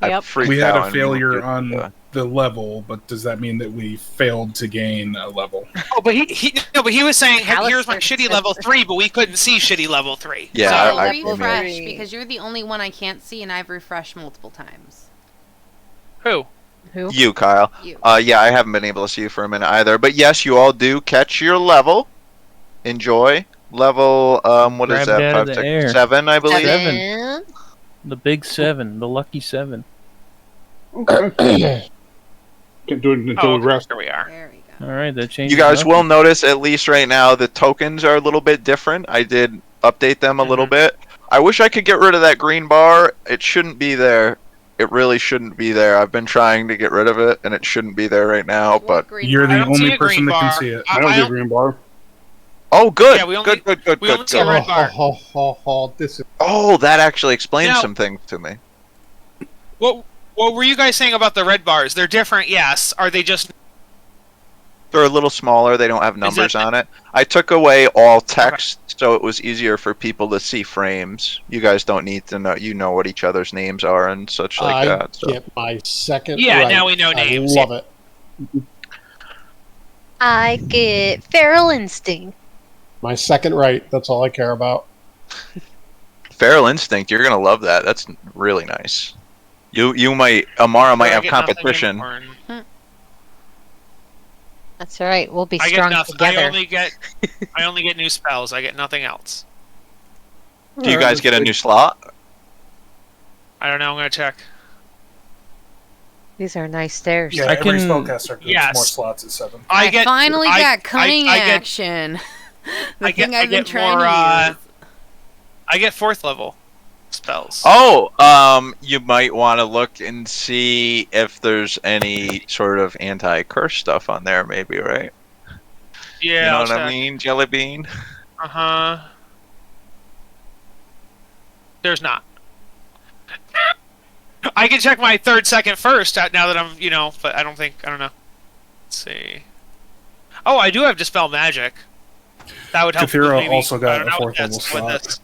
I Yep. freaked We had out a and failure moved it on to- the level, but does that mean that we failed to gain a level? Oh, but he was saying, "Hey, here's my Callister shitty said- level 3," but we couldn't see shitty level 3. Yeah, So- So I refresh agree. because you're the only one I can't see, and I've refreshed multiple times. Who? Who? You, Kyle. You. Yeah, I haven't been able to see you for a minute either. But yes, you all do catch your level. Enjoy. Level, what is Grabbed that? out of 5, the 6, air. 7, I believe. Seven. The big 7, the lucky 7. Okay. Can't do it until Oh, we rest. here we are. There we go. All right, that changes. You guys nothing. will notice, at least right now, the tokens are a little bit different. I did update them a little bit. I wish I could get rid of that green bar. It shouldn't be there. It really shouldn't be there. I've been trying to get rid of it, and it shouldn't be there right now. What But green You're bar? the I don't see only a green person that can bar. see it. I don't see a green bar. oh, good, Yeah, we only- good. we only see a good. red bar. This is Oh, that actually explains Now- some things to me. What were you guys saying about the red bars? They're different, yes. Are they just? They're a little smaller. They don't have numbers on it. I took away all text, so it was easier for people to see frames. You guys don't need to know. You know what each other's names are and such like I that. So. get my second. Yeah, right. now we know names. I love it. I get feral instinct. My second right. That's all I care about. Feral Instinct, you're gonna love that. That's really nice. You might Amara might I have get nothing competition. important. That's all right. We'll be I get strong nothing. together. I only get new spells. I get nothing else. Do you guys get a new slot? I don't know. I'm gonna check. These are nice stairs. Yeah, I every can- spellcaster gets Yes. more slots at 7. I get finally I- got cunning I get- action. The I get- thing I I've been get trying more, to use. I get 4th level spells. Oh, you might want to look and see if there's any sort of anti-curse stuff on there, maybe, right? Yeah. You know I'll what I check. mean, Jelly Bean? Uh huh. There's not. I can check my 3rd, 2nd, 1st now that I'm, but I don't know. Let's see. Oh, I do have Dispel Magic. That would help. with Kathira maybe- also I got don't a know 4th what level that's with slot. this.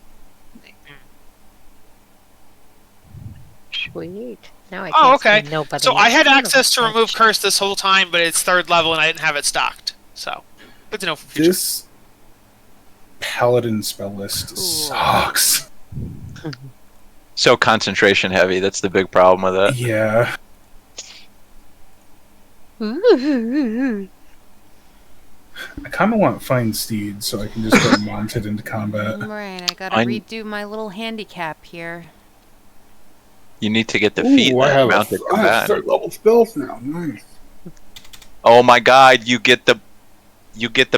Sweet. Now I Oh, can't okay. see nobody. So I had else. access to remove curse this whole time, but it's 3rd level and I didn't have it stocked. So, good to know for future. This paladin spell list sucks. So concentration heavy. That's the big problem with it. Yeah. Ooh. I kind of want Find Steed so I can just get mounted into combat. Right, I gotta I- redo my little handicap here. You need to get the feet Ooh, I that have mounted I have combat. third level spells now. Nice. Oh my God! You get the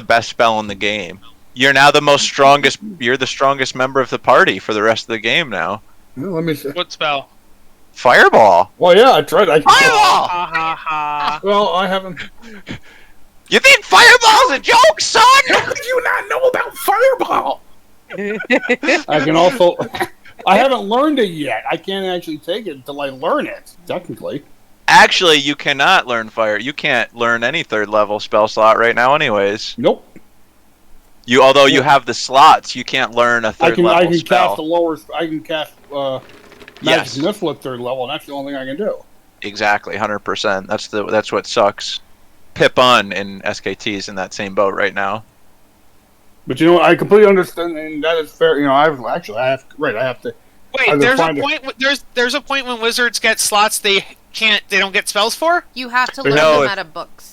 best spell in the game. You're now the most strongest. You're the strongest member of the party for the rest of the game now. Well, let me see. What spell? Fireball. Well, yeah, I tried. Fireball. Ha ha ha. Well, I haven't. You think Fireball's a joke, son? How did you not know about Fireball? I can also. I haven't learned it yet. I can't actually take it until I learn it. Technically. Actually, you cannot learn fire. You can't learn any third level spell slot right now, anyways. Nope. Although you have the slots, you can't learn a third level I can spell. cast a lower. I can cast Yes. Magic Missile at third level, and that's the only thing I can do. Exactly, 100%. That's what sucks. Pip-Un and SKT's in that same boat right now. But you know what? I completely understand, and that is fair. You know, I have to. Wait, either there's a find point. There's a point when wizards get slots they don't get spells for. You have to There's learn no- them out of books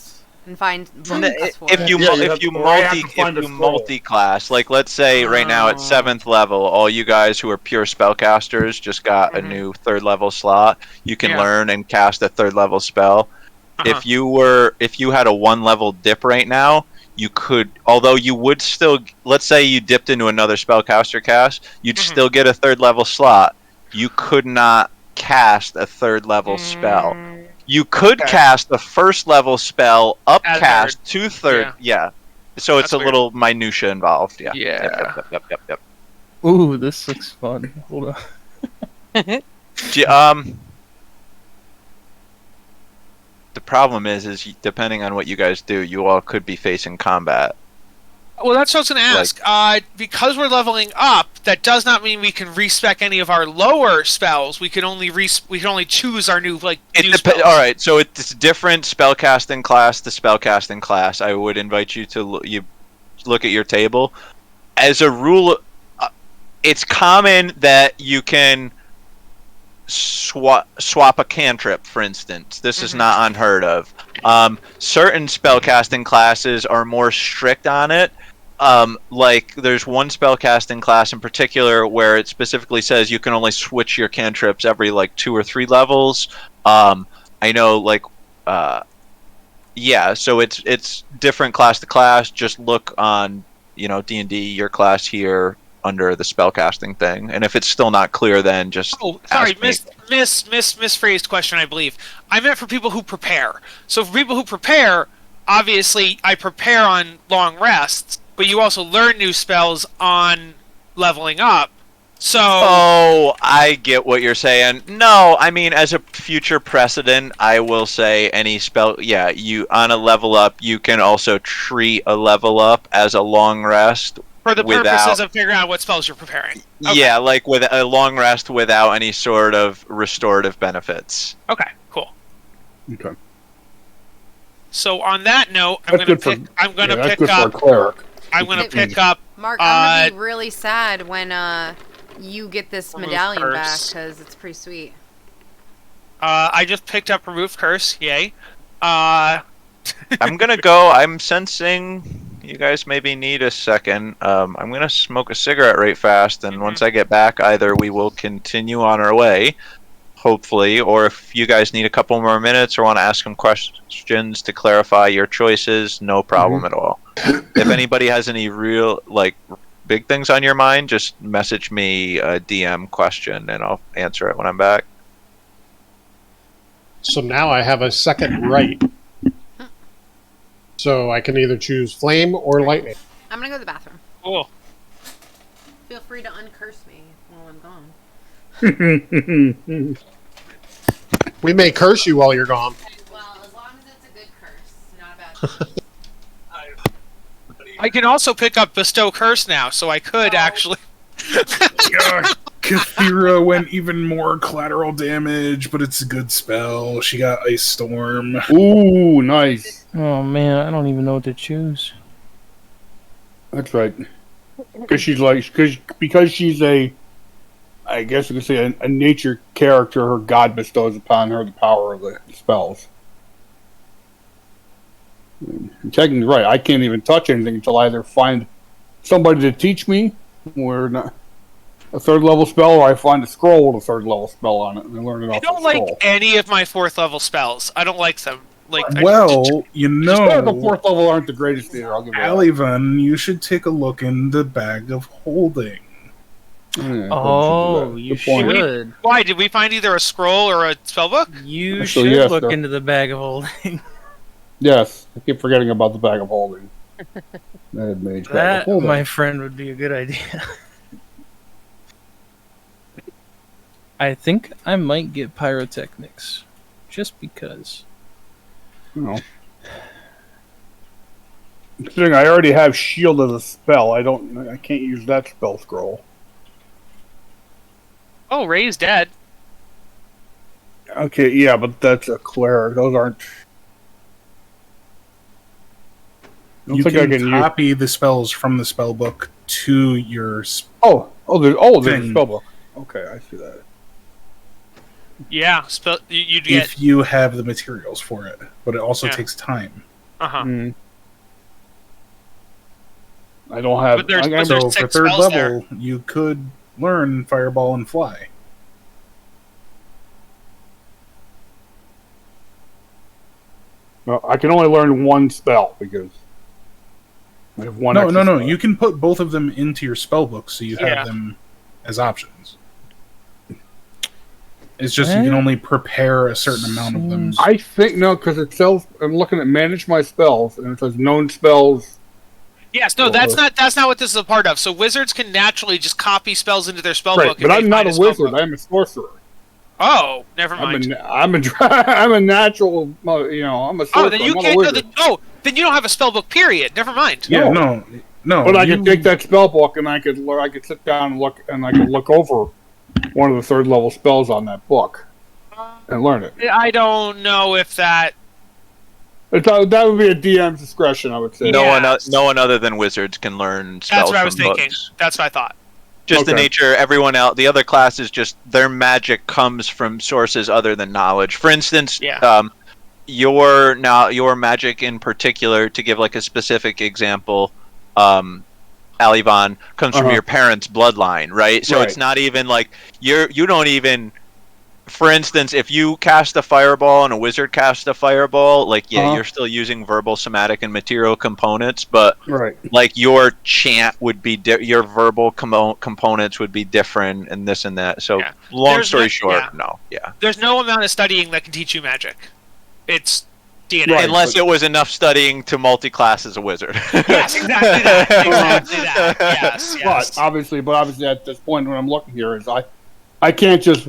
and find books for If it. you Yeah, you have to find a scroll. multi-class, like let's say right now at 7th level, all you guys who are pure spellcasters just got a new third level slot. You can Yeah. learn and cast a third level spell. Uh-huh. If you had a 1 level dip right now, you could, although you would still, let's say you dipped into another spellcaster cast, you'd still get a third level slot. You could not cast a third level spell. You could cast the first level spell upcast to third. Yeah. So it's That's a little minutia involved. Yeah. Yeah. Yep. Ooh, this looks fun. Hold on. The problem is depending on what you guys do, you all could be facing combat. Well, that's what I was going to ask. Because we're leveling up, that does not mean we can respec any of our lower spells. We can only choose our new new spells. All right, so it's different spellcasting class to spellcasting class. I would invite you to look at your table. As a rule, it's common that you can swap a cantrip, for instance. This is not unheard of. Certain spellcasting classes are more strict on it. Like there's one spellcasting class in particular where it specifically says you can only switch your cantrips every 2 or 3 levels. I know so it's different class to class. Just look on D&D your class here under the spellcasting thing, and if it's still not clear, then just sorry, ask me. misphrased question. I believe I meant for people who prepare. So for people who prepare, obviously I prepare on long rests, but you also learn new spells on leveling up. So I get what you're saying. No, I mean, as a future precedent, I will say any spell, you on a level up, you can also treat a level up as a long rest. For the purposes of figuring out what spells you're preparing. Okay. Yeah, with a long rest without any sort of restorative benefits. Okay, cool. Okay. So on that note, That's good for a cleric. I'm gonna pick up. Mark, I'm gonna be really sad when you get this medallion back Curse. because it's pretty sweet. I just picked up Remove Curse. Yay. I'm gonna go. I'm sensing you guys maybe need a second. I'm gonna smoke a cigarette right fast, and once I get back, either we will continue on our way, hopefully, or if you guys need a couple more minutes or want to ask some questions to clarify your choices, no problem at all. If anybody has any real big things on your mind, just message me a DM question, and I'll answer it when I'm back. So now I have a second right. So I can either choose flame or lightning. I'm gonna go to the bathroom. Cool. Feel free to uncurse me while I'm gone. We may curse you while you're gone. Well, as long as it's a good curse, not a bad. I can also pick up Bestow Curse now, so I could actually. Kathira went even more collateral damage, but it's a good spell. She got Ice Storm. Ooh, nice. Oh man, I don't even know what to choose. That's right. Because she's I guess you could say a nature character. Her god bestows upon her the power of the spells. And technically, right. I can't even touch anything until I either find somebody to teach me, or not a third level spell, or I find a scroll with a third level spell on it and learn it off I don't the scroll. like any of my 4th level spells. I don't like them. like. Well, you The know, fourth level aren't the greatest either. I'll give you that. Alivan, you should take a look in the bag of holding. Yeah, Oh, you Good point. should. Why did we find either a scroll or a spellbook? You Actually, should yes, look sir. into the bag of holding. Yes, I keep forgetting about the bag of holding. Mad mage bag of That, holding. my friend, would be a good idea. I think I might get pyrotechnics, just because. You know. Considering I already have shield as a spell, I can't use that spell scroll. Oh, Ray's dead. Okay, yeah, but that's a cleric. Those aren't. I don't You think can, I can use. copy the spells from the spell book to your. There's a thing. spell book. Okay, I see that. Yeah, you'd get. If you have the materials for it, but it also Yeah. takes time. Uh-huh. I don't have. But there's- I, but So there's for 6 third spells level, you could learn Fireball and Fly. no, I can only learn one spell because I have one. No. extra spell. You can put both of them into your spell book, so you have Yeah. them as options. It's just you can only prepare a certain amount of them. I think no, because it tells. I'm looking at manage my spells, and it says known spells. Yes, no, that's not what this is a part of. So wizards can naturally just copy spells into their spellbook. Right, if but they I'm not find a wizard. spellbook. I'm a sorcerer. Oh, never mind. I'm a natural. I'm a sorcerer. Oh, then you I'm not a can't. wizard. Then you don't have a spellbook. Period. Never mind. Yeah, No. no. But I could take that spell book and I could sit down and look over one of the third level spells on that book and learn it. I don't know if that. That would be a DM's discretion, I would say. No one other than wizards can learn spells That's what I was from thinking. books. That's what I thought. Just the Okay. nature. Everyone else, the other classes, just their magic comes from sources other than knowledge. For instance, your magic in particular, to give like a specific example, Alivan comes from your parents' bloodline, right? So it's not even like you don't even. For instance, if you cast a fireball and a wizard casts a fireball, like you're still using verbal, somatic, and material components, but like your chant would be your verbal components would be different, and this and that. So long story short, There's no amount of studying that can teach you magic. It's DNA. Unless it was enough studying to multi-class as a wizard. Yes, exactly that. Exactly that. Yes. But obviously at this point when I'm looking here is I can't just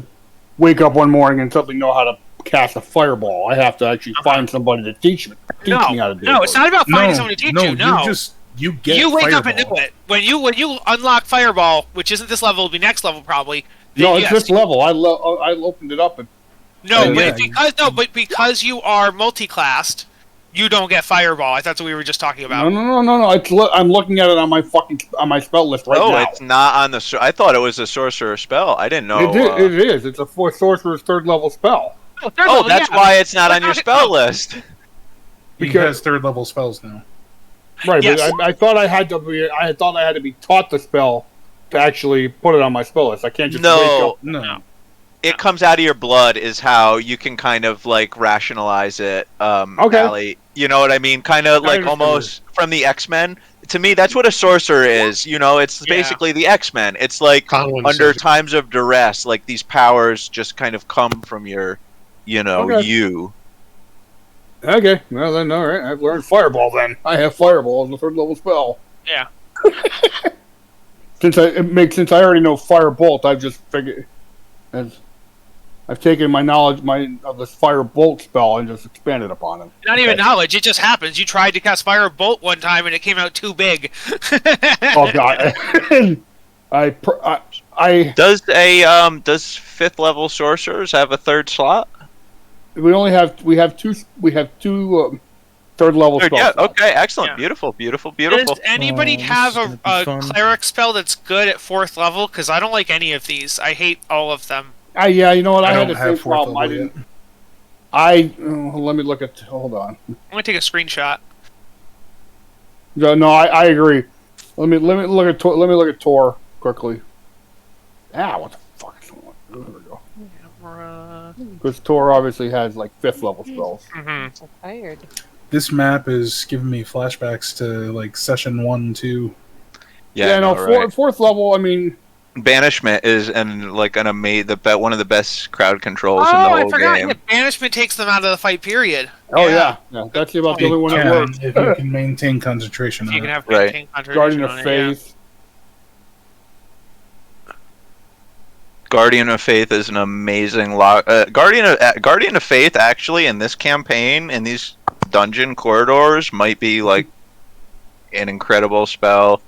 wake up one morning and suddenly know how to cast a fireball. I have to actually find somebody to teach me how to do it. No, it's not about finding someone to teach you. No, you get. You wake up and Fireball. know it when you unlock Fireball, which isn't this level, it'll be next level probably. No, it's this level. I opened it up and because you are multi-classed, you don't get Fireball. I thought that's what we were just talking about. No. I'm looking at it on my spell list right now. No, it's not on the. I thought it was a sorcerer spell. I didn't know. It is. It's a sorcerer's third level spell. That's why it's not on your spell list. He has third level spells now. Right, but I thought I had to be taught the spell to actually put it on my spell list. I can't just wake up. No. It comes out of your blood is how you can kind of like rationalize it. Allie. You know what I mean? Kind of like almost from the X-Men. To me, that's what a sorcerer is. It's basically the X-Men. It's like under times of duress, like these powers just kind of come from your, you. Okay, well then, all right. I've learned Fireball then. I have Fireball as a third level spell. Yeah. Since I already know Firebolt, I've just figured I've taken my knowledge of this Firebolt spell and just expanded upon it. Not even knowledge; it just happens. You tried to cast Firebolt one time and it came out too big. Oh god! Does fifth level sorcerers have a third slot? We have two third level spells. Yeah. Okay. Excellent. Yeah. Beautiful. Does anybody have a cleric spell that's good at fourth level? Because I don't like any of these. I hate all of them. Yeah, you know what? I had don't the same have fourth problem. I level didn't. Let me look at. Hold on. I'm gonna take a screenshot. No, I agree. Let me look at Tor quickly. What the fuck is going on? There we go. Mara. Because Tor obviously has like 5th level spells. Mm-hmm. So tired. This map is giving me flashbacks to like session 1, 2. Yeah, no, right. 4th level. I mean, Banishment is one of the best crowd controls Oh, in the I whole forgot. game. Yeah, banishment takes them out of the fight. Period. oh yeah, that's about the It only one that can, works. if you can maintain concentration If on you can it. have Right. maintain concentration Guardian of on it, yeah. Faith. Guardian of Faith is an amazing Guardian of Faith actually in this campaign in these dungeon corridors might be like an incredible spell.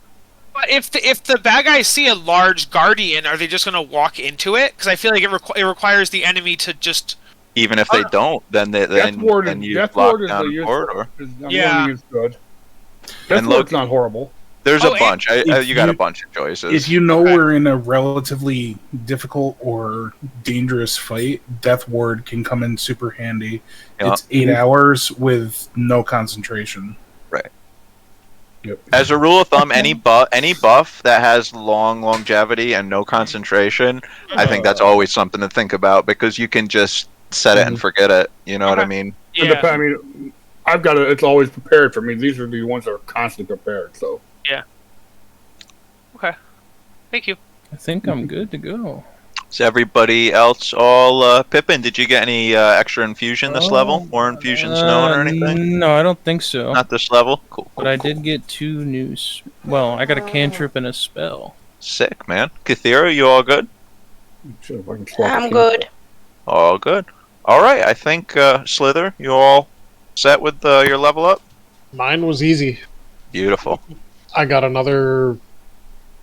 But if the bad guys see a large guardian, are they just going to walk into it? Because I feel like it requires the enemy to just. Even if they don't, then you Death lock Ward is down the a useful. corridor. Yeah. Warning is good. And Death Ward's not horrible. There's Oh, a bunch. if You got a you- bunch of choices. If you know Okay. we're in a relatively difficult or dangerous fight, Death Ward can come in super handy. Yeah. It's 8 hours with no concentration. Yep. As a rule of thumb, any buff that has long longevity and no concentration, I think that's always something to think about because you can just set it and forget it. You know what I mean? Yeah. I mean, I've got it's always prepared for me. These are the ones that are constantly prepared. So Okay. Thank you. I think I'm good to go. Is everybody else all Pippin? Did you get any extra infusion this level? More infusions known or anything? No, I don't think so. Not this level. Cool. But I did get 2 new. Well, I got a cantrip and a spell. Sick, man. Kathira, you all good? Shit, if I can swap I'm the good. All good. All right. I think Slither, you all set with your level up? Mine was easy. Beautiful. I got another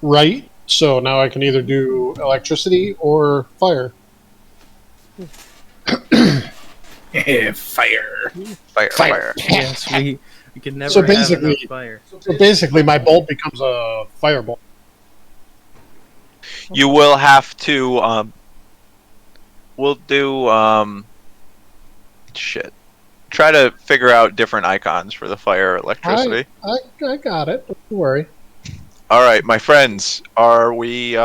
right, so now I can either do electricity or fire. Yeah, fire. Fire. Yes, we can never So have enough basically- fire. So basically, my bolt becomes a fireball. You will have to we'll do shit. Try to figure out different icons for the fire electricity. I got it. Don't worry. All right, my friends, are we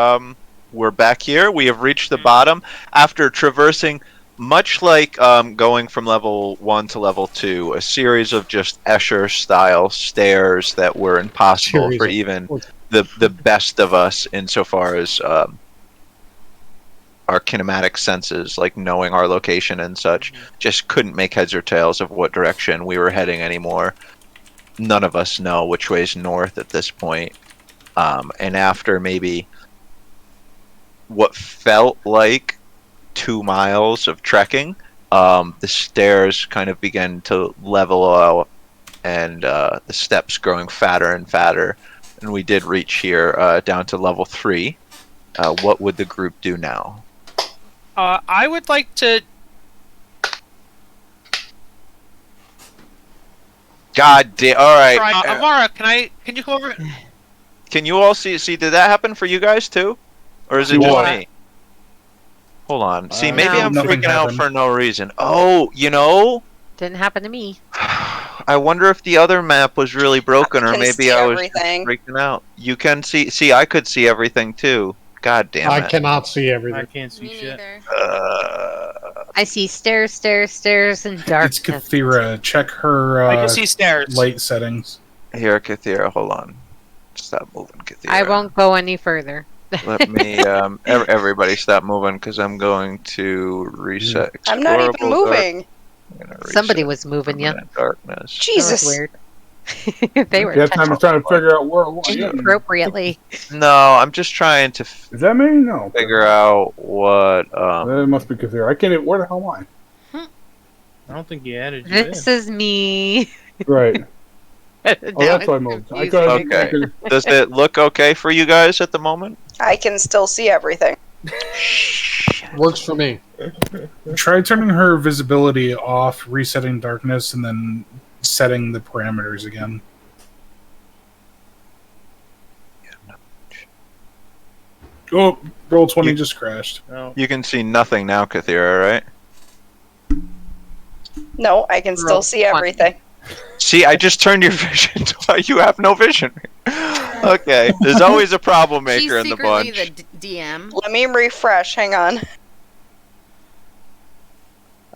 we're back here. We have reached the bottom after traversing much like going from level 1 to level 2, a series of just Escher style stairs that were impossible for even the best of us insofar as our kinematic senses, like knowing our location and such, just couldn't make heads or tails of what direction we were heading anymore. None of us know which way's north at this point. And after maybe what felt like 2 miles of trekking, the stairs kind of began to level out and the steps growing fatter and fatter. And we did reach here down to level 3. What would the group do now? I would like to. God damn! All right. Amara, can you come over? Can you all see? Did that happen for you guys too, or is it just What? me? Hold on. See, maybe No. I'm Nothing freaking out happened. for no reason. Oh, you know, Didn't happen to me. I wonder if the other map was really broken, or Can maybe see I was everything. freaking out. You can see. See, I could see everything too. God damn I it! cannot see I everything. can't see shit. I see stairs, stairs, stairs, and It's darkness. Kathira. Check her I can see stairs. light settings. Here, Kathira, hold on. Stop moving, Kathira. I won't go any further. Let me. Everybody, stop moving, because I'm going to reset. I'm not even Explorable dark- moving. I'm gonna Somebody reset was moving you. permanent darkness. That was Jesus. weird. They were That time I was trying to figure out where it was. inappropriately. No, I'm just trying to Is that me? No. figure out what. It must be Kathir. I can't even. Where the hell am I don't think you added you This is me. I? Right. Now Oh, that's it's why I moved. I confusing. couldn't. Okay. Does it look okay for you guys at the moment? I can still see everything. Works for me. Try turning her visibility off, resetting darkness, and then setting the parameters again. Oh, roll 20 You- just crashed. Oh, You can see nothing now, Kathira, right? No, I can still see everything. See, I just turned your vision to why you have no vision. Okay, there's always a problem She's maker in the secretly bunch. the DM. Let me refresh. Hang on.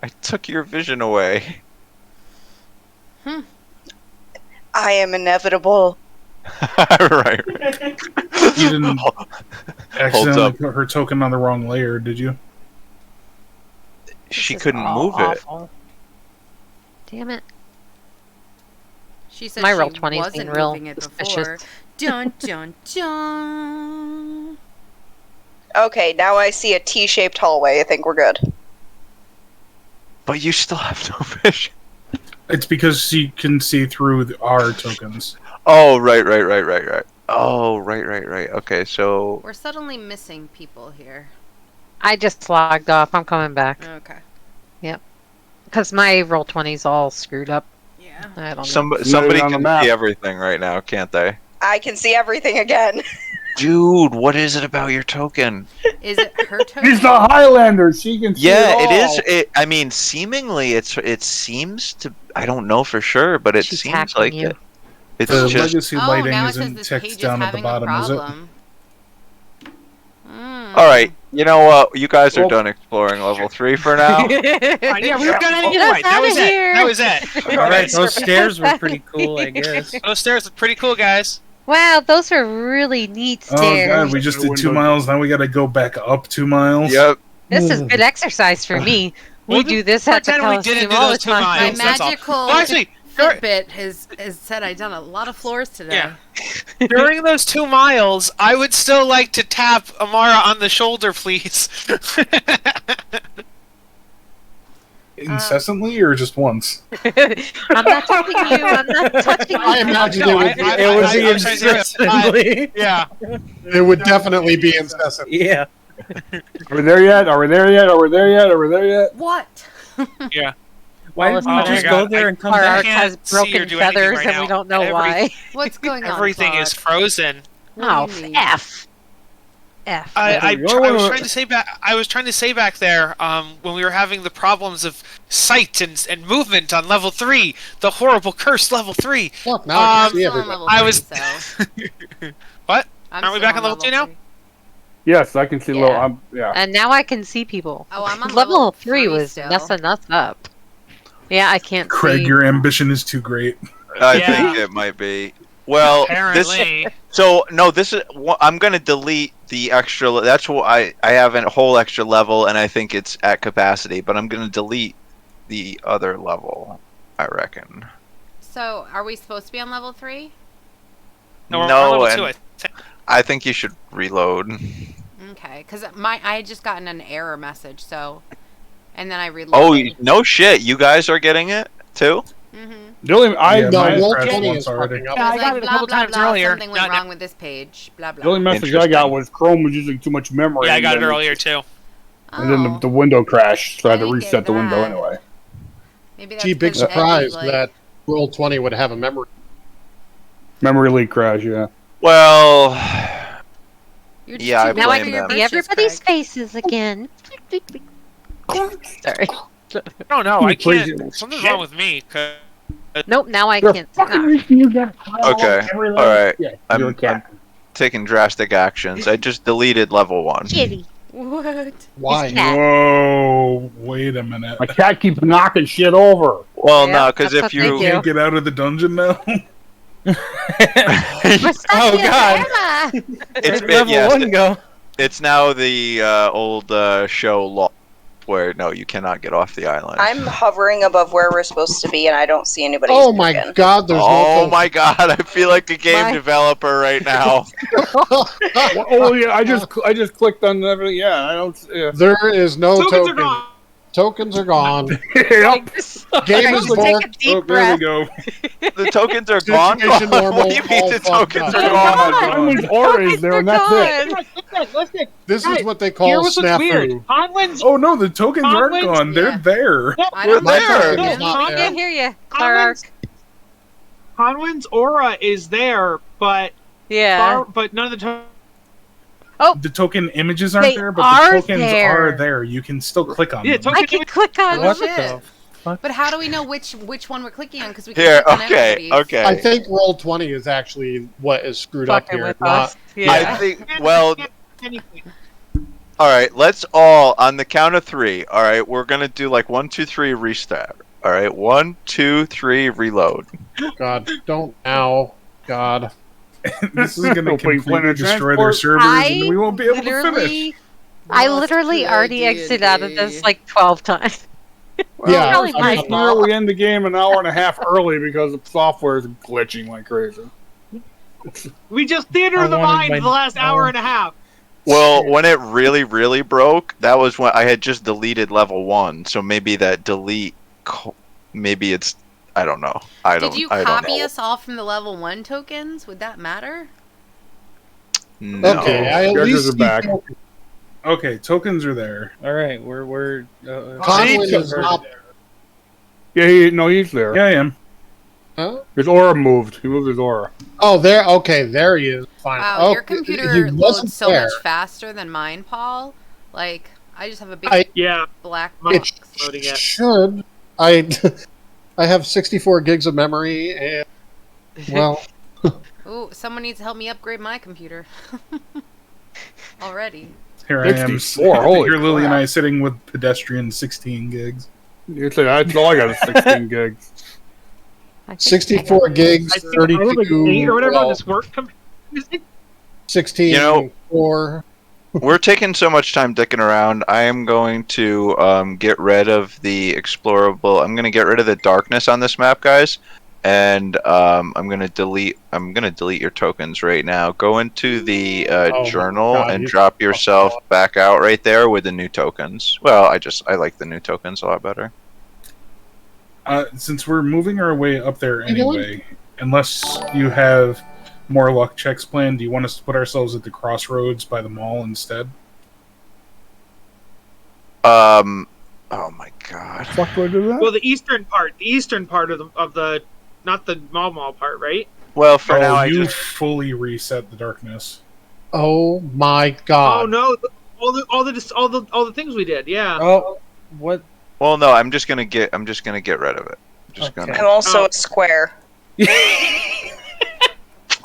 I took your vision away. I am inevitable. right. You didn't Holds accidentally up. put her token on the wrong layer, did you? She This is couldn't all move it. awful. Damn it. She said My she Roll20's been wasn't real moving it suspicious. before. Dun dun dun. Okay, now I see a T-shaped hallway. I think we're good. But you still have no vision. It's because she can see through our tokens. Oh, right. Oh, right. Okay, so We're suddenly missing people here. I just logged off. I'm coming back. Okay. Because my Roll20's all screwed up. Yeah. I don't know. somebody on the can map. see everything right now, can't they? I can see everything again. Dude, what is it about your token? Is it her token? He's the Highlander. She can see Yeah, it it all. is. I mean, seemingly, it seems to. I don't know for sure, but it She's seems hacking like you. it. It's The just. legacy Oh, lighting now it says isn't this page text is down at the having a bottom, is it? problem. All right, you know what? You guys are Well- done exploring level 3 for now. Yeah, we were done Get us anyway. That outta was here. it. That was it. All right, those stairs were pretty cool, I guess. Those stairs are pretty cool, guys. Wow, those are really neat Oh stairs. god, we just did 2 miles. Now we got to go back up 2 miles. Yep. This is good exercise for me. We Well, do this at the pretend we didn't Coliseum do all the those 2 time. My miles. That's all. magical Well, actually, Fitbit has said I've done a lot of floors today. Yeah. During those 2 miles, I would still like to tap Amara on the shoulder, please. Incessantly or just once? I'm not touching you. I'm not touching you. I imagine No, it would be. I- It would I- be I'm trying to say- incessantly. Yeah. It would definitely be incessant. Yeah. Are we there yet? Are we there yet? Are we there yet? Are we there yet? What? Yeah. Why All didn't of you a just sudden, go there and come Our back? arc has can't see or broken do anything feathers, right and we now. don't know why. What's going on? Everything is Clark? frozen. Oh, What do you mean? F. I There you was go. trying to say back. I was trying to say back there when we were having the problems of sight and movement on level 3, the horrible curse level 3. Look, now I I'm can see still on everybody. level I 3, was- so. What? I'm Aren't we still back on level 2 now? 3. Yes, I can see Yeah. low. Yeah. And now I can see people. Oh, I'm on level level 3 3 was still. messing us up. Yeah, I can't Craig, see. your ambition is too great. I Yeah. think it might be. Well, Apparently. this is. I'm gonna delete the extra. That's why I have a whole extra level, and I think it's at capacity. But I'm gonna delete the other level. I reckon. So, are we supposed to be on level 3? No, we're on No, level and 2. I think. I think you should reload. Okay, because I had just gotten an error message, so, and then I Oh reloaded. no shit! You guys are getting it too. Mm-hmm. The only I Yeah, No, mine roll crashed 20 once is already. fucking up. Yeah, I It was got like, it a blah, couple blah, times blah, earlier. Something went Not- wrong with this page. Blah blah. the only message I got was Chrome was using too much memory. Yeah, I and got it then- earlier too. And then Oh, the window crashed, so I had I to didn't reset get the window that. anyway. maybe that's Gee, big 'cause Ed was surprise like- that roll 20 would have a memory. Memory leak crash, yeah. Well, You're just Yeah, too I good Now I blame for can your them. see britches, everybody's Craig. faces again. Sorry. No, no, You I crazy can't. little Something's shit. wrong with me. 'Cause Nope, now I You're can't. fucking Ah, refuse that. Okay, alright. Yeah, I'm- you're a cat. taking drastic actions. I just deleted level 1. kitty. What? Why? cat. Whoa! Wait a minute. My cat keeps knocking shit over. Well, Yeah, no, because that's if what they you You can't get out of the dungeon now. We're stuck Oh, in God. Burma. it's Where'd level yes, 1 go? it's now the old show law where no, you cannot get off the island. I'm hovering above where we're supposed to be, and I don't see anybody. Oh my god, there's Oh no my god, I feel like a game My- developer right now. Oh yeah, I just clicked on everything. Yeah, I don't. Yeah. There is no Tokens are token. gone. Tokens are gone. Yep. Game is Take borked. a deep Oh, there breath. we go. The tokens are gone. Situation normal, What do you mean all the fucked tokens up. are gone? Someone's aura is there, and that's it. Gone. Listen, This Guys, is what they here call was what's weird. snafu. Conlin's Oh no, the tokens aren't Conlin's- gone. They're Yeah. there. I We're don't My there. token No, is not I there. can't hear you, Clark. Conlin's aura is there, but Yeah. but none of the tokens. The token images aren't They there, but are the tokens there. are there. You can still click on Yeah, them. token- I can click on Oh, What shit. the fuck? But how do we know which one we're clicking on? Because we can Here, click on okay, everybody's. okay. I think roll 20 is actually what is screwed up fucking here. with Not us. Yeah. I think. Well, Anything. All right, let's all on the count of 3. All right, we're gonna do like 1, 2, 3, restart. All right, 1, 2, 3, reload. God, don't now. God. This is going to Wait, completely plan of destroy their transport? servers, and we won't be able to finish. I Must literally play already exited out of this D&D. like 12 times. Yeah, Probably I my just fault. we end the game an hour and a half early because the software is glitching like crazy. We just theater I of the wanted mind my- the last hour and a half. Well, when it really, really broke, that was when I had just deleted level 1. So maybe that delete, maybe it's, I don't know. I Did you don't copy know. us all from the level 1 tokens? Would that matter? No. Okay, I at Characters least are back. see Okay, tokens are there. All right, we're Conway is not. Yeah, he's there. Yeah, I am. Huh? His aura moved. He moved his aura. Oh, there. Okay, there he is. Fine. Wow, Oh, your he computer wasn't loads so there. much faster than mine, Paul. Like, I just have a big Yeah, black my- box. loading it. Should I? I have 64 gigs of memory, and well, Ooh, someone needs to help me upgrade my computer. Already. Here I am. 64, holy Here, Lily and crap. I sitting with pedestrian 16 gigs. You say that's all I got is 16 gigs. I think 64 gigs, I think I have like 32, 8 or whatever on well, this work. 16, You know- 4. We're taking so much time dicking around. I am going to get rid of the explorable. I'm going to get rid of the darkness on this map, guys, and I'm going to delete. I'm going to delete your tokens right now. Go into the Oh my journal God, and you drop yourself back out right there with the new tokens. Well, I like the new tokens a lot better. Since we're moving our way up there You know what? anyway, unless you have more luck checks planned, do you want us to put ourselves at the crossroads by the mall instead? Oh my god. Fuck, do I do that? Well, the eastern part of the, not the mall part, right? Well, for now, I you just fully reset the darkness. Oh my God! Oh no, all the things we did, yeah. oh, what? well, no, I'm just gonna get rid of it. Just Okay. I'm also Oh. a square.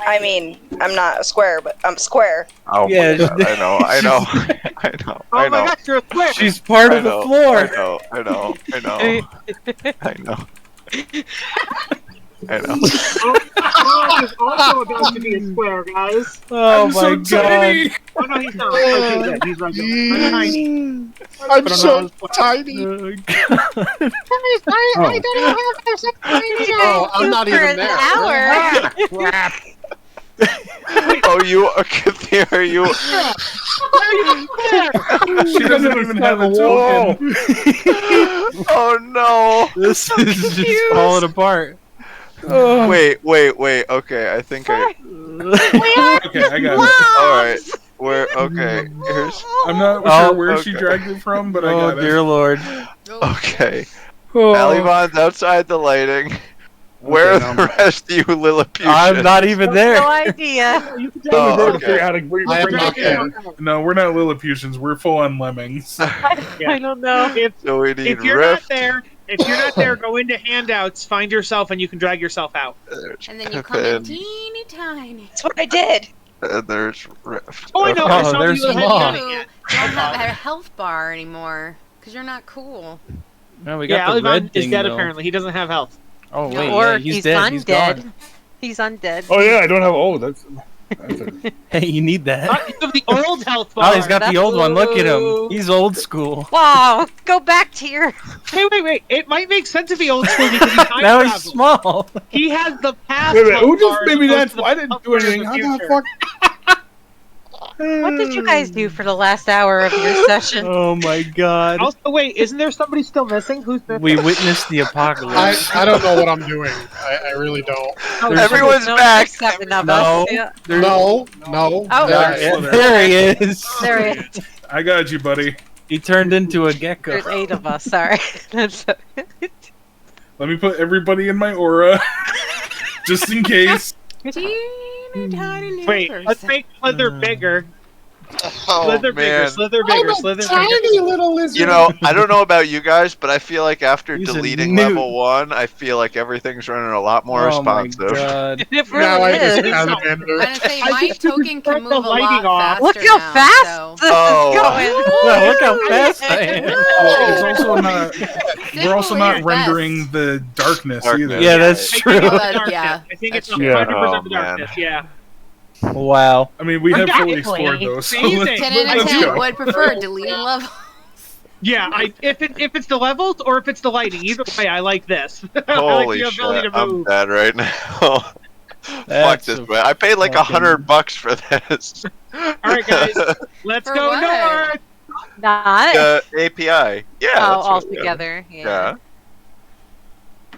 I mean, I'm not a square, but I'm square. Oh Yeah, my god, I know, I know. Oh I my know. gosh, you're a square. She's part I of the know, floor. I know. I know. I know. Clark is also about to be a square, guys. Oh I'm my so god. tiny! Oh no, he's not. Okay, good. He's right. I'm tiny. I'm But I'm so not a tiny. Oh, I'm not for even an there. hour. Crap. Oh, you are you? She doesn't even have a Whoa. token. Oh no! This is just falling apart. Wait. Okay, I think I. Okay, I got it. All right. Where? Okay. Here's. I'm not Oh, sure where she okay. dragged it from, but I Oh got dear it. lord. Okay. Oh. Alivon's outside the lighting. Where Okay, are now the rest of you Lilliputians? I'm not even No there. idea. You can tell Oh, me where to okay. figure out how to bring I am bring not it there. in. No, we're not Lilliputians. We're full-on lemmings. I don't know. So we need If you're Rift. not there, go into handouts, find yourself, and you can drag yourself out. There's And then you come in Pippin, teeny tiny. That's what I did. and there's Rift. Oh, I know. I Oh, saw there's you had Mom. done You it yet. don't have a health bar anymore. Because you're not cool. No, we got Yeah, the Alivon red is thing dead though. apparently. He doesn't have health. Oh No. wait, Or yeah, he's dead. He's undead. gone. He's undead. Oh yeah, I don't have. Oh, that's a, Hey, you need that. Not the old health bar. Oh, he's got the old one. Look at him. Ooh. He's old school. Wow, go back to your. Wait. It might make sense if he old school because he time Now he's traveled. small. He has the past. wait a minute. Who health just bar made me as that? opposed to the I didn't health do bar in anything. the How the future. fuck? What did you guys do for the last hour of your session? Oh my god. Also, wait, isn't there somebody still missing? Who's missing? We witnessed the apocalypse. I don't know what I'm doing. I really don't. Everyone's No, back. there's 7 of No. us. Yeah. No. Oh. There he is. There he is. I got you, buddy. He turned into a gecko. There's 8 of us. Sorry. That's Let me put everybody in my aura, just in case. Teeny tiny new Wait, let's person. make Slither bigger. Oh, Slither bigger, man. slither bigger, slither bigger. Tiny little lizard. You know, I don't know about you guys, but I feel like after He's a deleting newt. level 1, I feel like everything's running a lot more Oh my responsive. god. It Now really I just is. I'm Salamander. gonna say I my just took token the can move a lighting lot off. faster Look how now, fast so- this Oh. is going. Wow, look how fast I am. Well, it's also not. Simple We're also is not best. rendering the darkness either. Darkness. Yeah, that's I think true. it's the But, darkness. yeah, I think it's that's 100% true. the Oh, man. darkness. Yeah. Wow. I mean, we have fully Exactly. explored those. So Amazing. let's, 10 out of let's 10 go. would prefer deleting level. Yeah. If it's the levels or if it's the lighting, either way, I like this. I like Holy the shit, ability to I'm move. dead right now. Fuck That's this, a man. I paid like fucking- $100 for this. All right, guys, let's For go what? north. Not. API. Yeah. oh, that's all what- together. Yeah. Yeah.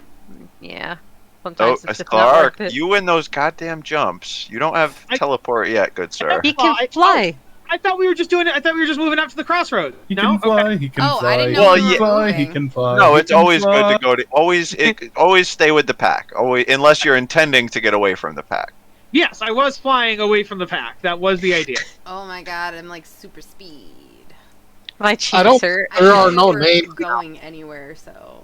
Yeah. Oh, Sometimes it's just not Clark, worth it. you win those goddamn jumps. You don't have I- teleport yet, good sir. He Well, can fly. I thought we were just doing it. I thought we were just moving up to the crossroad. He No? can fly. Okay. He can Oh, I fly. didn't know Well, we were yeah. fly. He moving. can fly. No, he it's can always good fly. to go to always stay with the pack. Always, unless you're intending to get away from the pack. Yes, I was flying away from the pack. That was the idea. Oh my god, I'm like super speed. My I cheeks don't- hurt. I There didn't are know no we were names. going anywhere, so.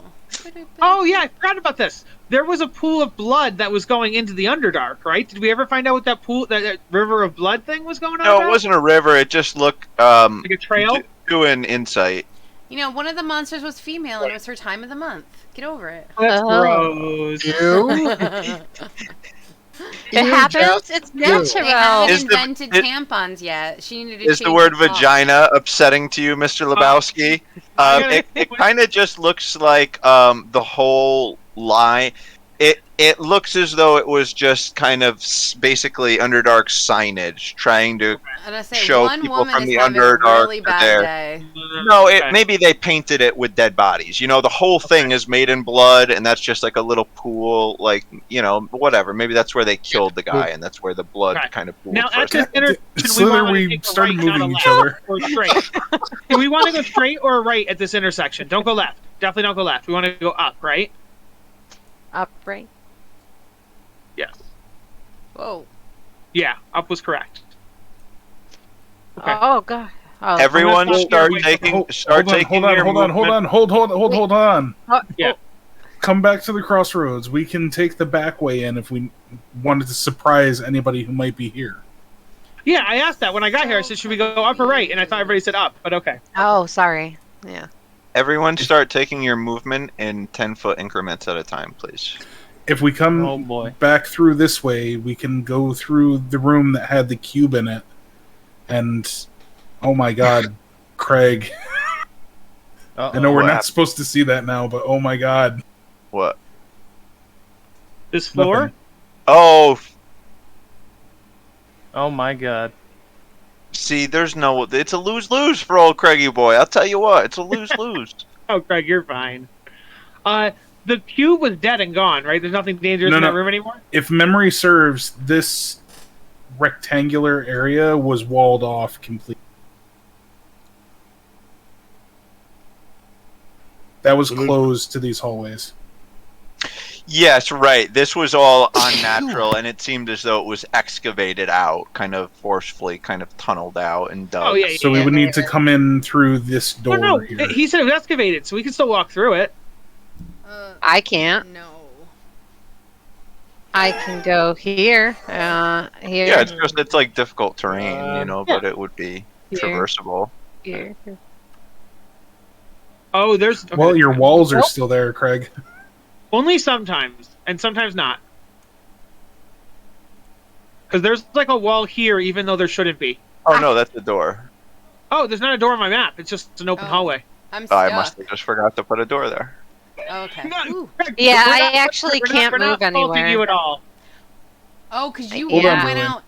Oh yeah, I forgot about this. There was a pool of blood that was going into the Underdark, right? Did we ever find out what that pool, that river of blood thing was going on? No, about? it wasn't a river. It just looked like a trail. do an insight. You know, one of the monsters was female and it was her time of the month. Get over it. That's Oh. gross. You? It happens. It's They haven't natural. Is the- invented it- tampons yet. She needed to Is change the word the law. vagina upsetting to you, Mr. Lebowski? It kind of just looks like the whole line. It looks as though it was just kind of basically Underdark signage trying to. And I say show one people woman from is the having a Underdark really are bad there. day. No, Okay. maybe they painted it with dead bodies. You know, the whole thing is made in blood, and that's just like a little pool, like whatever. Maybe that's where they killed the guy, and that's where the blood Okay. kind of pooled. Now for a at this second. intersection, we Slither, want we to take a started right, not moving a each left, other. or straight. Do we want to go straight or right at this intersection? Don't go left. Definitely don't go left. We want to go up, right? Upright. Yes. Whoa. Yeah, up was correct. Okay. Oh god. Oh, Everyone I'm gonna start wait, taking Hold taking on, your hold on, movement. hold on. Yeah. Come back to the crossroads. We can take the back way in if we wanted to surprise anybody who might be here. Yeah, I asked that when I got here. I said, should we go up or right? And I thought everybody said up, but okay. Oh, sorry. Yeah. Everyone start taking your movement in 10-foot increments at a time, please. If we come Oh boy. back through this way, we can go through the room that had the cube in it. And, oh my god, Craig. I know we're What not happened? supposed to see that now, but oh my god. What? This floor? Nothing. Oh, Oh my god. see, there's no. It's a lose-lose for old Craigie boy. I'll tell you what, it's a lose-lose. Oh, Craig, you're fine. The cube was dead and gone, right? There's nothing dangerous in that room anymore? If memory serves, this rectangular area was walled off completely. That was closed to these hallways. Yes, right. This was all unnatural, and it seemed as though it was excavated out, kind of forcefully, kind of tunneled out and dug. Oh, yeah. So we would need to come in through this door No, here. he said it was excavated, so we can still walk through it. I can't. No. I can go here. Here. Yeah, it's just it's like difficult terrain, yeah. but it would be Here. traversable. Here. Oh, there's... Okay. Well, your walls are still there, Craig. Only sometimes, and sometimes not. Because there's like a wall here, even though there shouldn't be. Oh no, that's the door. Oh, there's not a door on my map. It's just an open Oh. hallway. I'm Oh, stuck. I must have just forgot to put a door there. Okay. No, Ooh. Craig, Yeah, we're I not- actually can't we're not move faulting anywhere. you at all. Oh, because you Hold on, went Lily. out.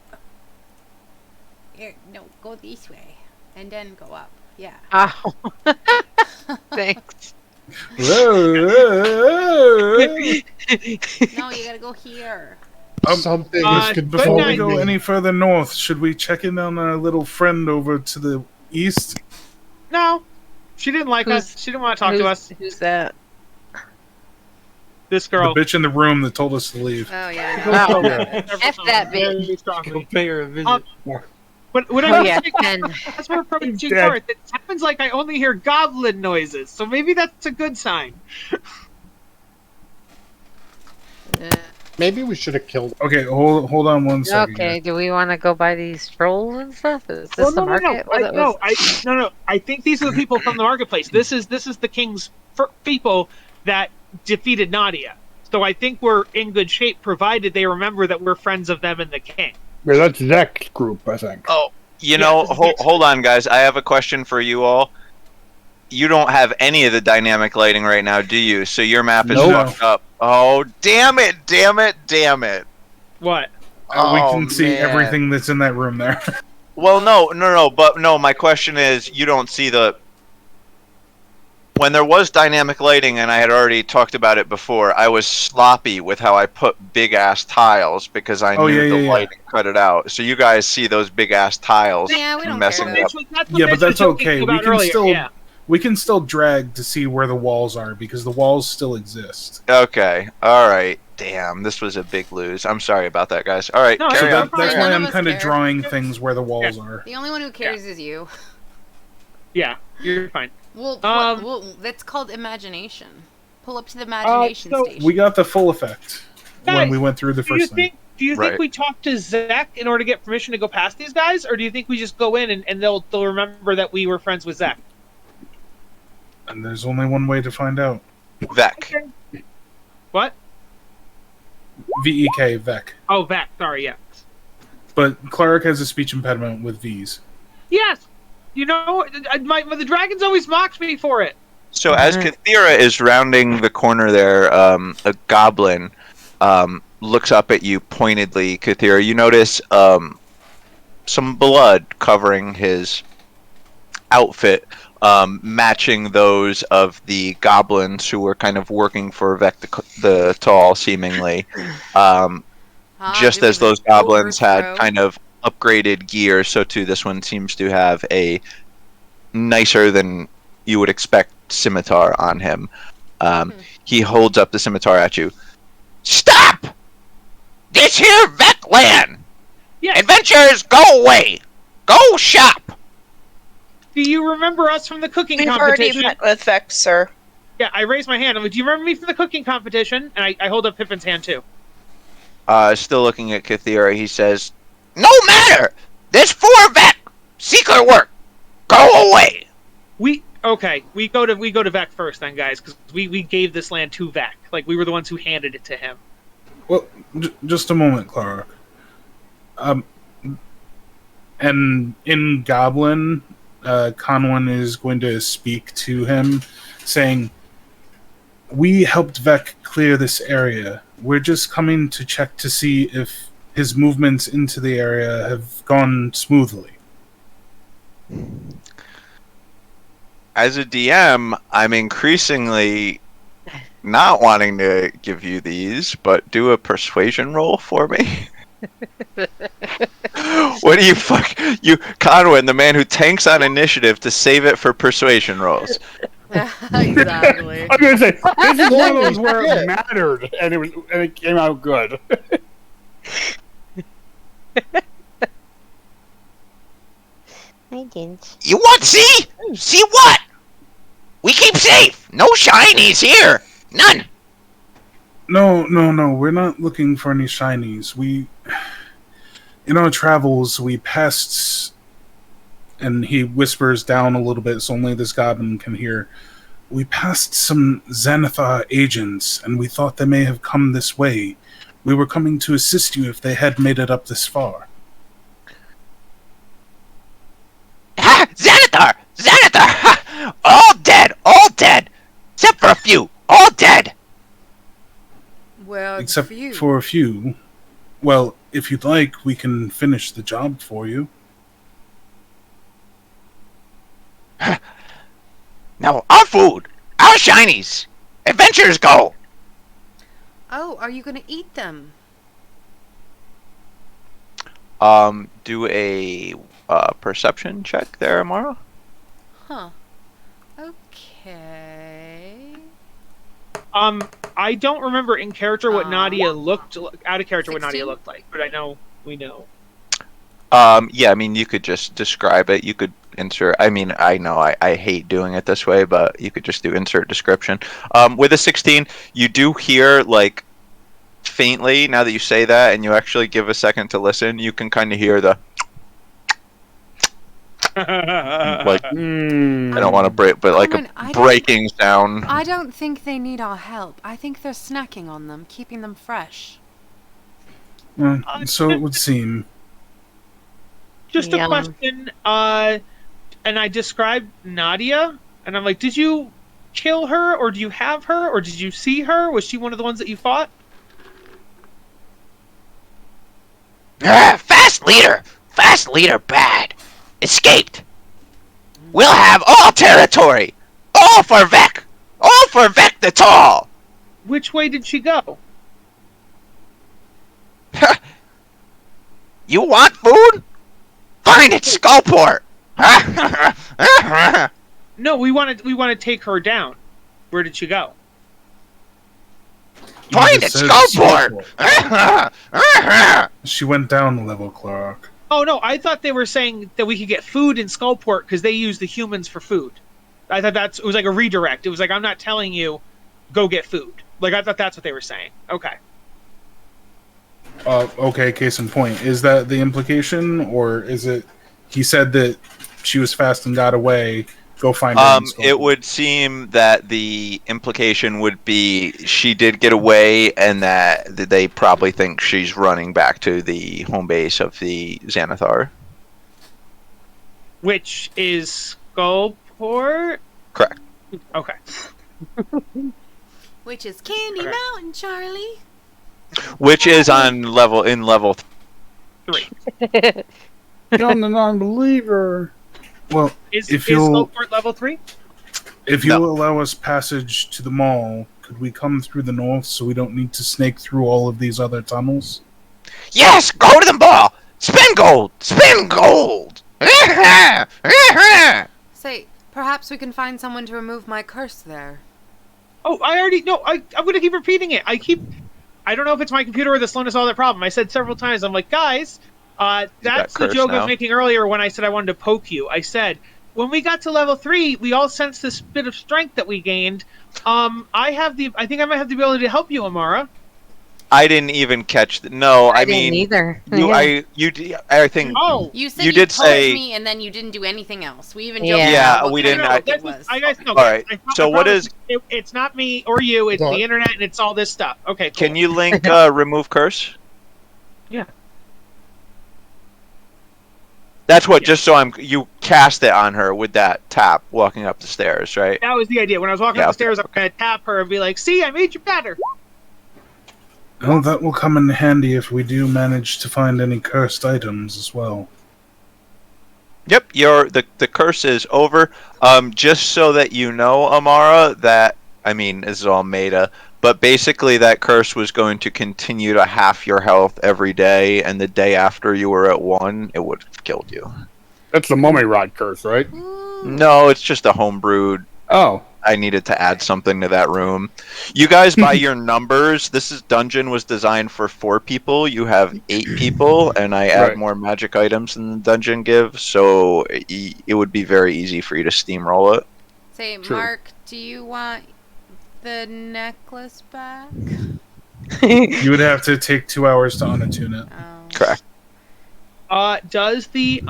Here, no, go this way. And then go up. Yeah. Oh. Thanks. No, you gotta go here. Something good Before night. we go any further north, should we check in on our little friend over to the east? No, she didn't like Who's- us. She didn't want to talk to us. Who's that? This girl. The bitch in the room that told us to leave. Oh, yeah. Wow. F F that bitch. Go pay her a visit. When Oh I yeah, say 10. as we're approaching Dead. Tarth, it happens like I only hear goblin noises, so maybe that's a good sign. Maybe we should have killed. Okay, hold on one second. Okay, do we want to go buy these trolls and stuff? Is this Well, the no. market? No. I think these are the people from the marketplace. This is the king's people that defeated Nadia. So I think we're in good shape, provided they remember that we're friends of them and the king. Yeah, that's Zek's group, I think. Oh, you Yeah, know, this is next hold on, guys. I have a question for you all. You don't have any of the dynamic lighting right now, do you? So your map is Nope. fucked up. Oh, damn it! What? We Oh, can see man. everything that's in that room there. Well, no. But no, my question is, you don't see the. When there was dynamic lighting, and I had already talked about it before, I was sloppy with how I put big ass tiles because I knew the lighting cut it out. So you guys see those big ass tiles Yeah, we don't messing care. it up. That's what Yeah, Mitch but that's was joking okay. We about can earlier, still yeah. we can still drag to see where the walls are because the walls still exist. Okay, all right. Damn, this was a big lose. I'm sorry about that, guys. All right, No, carry so on. That's None why of I'm us kind of care. drawing things where the walls are. The only one who cares is you. Yeah, you're fine. Well, that's called imagination. Pull up to the imagination so station. We got the full effect when Guys, we went through the first thing. Do you Right. think we talk to Zach in order to get permission to go past these guys, or do you think we just go in and they'll remember that we were friends with Zach? And there's only one way to find out. Vec. What? VEK, Vec. Oh, Vec. Sorry, yeah. But Clark has a speech impediment with V's. Yes. You know, the dragons always mocked me for it. So as Kathira is rounding the corner there, a goblin looks up at you pointedly. Kathira, you notice some blood covering his outfit, matching those of the goblins who were kind of working for Vec the Tall, seemingly. Just as those goblins had kind of upgraded gear, so too this one seems to have a nicer than you would expect scimitar on him. He holds up the scimitar at you. Stop! This here Vec land! Yes. Adventurers, go away! Go shop! Do you remember us from the cooking We've already competition? met with Vex, sir. Yeah, I raised my hand. I'm like, do you remember me from the cooking competition? And I hold up Pippin's hand too. Still looking at Kathira, he says, no matter! There's 4 Vec! Secret work! Go away! We go to Vec first then, guys, because we gave this land to Vec. Like, we were the ones who handed it to him. Well, just a moment, Clara. And in Goblin, Conwyn is going to speak to him, saying, we helped Vec clear this area. We're just coming to check to see if his movements into the area have gone smoothly. As a DM, I'm increasingly not wanting to give you these, but do a persuasion roll for me. What do you Conwyn, the man who tanks on initiative to save it for persuasion rolls. Exactly. I'm gonna say this is one of those where it mattered, and it came out good. I didn't. You want see? See what? We keep safe. No shinies here. None. No, we're not looking for any shinies. In our travels, we passed, and he whispers down a little bit so only this goblin can hear. We passed some Xanathar agents, and we thought they may have come this way. We were coming to assist you if they had made it up this far. Ha! Xanathar! Ha! All dead! Except for a few. All dead! Well, Except for a few. Well, if you'd like, we can finish the job for you. No, our food! Our shinies! Adventurers go! Oh, are you gonna eat them? Do a perception check there, Amara. Huh. Okay. I don't remember in character what Nadia looked out of character what Nadia 16? looked like, but I know we know. Yeah, I mean, you could just describe it. You could insert. I mean, I know I hate doing it this way, but you could just do insert description. With a 16, you do hear like faintly. Now that you say that, and you actually give a second to listen, you can kind of hear the like. I don't want to break, but like Carmen, a breaking sound. I don't think they need our help. I think they're snacking on them, keeping them fresh. So it would seem. Just a Yum. question. And I described Nadia, and I'm like, did you kill her, or do you have her, or did you see her? Was she one of the ones that you fought? Fast leader bad. Escaped. We'll have all territory. All for Vec the Tall. Which way did she go? You want food? Find it, Skullport. No, we want to take her down. Where did she go? Find it, Skullport. She went down a level, Clark. Oh no, I thought they were saying that we could get food in Skullport because they use the humans for food. I thought it was like a redirect. It was like, I'm not telling you, go get food. Like, I thought that's what they were saying. Okay. Okay, case in point. Is that the implication, or is it he said that she was fast and got away, go find her? It would seem that the implication would be she did get away, and that they probably think she's running back to the home base of the Xanathar. Which is Skullport? Correct. Okay. Which is Candy Okay. Mountain, Charlie. Which is on level 3. John the non-believer. Well, Is if you'll Skullport level 3? if you'll allow us passage to the mall, could we come through the north so we don't need to snake through all of these other tunnels? Yes, go to the ball. Spin gold. Spin gold. Say, perhaps we can find someone to remove my curse there. Oh, I already no. I'm gonna keep repeating it. I don't know if it's my computer or the slowness of that problem. I said several times. I'm like, guys, that's the cursed joke I now? was making earlier when I said I wanted to poke you. I said when we got to level 3, we all sensed this bit of strength that we gained. I think I might have the ability to help you, Amara. I didn't even catch the. No, I didn't mean, either. I think. Oh, You said You you did told say- me, and then you didn't do anything else. We even Yeah. joked Yeah, about what we kind didn't- of I- book it was. I guys know. All right. So what promise is? It's not me or you. It's What? the internet, and it's all this stuff. Okay. Cool. Can you link remove curse? Yeah. That's what. Yeah. Just so you cast it on her with that tap walking up the stairs, right? That was the idea. When I was walking Yeah, up the stairs, I'm gonna tap her and be like, "See, I made you better." Well, that will come in handy if we do manage to find any cursed items as well. Yep, the curse is over. Just so that you know, Amara, that I mean, this is all meta, but basically that curse was going to continue to half your health every day, and the day after you were at 1, it would have killed you. That's the mummy rod curse, right? No, it's just a homebrewed. Oh. I needed to add something to that room. You guys, by your numbers, dungeon was designed for 4 people. You have 8 people, and I add Right. more magic items than the dungeon gives, so it would be very easy for you to steamroll it. Say, True. Mark, do you want the necklace back? You would have to take 2 hours to unattune it. Oh. Correct. Does the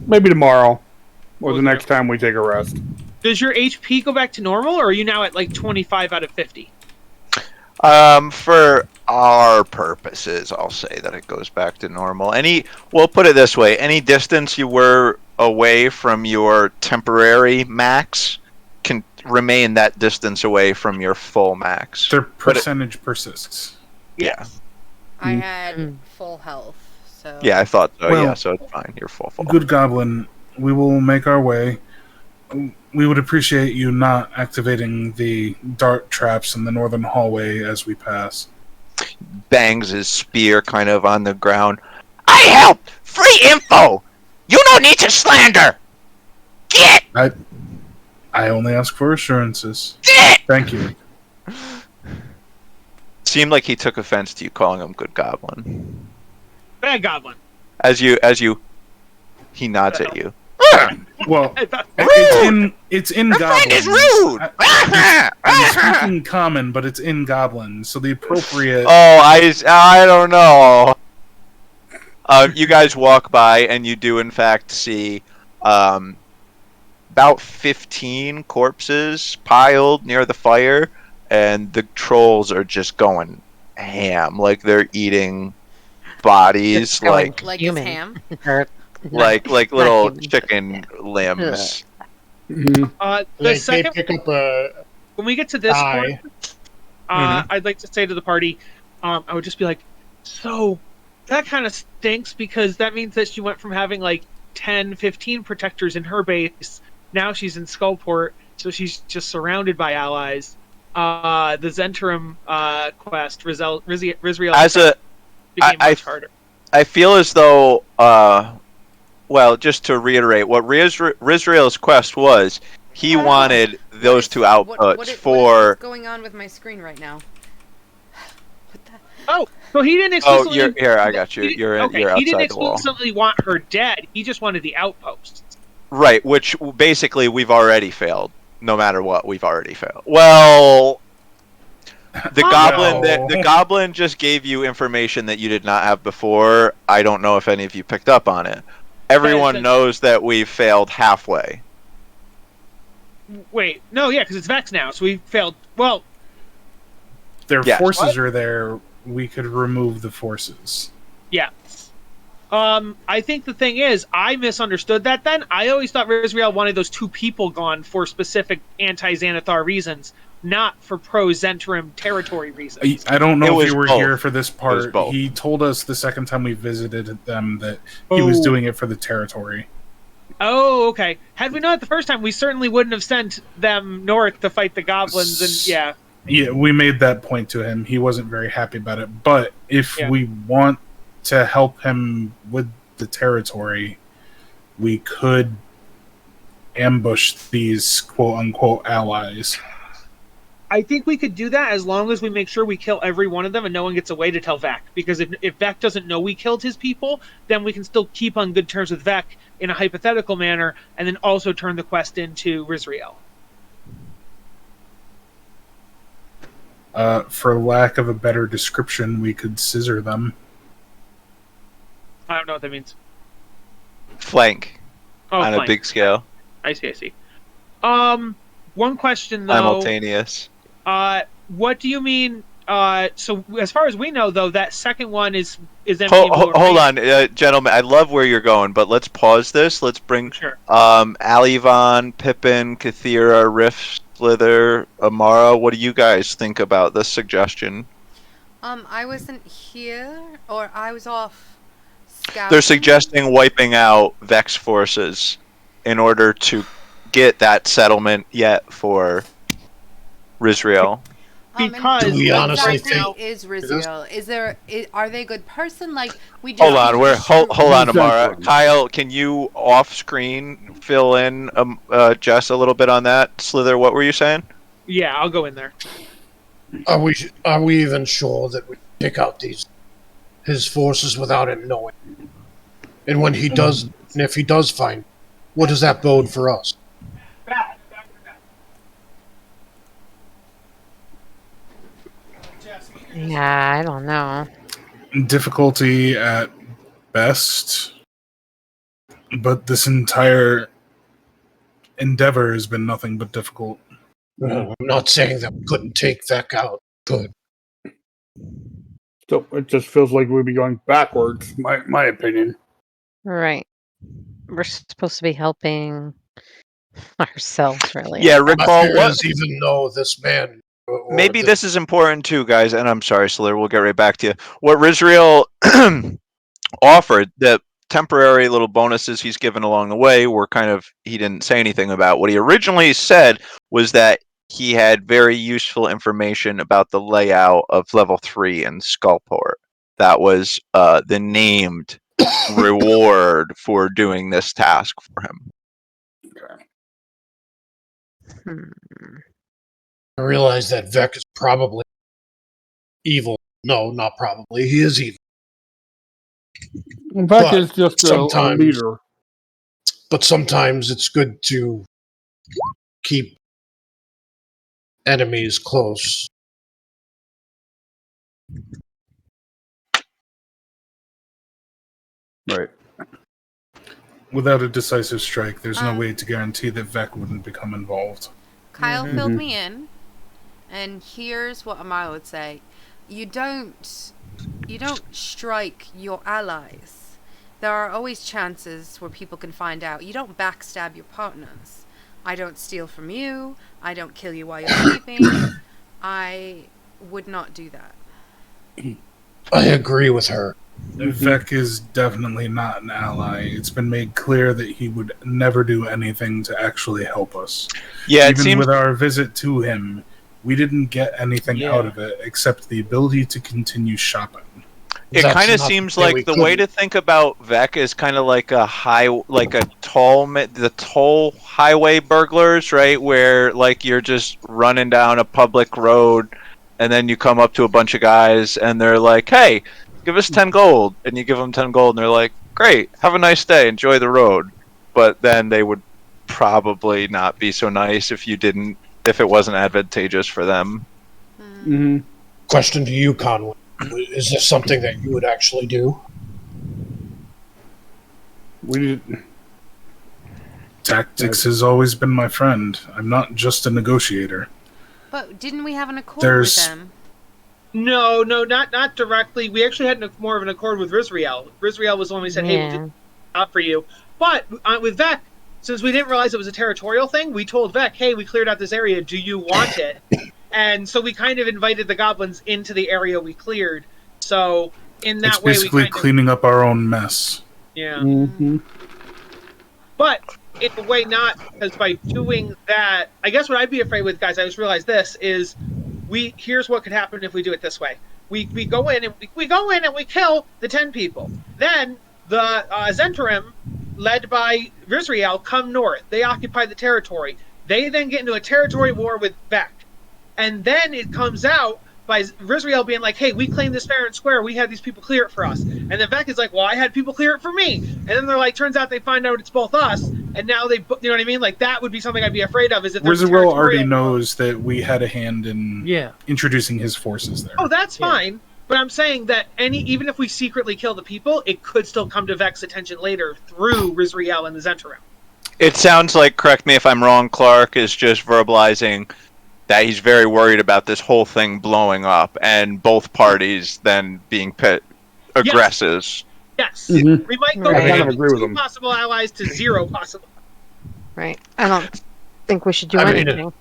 Maybe tomorrow. Or the Okay. next time we take a rest. does your HP go back to normal, or are you now at like 25 out of 50? For our purposes, I'll say that it goes back to normal. We'll put it this way: any distance you were away from your temporary max can remain that distance away from your full max. Their percentage persists. Yeah, I had full health, so... yeah, I thought so. Well, yeah, so it's fine. You're full. Good Goblin, we will make our way. We would appreciate you not activating the dart traps in the northern hallway as we pass. Bangs his spear kind of on the ground. I help! Free info! You don't need to slander! Get! I only ask for assurances. Get! Thank you. Seemed like he took offense to you calling him Good Goblin. Bad Goblin. As you, he nods at you. Well, it's in Your friend Goblin. is rude. I'm speaking common, but it's in Goblin, so the appropriate. Oh, I don't know. You guys walk by, and you do in fact see about 15 corpses piled near the fire, and the trolls are just going ham, like they're eating bodies, Going Like human. his ham. Or, like not little human, but- chicken limbs. Mhm. The second They pick up a when we get to this eye. point, Mm-hmm. I'd like to say to the party, I would just be like, so that kind of stinks because that means that she went from having like 10, 15 protectors in her base. Now she's in Skullport, so she's just surrounded by allies. The Zentrum quest, Rizriel became much harder. I feel as though, well, just to reiterate, what Rizriel's quest was, he wanted those two outputs What for. is going on with my screen right now? What the? Oh, so he didn't Oh, exclusively. you're here. I got you. You're Okay, you're he didn't outside the wall. exclusively want her dead. He just wanted the outposts. Right, which basically we've already failed. No matter what, we've already failed. Well, the goblin just gave you information that you did not have before. I don't know if any of you picked up on it. Everyone knows that we've failed halfway. Wait, no, yeah, because it's Vex now, so we failed. Well, Their Yes. forces are there. We could remove the forces. yeah. I think the thing is, I misunderstood that then. I always thought Rizriel wanted those two people gone for specific anti-Xanathar reasons, not for pro-Zentrum territory reasons. I don't It know was if you were both. here for this It was part. both. He told us the second time we visited them that he was doing it for the territory. Oh, okay. Had we known it the first time, we certainly wouldn't have sent them north to fight the goblins, and yeah. Yeah, we made that point to him. He wasn't very happy about it. But if we want to help him with the territory, we could ambush these quote-unquote allies. I think we could do that as long as we make sure we kill every one of them and no one gets away to tell Vec. Because if Vec doesn't know we killed his people, then we can still keep on good terms with Vec in a hypothetical manner and then also turn the quest into Rizriel. For lack of a better description, we could scissor them. I don't know what that means. Flank Oh, on a flank. big scale. I see. One question though. Simultaneous. What do you mean? So as far as we know, though, that second one is empty. Hold on, gentlemen. I love where you're going, but let's pause this. Let's bring Alivon, Pippin, Kathira, Rift, Slither, Amara. What do you guys think about this suggestion? I wasn't here, or I was off scouting. They're suggesting wiping out Vex forces in order to get that settlement yet for Rizriel. Because Do we honestly exactly think is Rizriel? Are they a good person? Like we just Hold on, hold on, Amara. Zentrum. Kyle, can you off-screen fill in Jess a little bit on that? Slither, what were you saying? yeah, I'll go in there. Are we even sure that we pick out his forces without him knowing? And when he does, and if he does find, what does that bode for us? Yeah, I don't know. Difficulty at best, but this entire endeavor has been nothing but difficult. I'm not saying that we couldn't take Vec out. Good. So it just feels like we'd be going backwards. My opinion. Right. We're supposed to be helping ourselves, really. Yeah, My recall fear what. is even though this man... or Maybe this is important too, guys. And I'm sorry, Slither. We'll get right back to you. What Rizriel offered, the temporary little bonuses he's given along the way, were kind of he didn't say anything about. What he originally said was that he had very useful information about the layout of level 3 in Skullport. That was the named reward for doing this task for him. I realize that Vec is probably evil. No, not probably. He is evil. Vec is just a leader. But sometimes it's good to keep enemies close. Right. Without a decisive strike, there's no way to guarantee that Vec wouldn't become involved. Kyle filled me in, and here's what Amara would say: you don't strike your allies. There are always chances where people can find out. You don't backstab your partners. I don't steal from you. I don't kill you while you're sleeping. I would not do that. I agree with her. Vec is definitely not an ally. It's been made clear that he would never do anything to actually help us. Yeah, Even with our visit to him, we didn't get anything out of it except the ability to continue shopping. It kind of seems like the way to think about Vec is kind of like the toll highway burglars, right? Where like you're just running down a public road, and then you come up to a bunch of guys, and they're like, "Hey, give us 10 gold," and you give them 10 gold, and they're like, "Great, have a nice day, enjoy the road." But then they would probably not be so nice if it wasn't advantageous for them. Mm-hmm. Question to you, Conway. Is this something that you would actually do? Tactics has always been my friend. I'm not just a negotiator. But didn't we have an accord with them? No, not directly. We actually had more of an accord with Rizriel. Rizriel was the one who said, "Hey, we did out for you." But with Vec, since we didn't realize it was a territorial thing, we told Vec, "Hey, we cleared out this area. Do you want it?" And so we kind of invited the goblins into the area we cleared. So in that way, basically we cleaning up our own mess. Yeah. Mm-hmm. But in a way, not, because by doing that, I guess what I'd be afraid with, guys, I just realized this is, here's what could happen if we do it this way. We go in and we kill the 10 people. Then the Zentrim, led by Rizriel, come north. They occupy the territory. They then get into a territory war with Vec. And then it comes out by Rizriel being like, "Hey, we claim this fair and square. We had these people clear it for us." And then Vec is like, "Well, I had people clear it for me." And then they're like, turns out they find out it's both us. And now you know what I mean? Like, that would be something I'd be afraid of. Is that Rizriel already knows that we had a hand in introducing his forces there. Oh, that's fine. But I'm saying that even if we secretly kill the people, it could still come to Vec's attention later through Rizriel and the Zentrim. It sounds like, correct me if I'm wrong, Clark is just verbalizing that he's very worried about this whole thing blowing up and both parties then being aggressors. Yes. Mm-hmm. We might go from 2 possible allies to 0 possible. Right. I don't think we should do anything.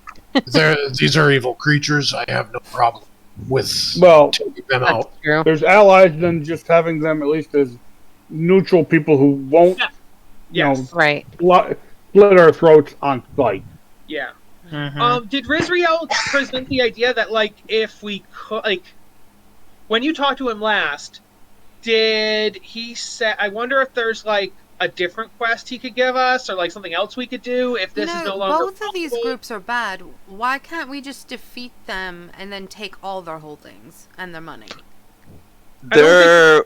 These are evil creatures. I have no problem with taking them out. True. There's allies, then just having them at least as neutral people who won't, right, slit our throats on sight. Yeah. Mm-hmm. Did Rizriel present the idea that, like, if we could, like, when you talked to him last, did he say, I wonder if there's, like, a different quest he could give us, or, like, something else we could do if this is no longer both of these groups are bad. Why can't we just defeat them and then take all their holdings and their money? It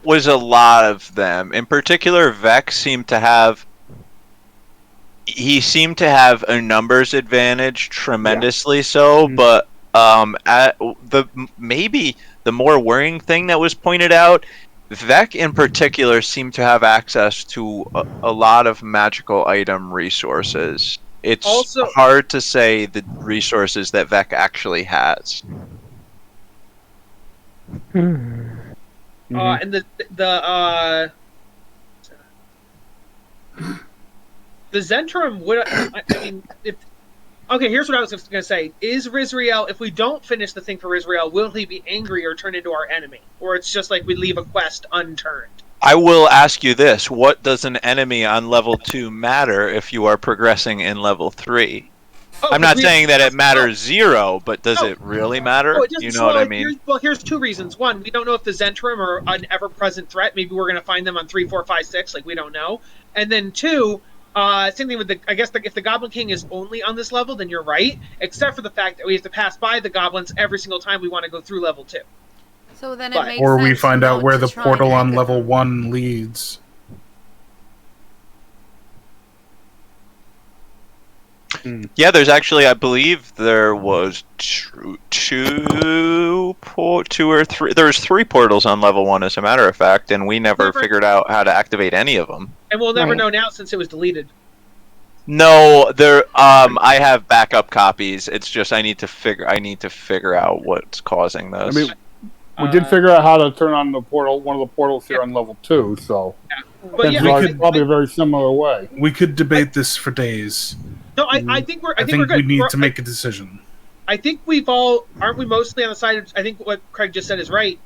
was a lot of them. In particular, Vec seemed to have a numbers advantage, tremendously so, but maybe the more worrying thing that was pointed out, Vec in particular seemed to have access to a lot of magical item resources. It's also hard to say the resources that Vec actually has. And the Zentrum would, I mean, here's what I was going to say. Is Rizriel, if we don't finish the thing for Rizriel, will he be angry or turn into our enemy? Or it's just like we leave a quest unturned? I will ask you this. What does an enemy on level 2 matter if you are progressing in level 3? I'm not saying that it matters 0, but does it really matter? You know what I mean? Here's 2 reasons. One, we don't know if the Zentrim are an ever-present threat. Maybe we're going to find them on 3, 4, 5, 6. Like, we don't know. And then 2... same thing with if the Goblin King is only on this level, then you're right. Except for the fact that we have to pass by the goblins every single time we want to go through level 2. So then But- it makes Or sense we find out where to the try portal and on level activate 1 leads. Yeah, there's actually, I believe there was two or three. There's 3 portals on level 1, as a matter of fact, and we never figured out how to activate any of them. And we'll never Right. know now since it was deleted. No, there. I have backup copies. It's just I need to figure out what's causing this. I mean, we did figure out how to turn on the portal, one of the portals here on level 2, so But it's yeah, probably a very similar way. We could debate this for days. no, I think we're. I I think we're think we good. need We're- to make a decision. I think we've all aren't we mostly on the side of. I think what Craig just said is right.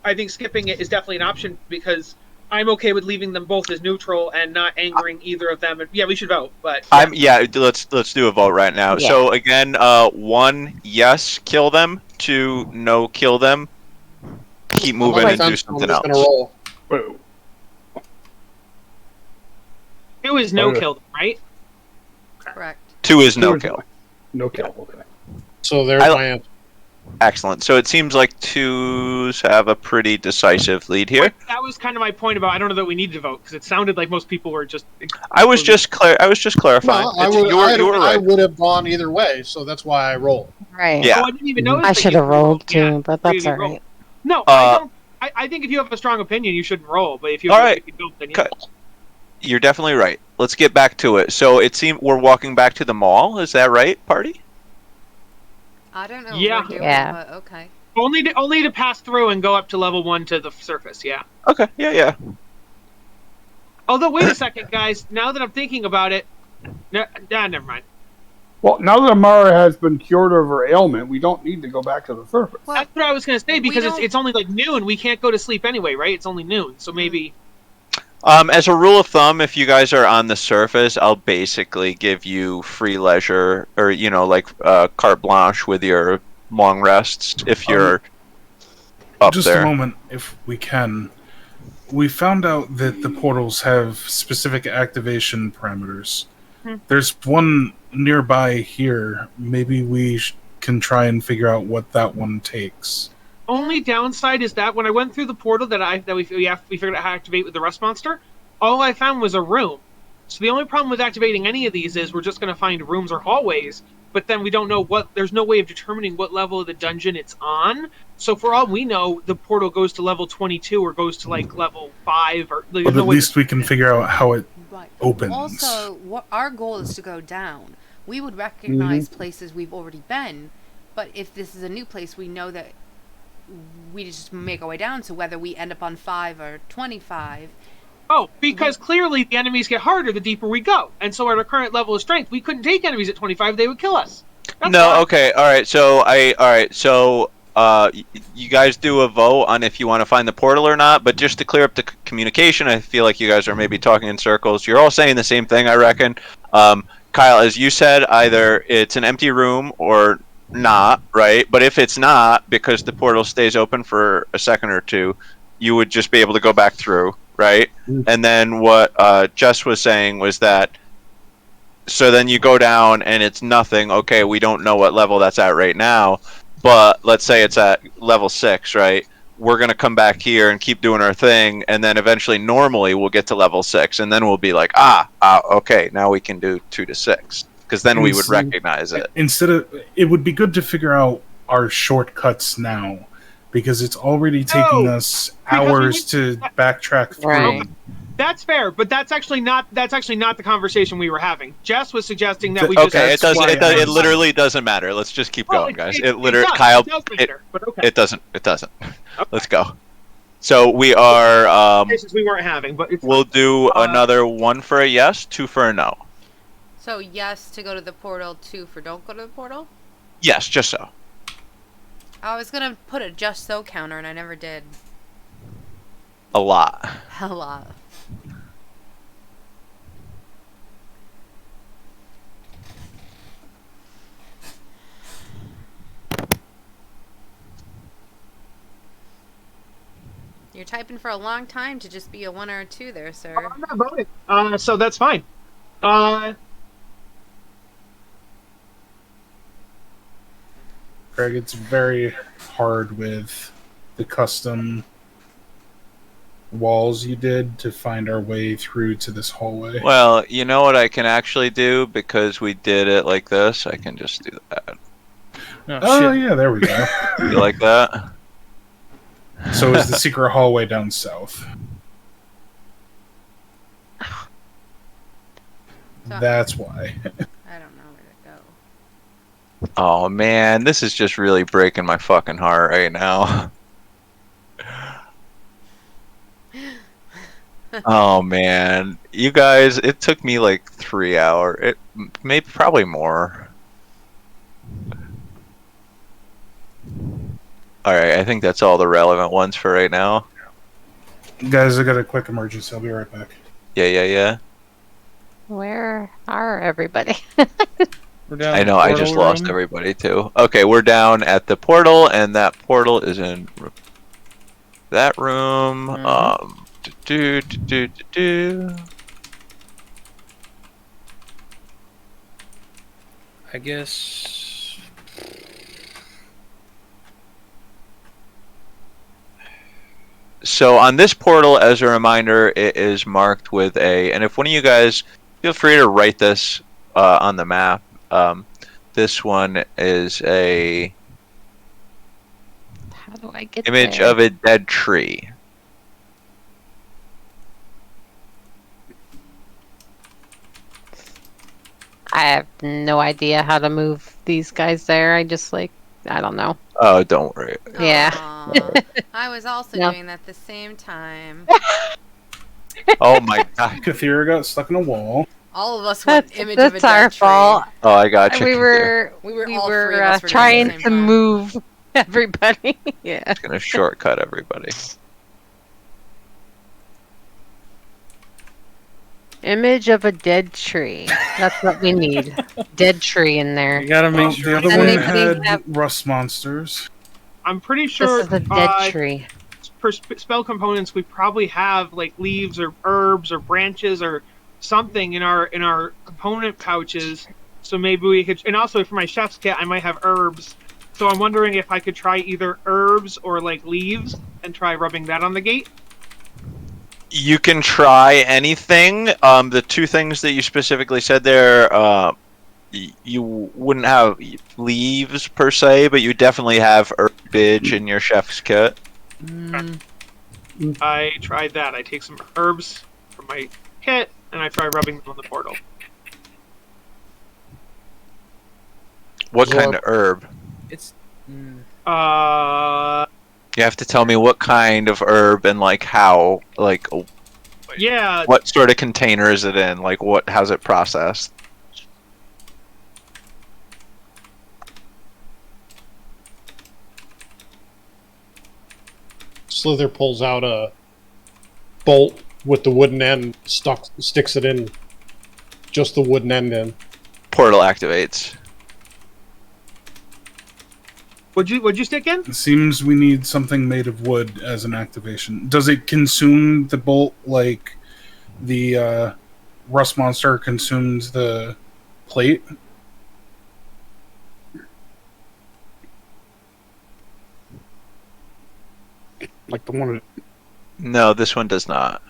I think skipping it is definitely an option because I'm okay with leaving them both as neutral and not angering either of them. And yeah, we should vote. But Let's do a vote right now. Yeah. So again, 1, yes, kill them. 2, no, kill them. Keep moving and do something else. Roll. Wait, 2 is no Okay. kill, right? Correct. 2 is no 2 is kill. no kill. Okay. So there's I- my answer. Excellent. So it seems like 2s have a pretty decisive lead here. But that was kind of my point about. I don't know that we needed to vote because it sounded like most people were just. I was just clarifying. No, I It's- would, you were I right. would have gone either way, so that's why I rolled. Right. Yeah. Oh, I didn't even notice. I that should you have rolled too, Yeah, but that's you all rolled. right. No, I don't. I think if you have a strong opinion, you shouldn't roll. But if you, All right. if you don't, then you. Cut. You're definitely right. Let's get back to it. So it seems we're walking back to the mall. Is that right, party? I don't know Yeah. what we're doing, Yeah. but okay. Only to pass through and go up to level 1 to the surface. Yeah. Okay. Yeah. Although, wait a second, guys. Now that I'm thinking about it, never mind. Well, now that Amara has been cured of her ailment, we don't need to go back to the surface. Well, That's what I was going to say because we it's only like noon. We can't go to sleep anyway, right? It's only noon, so maybe. As a rule of thumb, if you guys are on the surface, I'll basically give you free leisure, or like carte blanche with your long rests if you're up Just there. a moment, if we can. We found out that the portals have specific activation parameters. There's one nearby here. Maybe we can try and figure out what that one takes. Only downside is that when I went through the portal we figured out how to activate with the rust monster, all I found was a room. So the only problem with activating any of these is we're just going to find rooms or hallways, but then we don't know there's no way of determining what level of the dungeon it's on. So for all we know, the portal goes to level 22 or goes to like level 5 or there's But no at way least we can figure out how it Right. opens. Also, our goal is to go down. We would recognize places we've already been, but if this is a new place, we know that we just make our way down. So whether we end up on 5 or 25, Oh, because clearly the enemies get harder the deeper we go. And so at our current level of strength, we couldn't take enemies at 25, they would kill us. That's No, fine. okay, all right. So you guys do a vote on if you want to find the portal or not. But just to clear up the communication, I feel like you guys are maybe talking in circles. You're all saying the same thing, I reckon. Kyle, as you said, either it's an empty room or not, right? But if it's not, because the portal stays open for a second or two, you would just be able to go back through, right? And then what Jess was saying was that, so then you go down and it's nothing. Okay, we don't know what level that's at right now, but let's say it's at level 6, right? We're going to come back here and keep doing our thing, and then eventually normally we'll get to level 6, and then we'll be like, okay, now we can do 2 to 6, because then we would recognize it. It would be good to figure out our shortcuts now, because it's already taking us hours to backtrack through. Right. That's fair, but that's actually not the conversation we were having. Jess was suggesting that we just Okay, That's why it literally doesn't matter. Let's just keep going, guys. It literally, does, Kyle, it does matter, but okay. it doesn't. Let's go. So we are. Conversations we weren't having, but it's We'll do another 1 for a yes, 2 for a no. so yes to go to the portal, 2 for don't go to the portal. Yes, just so. I was gonna put a just so counter, and I never did. A lot. A lot. You're typing for a long time to just be a 1 or a 2 there, sir. I'm not voting. So that's fine. Craig, it's very hard with the custom walls you did to find our way through to this hallway. Well, you know what I can actually do because we did it like this. I can just do that. Oh yeah, there we go. You like that? So is the secret hallway down south? That's why. I don't know where to go. Oh man, this is just really breaking my fucking heart right now. Oh man, you guys, it took me like 3 hours. It maybe probably more. All right, I think that's all the relevant ones for right now. Guys, I got a quick emergency. I'll be right back. Yeah. Where are everybody? We're down I in know, the I just portal lost room. everybody too. Okay, we're down at the portal, and that portal is in that room. I guess. So on this portal, as a reminder, it is marked with a, and if one of you guys feel free to write this on the map. This one is a How do I get image there? of a dead tree. I have no idea how to move these guys there. I just I don't know. Oh, don't worry. Yeah. Aw. I was also No. doing that at the same time. Oh my god. Kathira got stuck in a wall. All of us went That's, image of a that's dead our tree. fault. Oh, I got you. We were We were all three of us were doing it at the trying same to time. move everybody. Yeah. It's gonna shortcut everybody. Image of a dead tree. That's what we need. Dead tree in there. You gotta make Well, sure. the other Does one anybody had have- rust monsters. I'm pretty This sure is a dead tree. for spell components we probably have like leaves or herbs or branches or something in our component pouches. So maybe we could, and also for my chef's kit I might have herbs. So I'm wondering if I could try either herbs or like leaves and try rubbing that on the gate. You can try anything. The two things that you specifically said there, you wouldn't have leaves per se, but you definitely have herbage in your chef's kit. I tried that. I take some herbs from my kit and I try rubbing them on the portal. What kind of herb? It's. You have to tell me what kind of herb and like how, like Yeah, what sort of container is it in? Like what? How's it processed? Slither pulls out a bolt with the wooden end, sticks it in, just the wooden end in. Portal activates. Would you stick in? It seems we need something made of wood as an activation. Does it consume the bolt like the rust monster consumes the plate? Like the one. No, this one does not.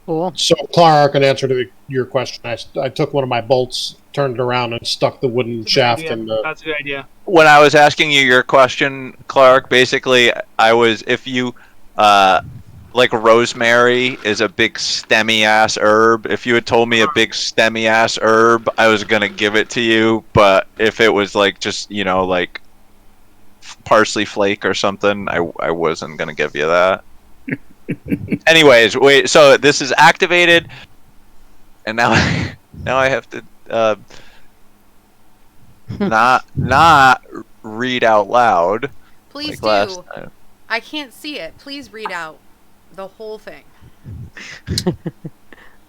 Cool. So, Clark, in answer to your question, I took one of my bolts, turned it around, and stuck the wooden shaft Yeah, in the. that's a good idea. When I was asking you your question, Clark, basically I was, if you like rosemary is a big stemmy ass herb. If you had told me a big stemmy ass herb, I was gonna give it to you. But if it was like just like parsley flake or something, I wasn't gonna give you that. Anyways, wait. So this is activated, and now I have to not read out loud. Please like last do. time. I can't see it. Please read out the whole thing.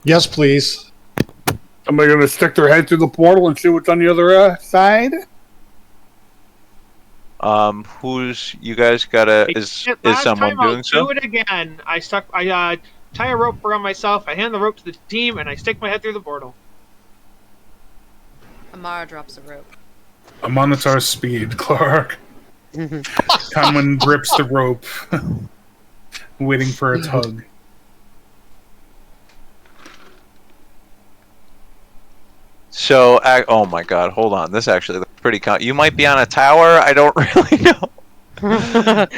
Yes, please. Somebody gonna stick their head through the portal and see what's on the other side? Who's you guys gotta is Last someone time I'll doing so? do it again. I tie a rope around myself. I hand the rope to the team, and I stick my head through the portal. Amara drops a rope. A monitor speed, Clark. Conwyn grips the rope, waiting for a tug. So, oh my god, hold on. This actually looks pretty you might be on a tower? I don't really know.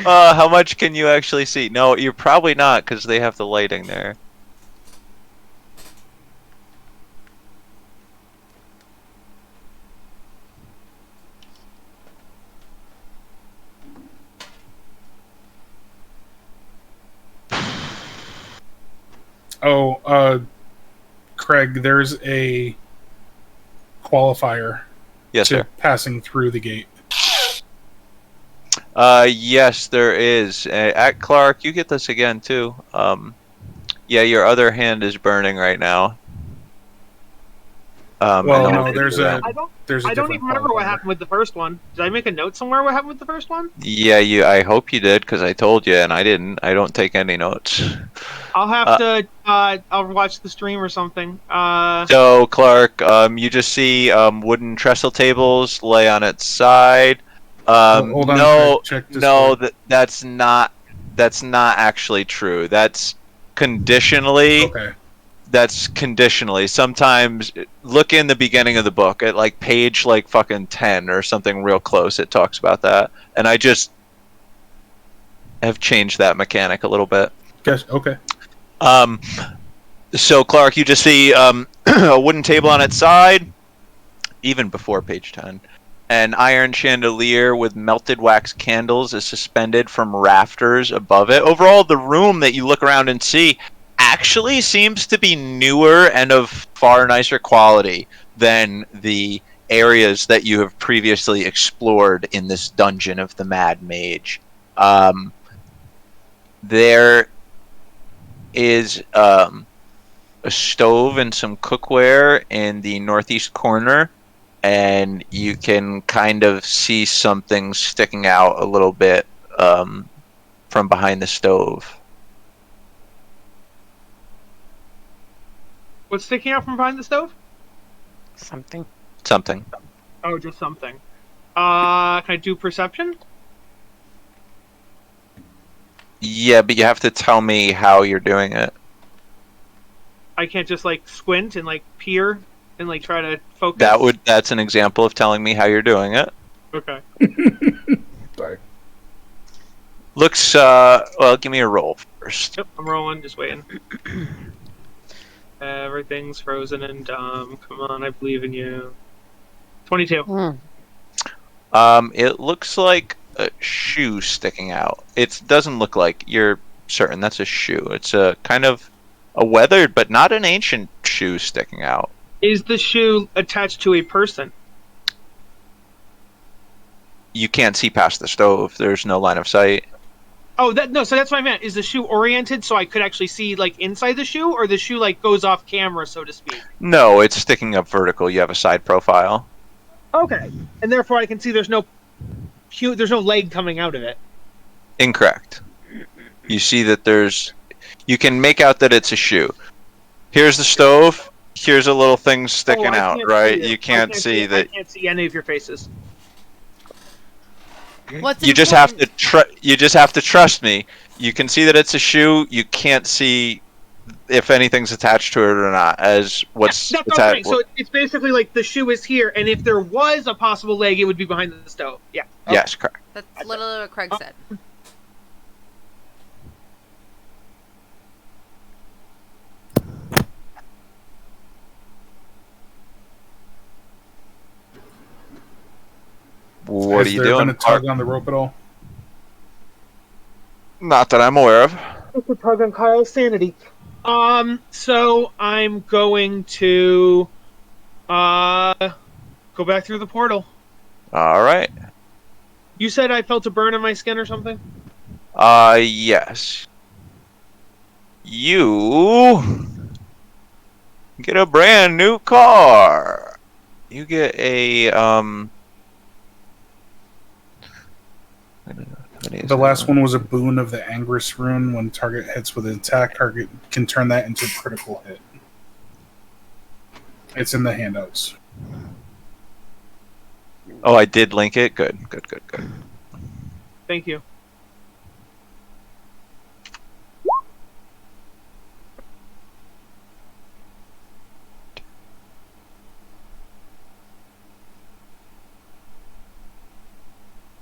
How much can you actually see? No, you're probably not, because they have the lighting there. Oh, Craig, there's a qualifier Yes, to sir. passing through the gate. Yes, there is. At Clark, you get this again, too. Yeah, your other hand is burning right now. Well, and no, I'll there's do a that. there's a I don't different even remember what qualifier. happened with the first one. Did I make a note somewhere what happened with the first one? Yeah, I hope you did, because I told you, and I didn't. I don't take any notes. I'll have to. I'll watch the stream or something. So, Clark, you just see wooden trestle tables lay on its side. Hold on, check Discord. No, that's not actually true. That's conditionally. Okay. That's conditionally. Sometimes look in the beginning of the book at like page like fucking 10 or something real close. It talks about that, and I just have changed that mechanic a little bit. Yes. Okay. So Clark, you just see a wooden table on its side, even before page 10. An iron chandelier with melted wax candles is suspended from rafters above it. Overall, the room that you look around and see actually seems to be newer and of far nicer quality than the areas that you have previously explored in this dungeon of the Mad Mage. There is a stove and some cookware in the northeast corner, and you can kind of see something sticking out a little bit from behind the stove. What's sticking out from behind the stove? Something. Something. Oh, just something. Can I do perception? Yeah, but you have to tell me how you're doing it. I can't just like squint and like peer and like try to focus. That's an example of telling me how you're doing it. Okay. Sorry. Looks well, give me a roll first. Yep, I'm rolling, just waiting. Everything's frozen and dumb. Come on, I believe in you. 22. It looks like a shoe sticking out. It doesn't look like you're certain that's a shoe. It's a kind of a weathered but not an ancient shoe sticking out. Is the shoe attached to a person? You can't see past the stove. There's no line of sight. Oh, no. So that's what I meant. Is the shoe oriented so I could actually see like inside the shoe, or the shoe like goes off camera, so to speak? No, it's sticking up vertical. You have a side profile. Okay, and therefore I can see there's no leg coming out of it. Incorrect. You see that you can make out that it's a shoe. Here's the stove. Here's a little thing sticking out, right? You can't see that. I can't see any of your faces. You just have to trust me. You can see that it's a shoe. You can't see if anything's attached to it or not. As what's that's attached. So it's basically like the shoe is here, and if there was a possible leg, it would be behind the stove. Yeah. Okay. Yes, correct. That's literally what Craig said. What are you doing? Has there been a tug on the rope at all? Not that I'm aware of. It's a tug on Kyle's sanity. So I'm going to go back through the portal. All right. You said I felt a burn on my skin or something? Yes. You get a brand new car. You get a The last one was a boon of the Angrus rune. When target hits with an attack, target can turn that into a critical hit. It's in the handouts. Oh, I did link it. Good. Thank you.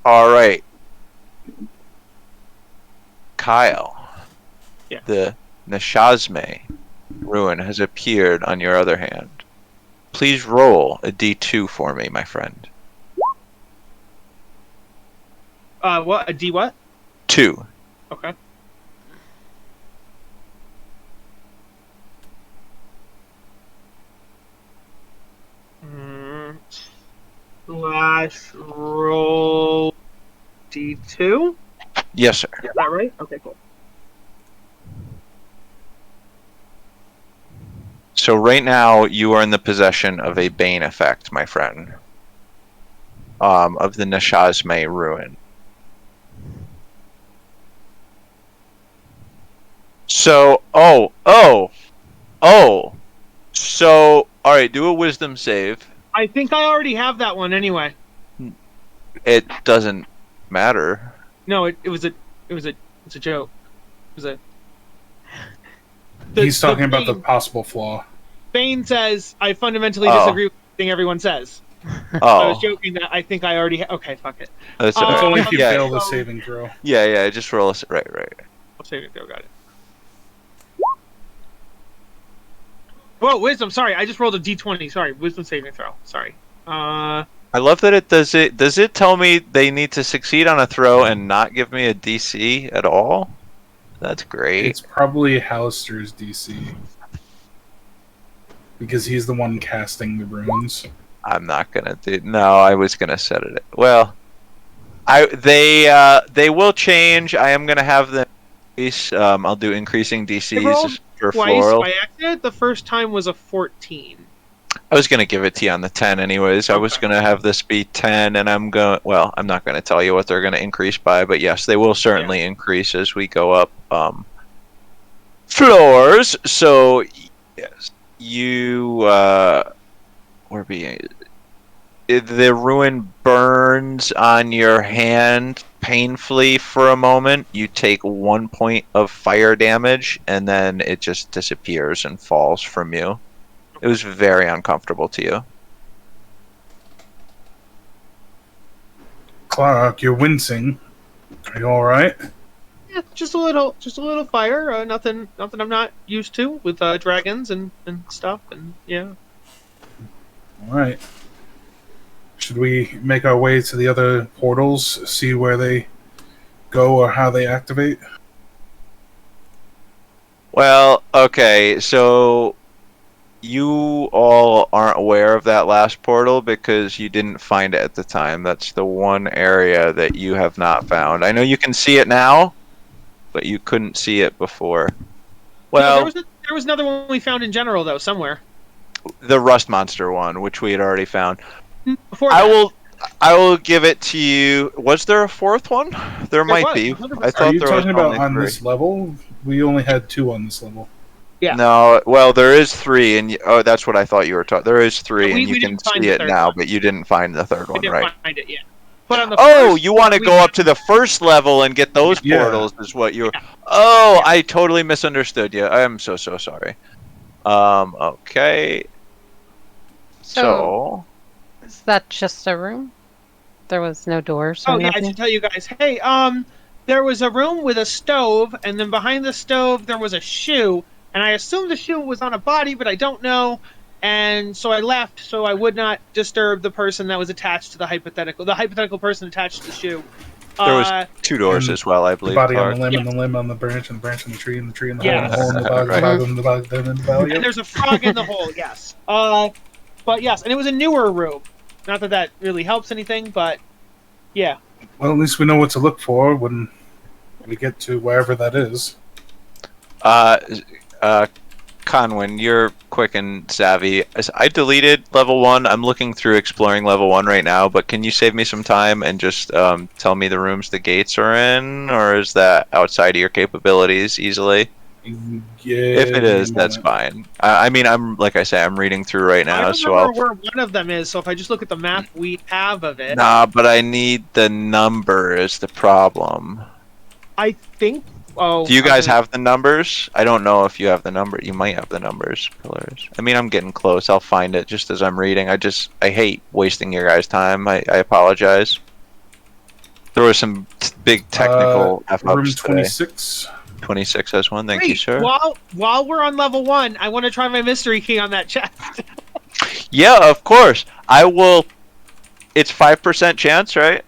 All right. Kyle. Yeah. The Neshazme ruin has appeared on your other hand. Please roll a d2 for me, my friend. What? A D what? 2. Okay. Slash roll D2? Yes, sir. Is that right? Okay, cool. So right now you are in the possession of a Bane effect, my friend. Of the Neshazme ruin. So, So, alright, do a wisdom save. I think I already have that one anyway. It doesn't matter. No, it's a joke. It was a. He's talking about the Bane, possible flaw. Bane says, "I fundamentally disagree with everything everyone says." I was Oh, joking that I think I already. Okay, fuck it. that's It's It's only if you yeah, fail the saving throw. yeah, just roll a... Right. I'll save it. Got it. Whoa, wisdom. Sorry, I just rolled a d20. Sorry, wisdom saving throw. Sorry. I love that it does it. Does it tell me they need to succeed on a throw and not give me a DC at all? That's great. It's probably Hallister's DC. Because he's the one casting the runes. I'm not gonna do. No, I was gonna set it. Well, they will change. I am gonna have them increase. I'll do increasing DCs for Twice floral. by accident. The first time was a 14. I was gonna give it to you on the 10 anyways. I was gonna have this be 10, and I'm going. Well, I'm not gonna tell you what they're gonna increase by, but yes, they will certainly increase as we go up floors. So yes, you were being. The ruin burns on your hand painfully for a moment. You take 1 point of fire damage, and then it just disappears and falls from you. It was very uncomfortable to you. Clark, you're wincing. Are you alright? Yeah, just a little fire. Nothing I'm not used to with dragons and stuff. And yeah. Alright. Should we make our way to the other portals, see where they go or how they activate? Well, okay, so you all aren't aware of that last portal because you didn't find it at the time. That's the one area that you have not found. I know you can see it now, but you couldn't see it before. Well, no, there was another one we found in general though somewhere. The rust monster one, which we had already found. Before I will give it to you. Was there a fourth one? There might be. 100%. I thought Are you there was talking about only on 3. this level? We only had 2 on this level. Yeah. No, well, there is 3, and that's what I thought you were talking. There is 3, we and you can didn't find see the it third now, one. but you didn't find the third We one, didn't right? find it yet. But on the Oh, first you want to we go up to the first level and get those Yeah. portals? Is what you? Oh, I totally misunderstood you. I am so sorry. Okay. So. Is that just a room? There was no doors or Oh yeah, I nothing? should tell you guys. Hey, there was a room with a stove, and then behind the stove there was a shoe, and I assumed the shoe was on a body, but I don't know. And so I left, so I would not disturb the person that was attached to the hypothetical person attached to the shoe. There was 2 doors and as well, I The believe. body Clark. on the limb, and the limb on the branch, and the branch on the tree, and the tree on the Yeah. hole, and the hole, and the bug, Right. the bug, and the bug, then the valley. And there's a frog in the hole. Yes. But yes, and it was a newer room. Not that that really helps anything, but yeah. Well, at least we know what to look for when we get to wherever that is. Conwyn, you're quick and savvy. I deleted level 1. I'm looking through exploring level 1 right now, but can you save me some time and just tell me the rooms the gates are in, or is that outside of your capabilities easily? If it is, that's fine. I mean, I'm like I say, I'm reading through right now, I so remember I'll. where one of them is. So if I just look at the map we have of it, Nah, but I need the number is the problem. I think. Oh, Do you guys okay. have the numbers? I don't know if you have the number. You might have the numbers. Pillars. I mean, I'm getting close. I'll find it just as I'm reading. I hate wasting your guys' time. I apologize. There were some big technical F-ups Room today. 26. 26 has one. Thank you, Wait, sir. while we're on level 1, I want to try my mystery key on that chest. Yeah, of course. I will. It's 5% chance, right?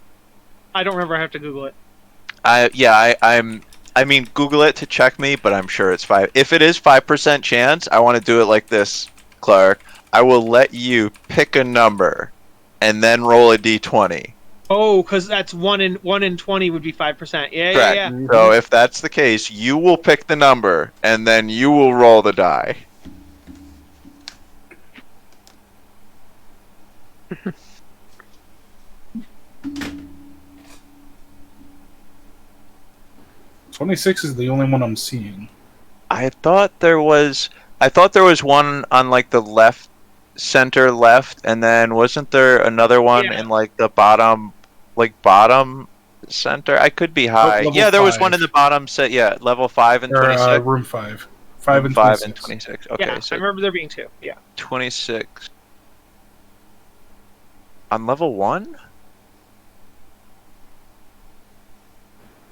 I don't remember. I have to Google it. I mean, Google it to check me, but I'm sure it's 5. If it is 5% chance, I want to do it like this, Clark. I will let you pick a number, and then roll a d20. Oh, because that's 1 in 20 would be 5%. Yeah, Correct. yeah. So if that's the case, you will pick the number, and then you will roll the die. "26 is the only one I'm seeing." I thought there was one on like the center left, and then wasn't there another one in like the bottom center? I could be high. Level Yeah, there was 5. one in the bottom set. Yeah, level 5 and Or, 26. room 5. 5 and 5 26. and 26. Okay, Yeah, so I remember there being 2. Yeah. 26 on level 1.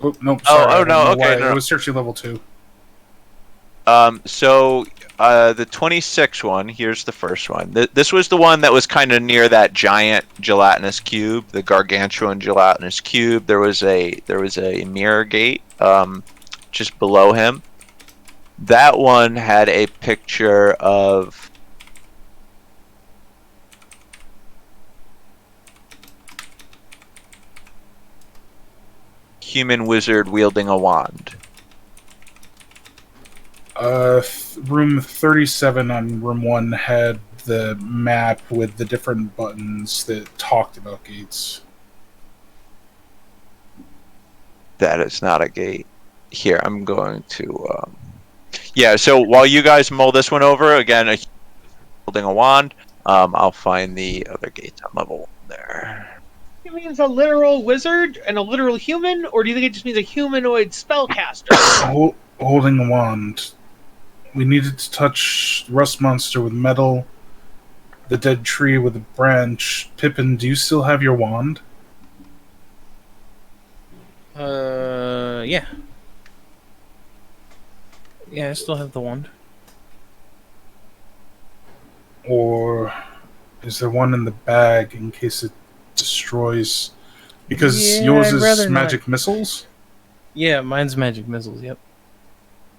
Oh, nope, sorry. I don't no, know okay, why. no. It was searching level 2. So the 26 one. Here's the first one. This was the one that was kind of near that giant gelatinous cube, the gargantuan gelatinous cube. There was a mirror gate just below him. That one had a picture of human wizard wielding a wand. Room 37 on room 1 had the map with the different buttons that talked about gates. That is not a gate. Here, I'm going to. Yeah, so while you guys mull this one over, again, holding a wand, I'll find the other gates on level 1 there. It means a literal wizard and a literal human, or do you think it just means a humanoid spellcaster? Holding a wand. We needed to touch the rust monster with metal, the dead tree with a branch. Pippin, do you still have your wand? Yeah. Yeah, I still have the wand. Or is there one in the bag in case it destroys? Because Yeah, yours I'd is rather magic missiles? Yeah, mine's magic missiles, yep.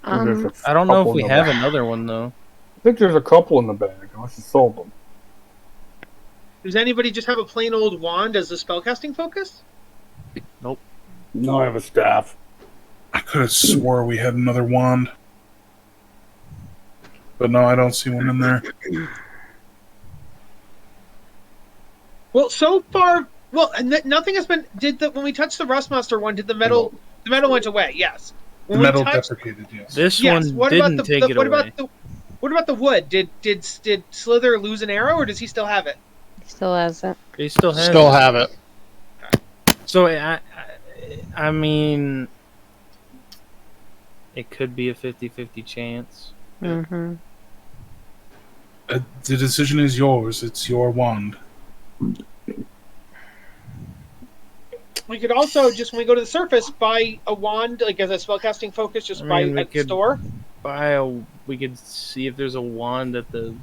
There's a I don't know if couple we in the have bag. another one, though. I think there's a couple in the bag, unless you sold them. Does anybody just have a plain old wand as a spellcasting focus? Nope. No, I have a staff. I could have swore we had another wand. But no, I don't see one in there. Well, so far, nothing has been. When we touched the Rustmaster one? Did the metal? The metal went away. Yes. The When we metal touched- deprecated, yes. This Yes. one What didn't about take it what away. What about the wood? Did Slither lose an arrow, or does he still have it? Still hasn't. They still have Still it. have it. So, I mean, it could be a 50-50 chance. Mm-hmm. The decision is yours. It's your wand. We could also just, when we go to the surface, buy a wand, like as a spellcasting focus, just I buy mean, we at the could store. We could see if there's a wand at the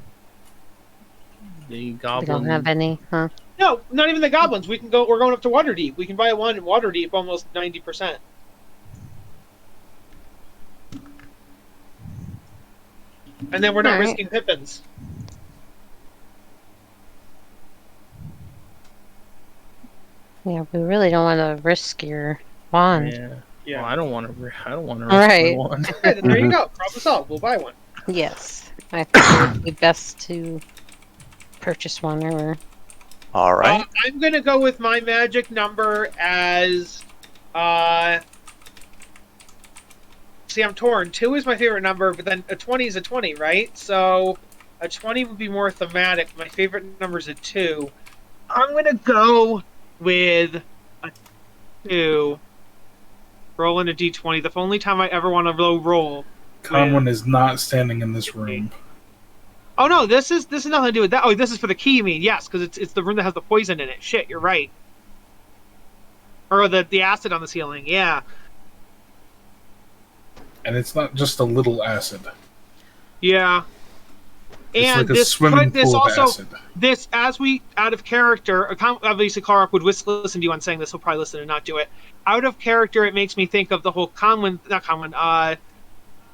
We goblin. don't have any, huh? No, not even the goblins. We're going up to Waterdeep. We can buy a wand in Waterdeep almost 90%. And then we're not Alright. risking Pippins. Yeah, we really don't want to risk your wand. Yeah. Yeah. Well, I don't want to. I don't want to. Right. Wand. Okay, then there you go. Problem solved. We'll buy one. Yes. I think it would be best to purchase one or... All right. I'm gonna go with my magic number as see, I'm torn. 2 is my favorite number, but then a 20 is a 20, right? So a 20 would be more thematic. My favorite number is a 2. I'm going to go with a 2. Rolling a d20. The only time I ever want to low roll. Conwyn is not standing in this room. Oh no, this is nothing to do with that. Oh, this is for the key, you mean? Yes, because it's the room that has the poison in it. Shit, you're right. Or the acid on the ceiling, yeah. And it's not just a little acid. Yeah. It's And like a this swimming this pool of also acid. this as we out of character. Obviously, Clark would listen to you on saying this. He'll probably listen and not do it. Out of character, it makes me think of the whole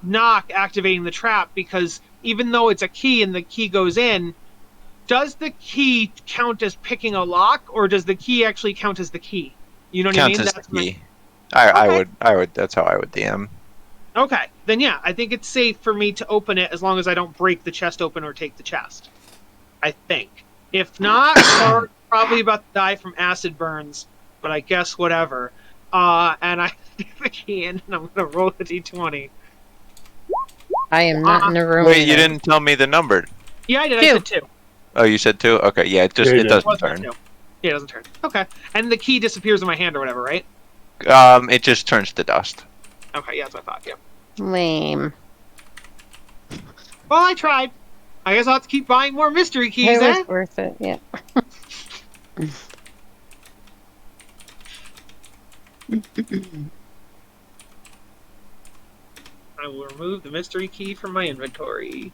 knock activating the trap, because even though it's a key and the key goes in, does the key count as picking a lock, or does the key actually count as the key? You know what I mean? Count as the key. I would. That's how I would DM. Okay, then yeah, I think it's safe for me to open it as long as I don't break the chest open or take the chest. I think. If not, Clark's probably about to die from acid burns, but I guess whatever. And I stick the key in, and I'm going to roll the d20. I am not in the room. Wait, you didn't tell me the number. Yeah, I did. I said 2. Oh, you said 2? Okay, yeah, it doesn't turn. Yeah, it doesn't turn. Okay. And the key disappears in my hand or whatever, right? It just turns to dust. Okay, yeah, that's what I thought, yeah. Lame. Well, I tried. I guess I'll have to keep buying more mystery keys, It eh? was worth it, yeah. I will remove the mystery key from my inventory.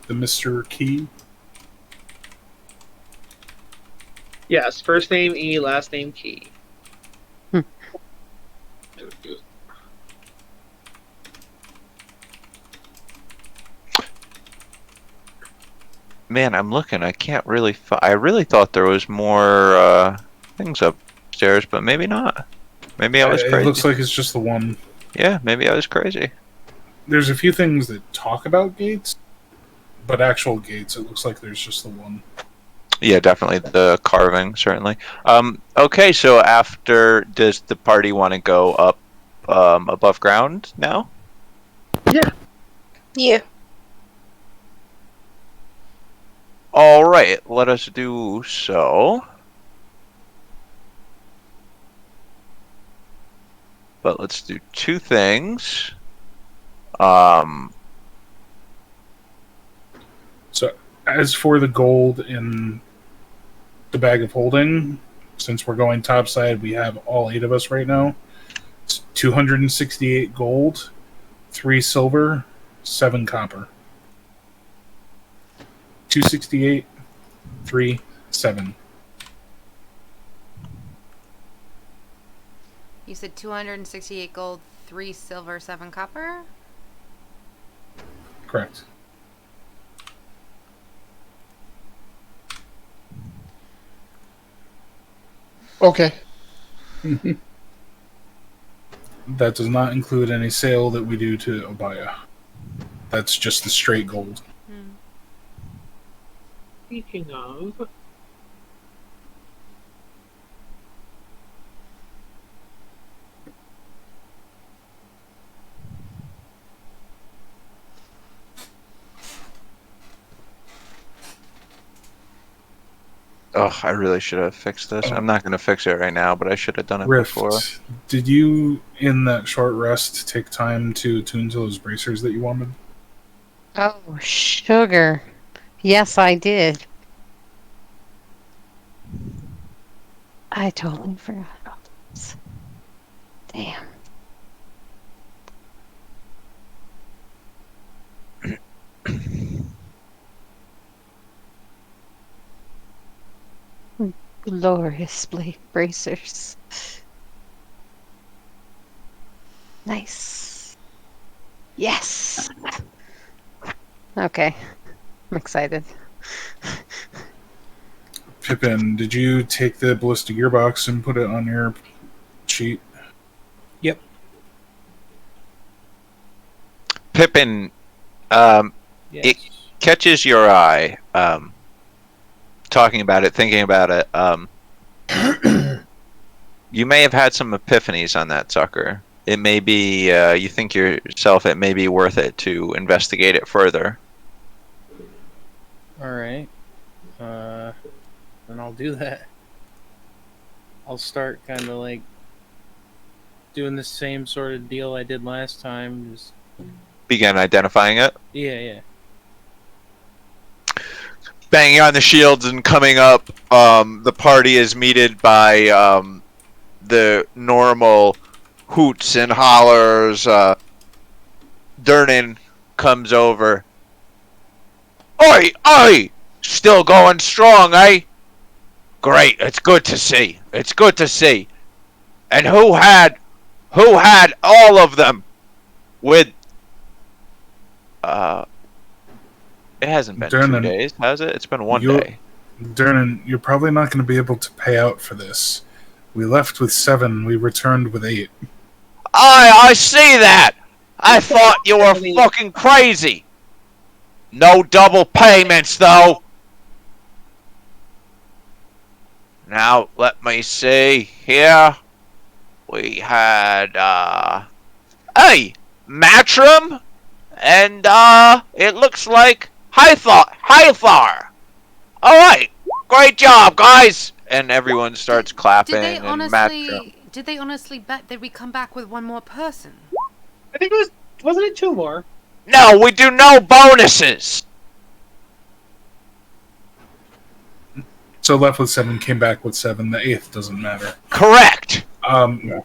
The Mr. Key. Yes, first name E, last name Key. Man, I'm looking. I can't really. I really thought there was more things upstairs, but maybe not. Maybe I was crazy. It looks like it's just the one. Yeah, maybe I was crazy. There's a few things that talk about gates, but actual gates, it looks like there's just the one. Yeah, definitely the carving, certainly. Okay, so does the party want to go up above ground now? Yeah. All right, let us do so. But let's do 2 things. So, as for the gold in the bag of holding, since we're going topside, we have all 8 of us right now. It's 268 gold, 3 silver, 7 copper. 268, 3, 7. You said 268 gold, 3 silver, 7 copper? Correct. Okay. That does not include any sale that we do to Obaya. That's just the straight gold. Speaking of... Oh, I really should have fixed this. I'm not going to fix it right now, but I should have done it Rift, before. did you, in that short rest, take time to attune to those bracers that you wanted? Oh, sugar. Yes, I did. I totally forgot about this. Damn. Glorious blade bracers. Nice. Yes. Okay. I'm excited. Pippin, did you take the ballistic gearbox and put it on your sheet? Yep. Pippin, Yes. it catches your eye. Talking about it, thinking about it. You may have had some epiphanies on that sucker. It may be, you think yourself it may be worth it to investigate it further. Alright. Then I'll do that. I'll start kind of like doing the same sort of deal I did last time. Just Begin identifying it. yeah. Banging on the shields and coming up, the party is meted by the normal hoots and hollers. Durnan comes over. Oi, oi! Still going strong, eh? Great, it's good to see. It's good to see. And who had all of them with it hasn't been 2 days, has it? It's been 1 day. Durnan, you're probably not going to be able to pay out for this. We left with 7, we returned with 8. I see that! I thought you were fucking crazy! No double payments, though! Now, let me see here. We had, hey! Matrim! And, it looks like Hythar! Alright! Great job, guys! And everyone starts clapping. Did they honestly bet that we come back with one more person? I think wasn't it 2 more? No, we do no bonuses! So left with 7, came back with 7. The 8th doesn't matter. Correct! Can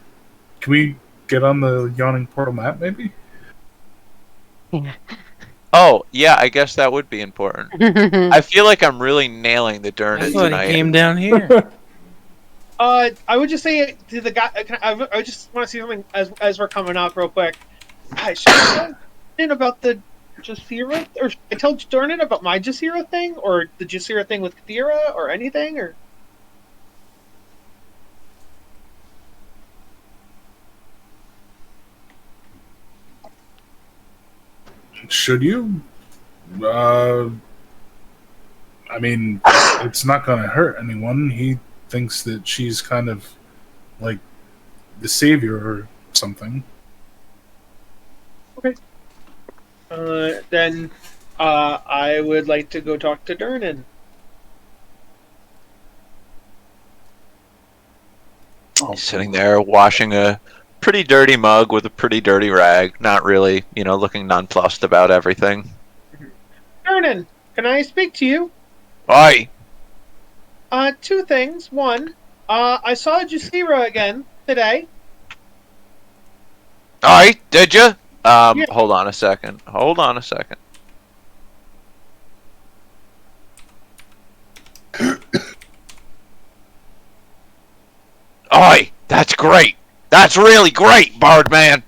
we get on the yawning portal map, maybe? Oh, yeah, I guess that would be important. I feel like I'm really nailing the Durnan tonight. He came down here. I would just say to the guy. I just want to see something as we're coming up real quick. Should I tell Durnan about the Jasira, or should I tell Durnan about my Jasira thing, or the Jasira thing with Kathira, or anything, or? Should you? I mean, it's not going to hurt anyone. He thinks that she's kind of like the savior or something. Okay. Then I would like to go talk to Durnan. He's sitting there washing a pretty dirty mug with a pretty dirty rag. Not really, looking nonplussed about everything. Durnan, can I speak to you? Aye. 2 things. One, I saw Jasira again today. Aye, did you? Yeah. Hold on a second. Aye, that's great. That's really great, Bardman.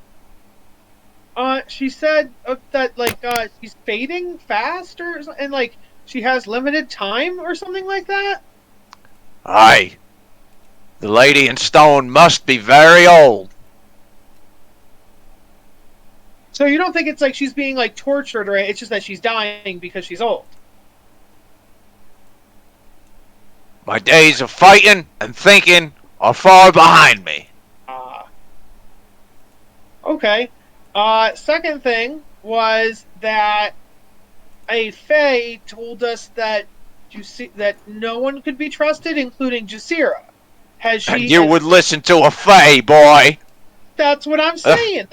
She said that she's fading fast, and she has limited time or something like that. Aye. The lady in stone must be very old. So you don't think it's like she's being tortured, or it's just that she's dying because she's old? My days of fighting and thinking are far behind me. Okay. Second thing was that a Fae told us that no one could be trusted, including Jasira. And you would listen to a Fae, boy. That's what I'm saying.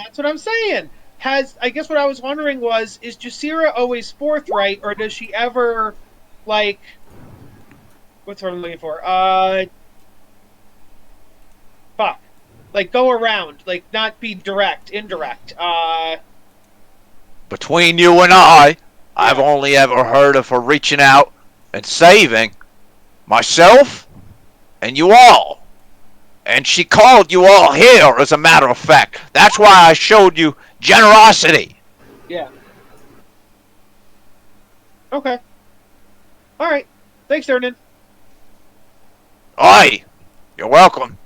I guess what I was wondering was, is Jasira always forthright, or does she ever, what's what I'm looking for? Go around, not be indirect. Between you and I've only ever heard of her reaching out and saving myself and you all. And she called you all here, as a matter of fact. That's why I showed you generosity. Yeah. Okay. Alright. Thanks, Durnan. Aye. You're welcome.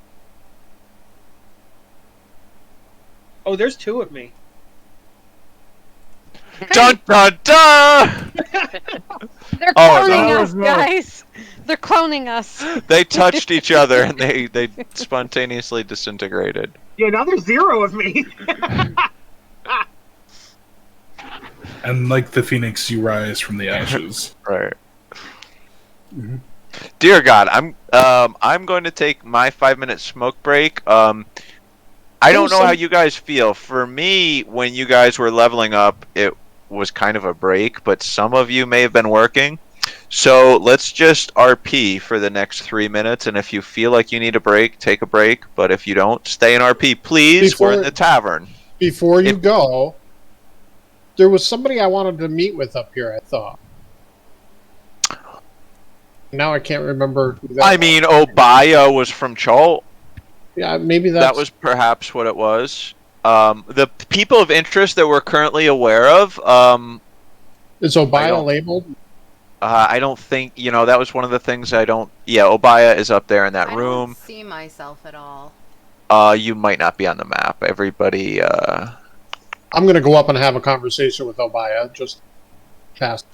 Oh, there's 2 of me. Dun dun dun! They're cloning us, guys. They're cloning us. They touched each other and they spontaneously disintegrated. Yeah, now there's 0 of me. And like the phoenix, you rise from the ashes. Right. Dear God, I'm going to take my 5-minute smoke break. I don't know how you guys feel. For me, when you guys were leveling up, it was kind of a break, but some of you may have been working. So let's just RP for the next 3 minutes, and if you feel like you need a break, take a break. But if you don't, stay in RP, please. We're in the tavern. Before you go, there was somebody I wanted to meet with up here, I thought. Now I can't remember who that was. Obaya was from Chol. Yeah, maybe that was perhaps what it was. The people of interest that we're currently aware of. Is Obaya labeled? I don't think, that was one of the things I don't... Yeah, Obaya is up there in that room. I don't see myself at all. You might not be on the map. Everybody, I'm going to go up and have a conversation with Obaya, just fast.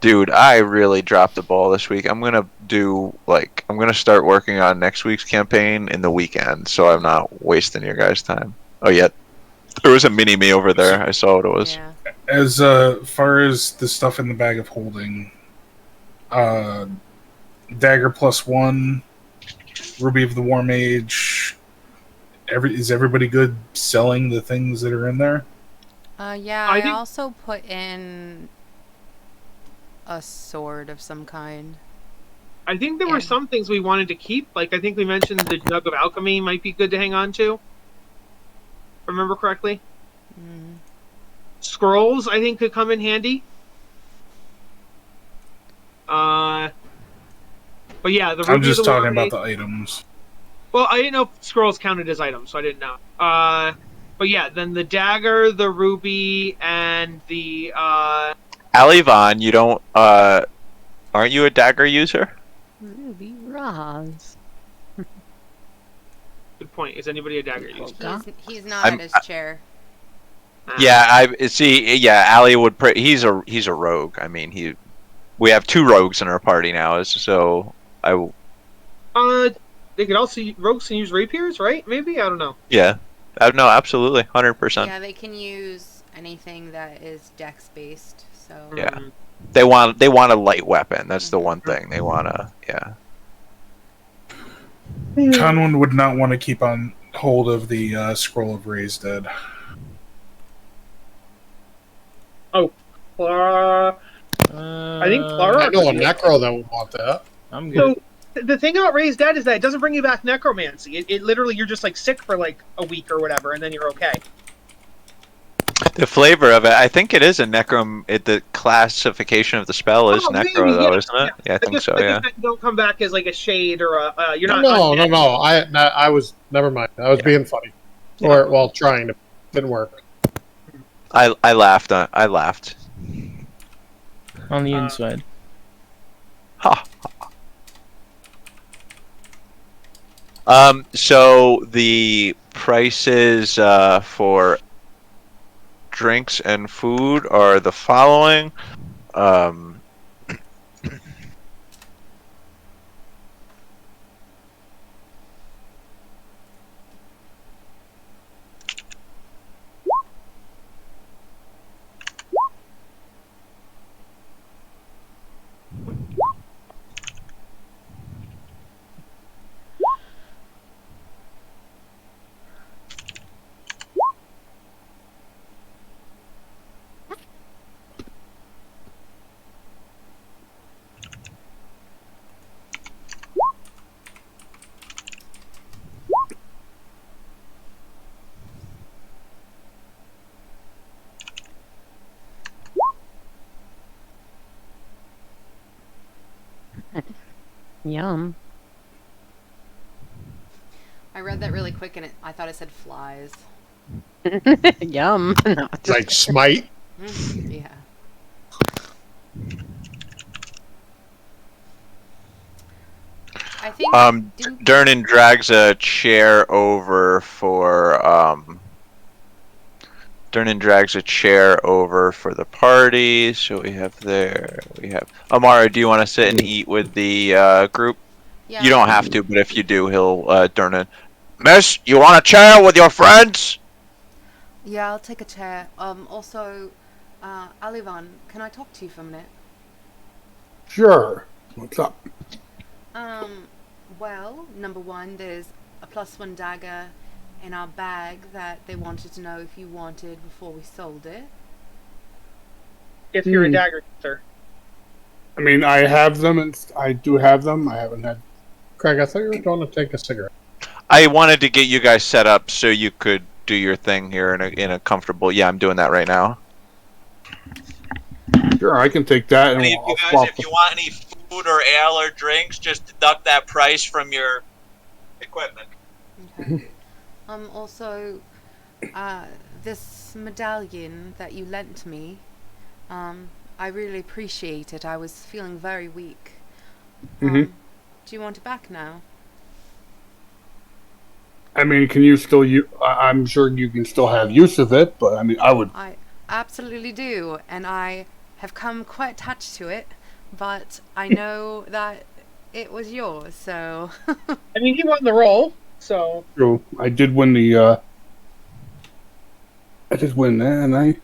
Dude, I really dropped the ball this week. I'm going to start working on next week's campaign in the weekend, so I'm not wasting your guys' time. Oh, yeah. There was a mini-me over there. I saw what it was. Yeah. As far as the stuff in the bag of holding, dagger +1, ruby of the war mage. Is everybody good selling the things that are in there? Yeah, I also put in a sword of some kind. I think there were some things we wanted to keep. Like, I think we mentioned the jug of alchemy might be good to hang on to. Remember correctly? Mm. Scrolls, I think, could come in handy. But yeah, I'm just talking about the items. Well, I didn't know if scrolls counted as items, so I didn't know. But yeah, then the dagger, the ruby, and the Alivon, you don't aren't you a dagger user? Ruby Roz. Good point. Is anybody a dagger user? He's not at his chair. Yeah, I see. Yeah, Ali would. He's a rogue. I mean, we have 2 rogues in our party now, so I. They could also rogues can use rapiers, right? Maybe, I don't know. Yeah, no, absolutely, 100%. Yeah, they can use anything that is dex based. So yeah, they want a light weapon. That's the one thing they want to. Yeah. Conwyn would not want to keep on hold of the scroll of raised dead. Oh, Clara. I think Clara. I know a necro that would want that. I'm good. So the thing about raised dead is that it doesn't bring you back necromancy. It literally, you're just like sick for like a week or whatever, and then you're okay. The flavor of it, I think it is a necro. The classification of the spell is necro, though, isn't it? Yeah, I think so. Yeah. You don't come back as like a shade or a. You're not. No. I was never mind. I was being funny, or trying to. Didn't work. I laughed. I laughed. On the inside. Ha. So the prices for drinks and food are the following. Yum. I read that really quick and I thought it said flies. Yum. No, Like smite. Yeah. I think Durnan drags a chair over for Durnan drags a chair over for the party. So we have Amara, do you want to sit and eat with the group? Yeah. You don't have to, but if you do, he'll Durnan. Miss, you want a chair with your friends? Yeah, I'll take a chair. Also, Alivan, can I talk to you for a minute? Sure. What's up? Well, number one, there's a +1 dagger in our bag that they wanted to know if you wanted before we sold it. If you're a dagger, sir. I mean, I have them, and I do have them. I haven't had. Craig, I thought you were going to take a cigarette. I wanted to get you guys set up so you could do your thing here in a comfortable. Yeah, I'm doing that right now. Sure, I can take that. And Any of you guys, if you want any food or ale or drinks, just deduct that price from your equipment. Okay. Also, this medallion that you lent me, I really appreciate it. I was feeling very weak. Do you want it back now? I mean, can you still use? I'm sure you can still have use of it, but I mean, I would. I absolutely do, and I have come quite attached to it, but I know that it was yours, so... I mean, he won the role, so... True. I did win the, I did win that,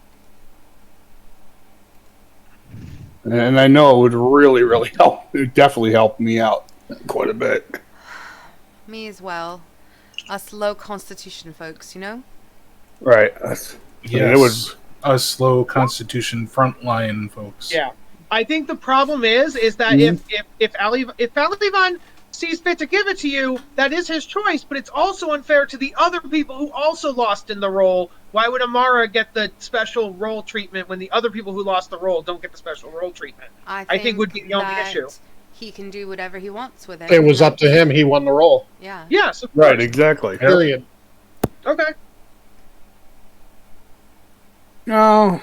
and I know it would really, really help. It would definitely help me out quite a bit. Me as well. Us low constitution folks, you know? Right. Yes. Us low constitution frontline folks. Yeah. I think the problem is that if Alivan sees fit to give it to you, that is his choice, but it's also unfair to the other people who also lost in the role. Why would Amara get the special role treatment when the other people who lost the role don't get the special role treatment? I think would be the only issue. He can do whatever he wants with it. It was up to him. He won the role. Yeah. Yes. Right. Exactly. Period. Okay. No.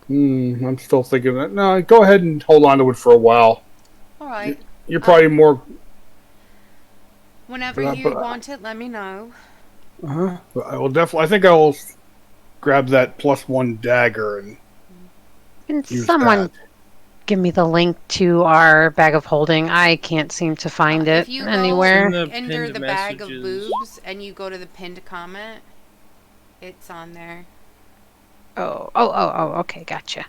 I'm still thinking that. No, go ahead and hold on to it for a while. All right. You're probably more. Whenever you want it, let me know. I will definitely. I think I will grab that +1 dagger and. Can someone give me the link to our bag of holding? I can't seem to find it If you anywhere. go under the bag of boobs and you go to the pinned comment, it's on there. Oh, okay, gotcha.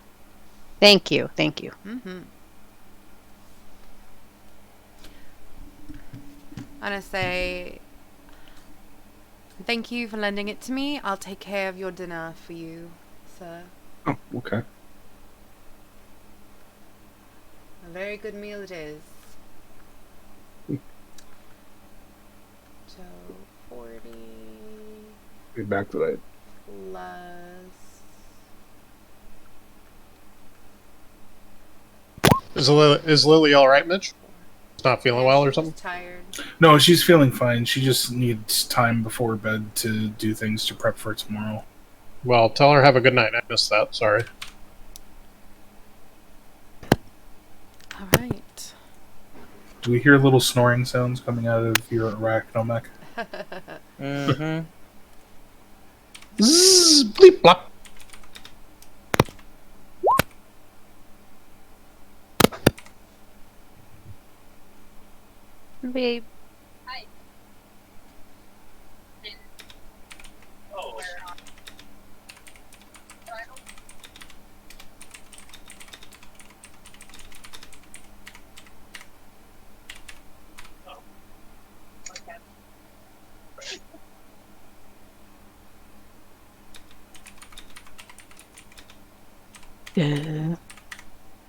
Thank you. I'm gonna say thank you for lending it to me. I'll take care of your dinner for you, sir. Oh, okay. A very good meal it is. So 40 Get back to that. plus. Is Lily all right, Mitch? Not feeling well or something? Tired. No, she's feeling fine. She just needs time before bed to do things to prep for tomorrow. Well, tell her have a good night. I missed that. Sorry. All right. Do we hear little snoring sounds coming out of your arachnomech? Mm-hmm. Zzz, bleep blop. Babe. Oh.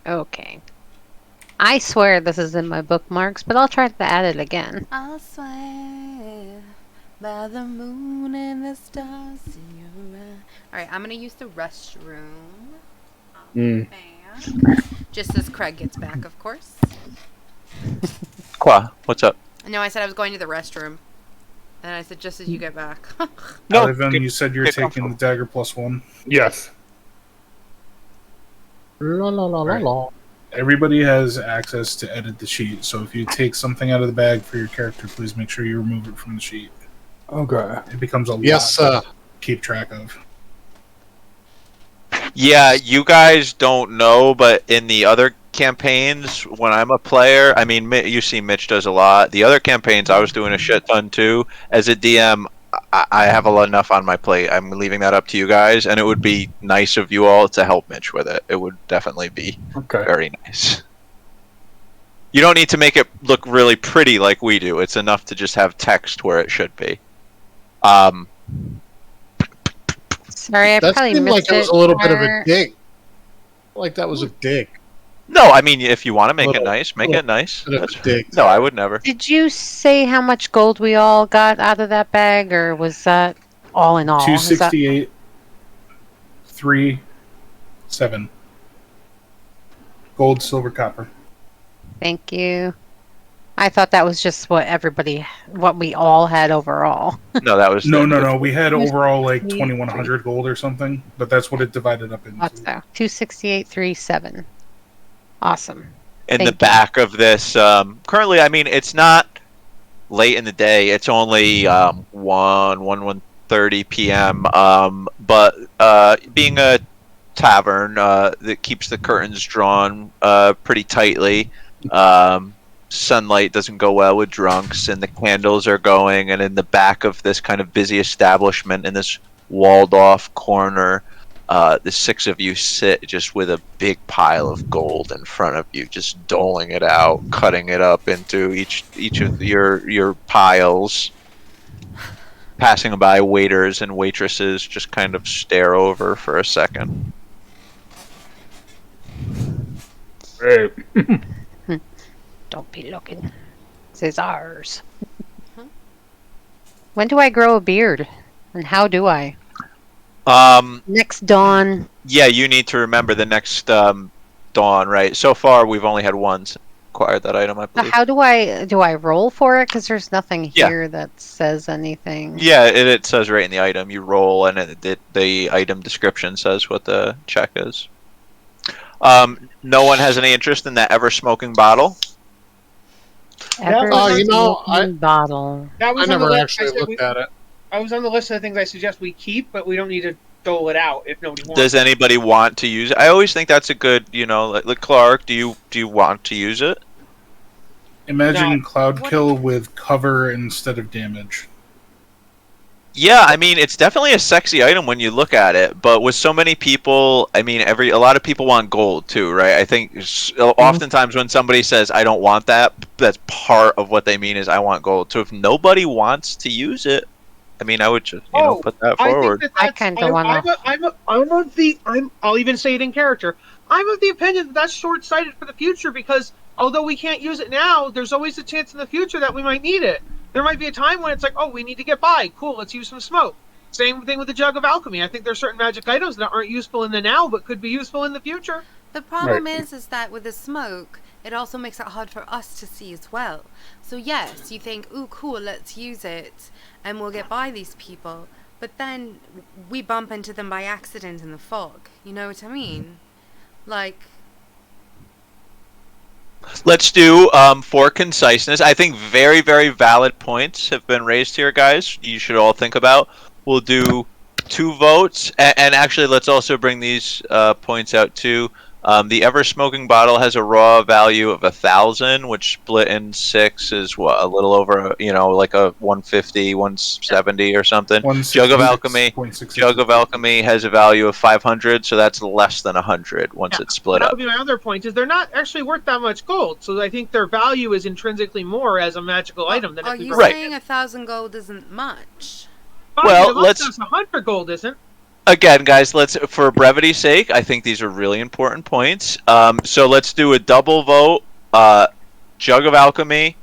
Okay. I swear this is in my bookmarks, but I'll try to add it again. I'll swear by the moon and the stars in your eye. Alright, I'm gonna use the restroom. Just as Craig gets back, of course. Qua, what's up? No, I said I was going to the restroom. And I said just as you get back. No, Ivan, you said you're taking the dagger +1. Yes. La la la la la. Everybody has access to edit the sheet, so if you take something out of the bag for your character, please make sure you remove it from the sheet. Okay. It becomes a Yes, lot. keep track of. Yeah, you guys don't know, but in the other campaigns, when I'm a player, I mean, you see Mitch does a lot. The other campaigns, I was doing a shit ton too. As a DM, I have enough on my plate. I'm leaving that up to you guys, and it would be nice of you all to help Mitch with it. It would definitely be very nice. You don't need to make it look really pretty like we do. It's enough to just have text where it should be. Sorry, I That probably seemed missed like it was a little bit of a dig. Like that was a dig. No, I mean, if you want to make it nice, make it nice. No, I would never. Did you say how much gold we all got out of that bag, or was that all in all? 268, 3-7. Gold, silver, copper. Thank you. I thought that was just what we all had overall. No, that was no. We had overall like 2,100 gold or something, but that's what it divided up into. So 268.37. Awesome. In the back of this, currently, I mean, it's not late in the day. It's only 1:30 p.m. But being a tavern that keeps the curtains drawn pretty tightly, sunlight doesn't go well with drunks, and the candles are going. And in the back of this kind of busy establishment, in this walled-off corner, the six of you sit just with a big pile of gold in front of you, just doling it out, cutting it up into each of your piles. Passing by waiters and waitresses just kind of stare over for a second. Right. Don't be looking. This is ours. When do I grow a beard? And how do I? Next dawn. Yeah, you need to remember the next dawn, right? So far, we've only had one acquired that item, I So believe. how do I roll for it? Because there's nothing here that says anything. Yeah, it says right in the item. You roll, and the item description says what the check is. No one has any interest in that ever-smoking bottle? Bottle. That was I on the never list. actually looked at it. I was on the list of the things I suggest we keep, but we don't need to dole it out if nobody wants. Does anybody want to use it? I always think that's a good, like Clark, do you want to use it? Imagine Cloud Kill with cover instead of damage. Yeah, I mean, it's definitely a sexy item when you look at it, but with so many people, I mean, a lot of people want gold too, right? I think oftentimes when somebody says, I don't want that, that's part of what they mean is I want gold. So if nobody wants to use it, I mean, I would just, put that forward. I kind of want to. I'll even say it in character. I'm of the opinion that that's short-sighted for the future because although we can't use it now, there's always a chance in the future that we might need it. There might be a time when it's like, oh, we need to get by. Cool, let's use some smoke. Same thing with the Jug of Alchemy. I think there's certain magic items that aren't useful in the now, but could be useful in the future. The problem is that with the smoke, it also makes it hard for us to see as well. So yes, you think, ooh, cool, let's use it, and we'll get by these people. But then we bump into them by accident in the fog. You know what I mean? Like... Let's do, for conciseness, I think very, very valid points have been raised here, guys. You should all think about. We'll do 2 votes, and actually let's also bring these points out too. The ever-smoking bottle has a raw value of 1,000, which split in 6 is what, a little over, like a 150, 170 or something. Jug of Alchemy has a value of 500, so that's less than 100 once it's split that up. would be my other point, is they're not actually worth that much gold, so I think their value is intrinsically more as a magical item than Are if we you were saying 1,000 gold isn't much? Well, let's... 100 gold isn't. Again, guys, for brevity's sake, I think these are really important points. So let's do a double vote. Jug of Alchemy,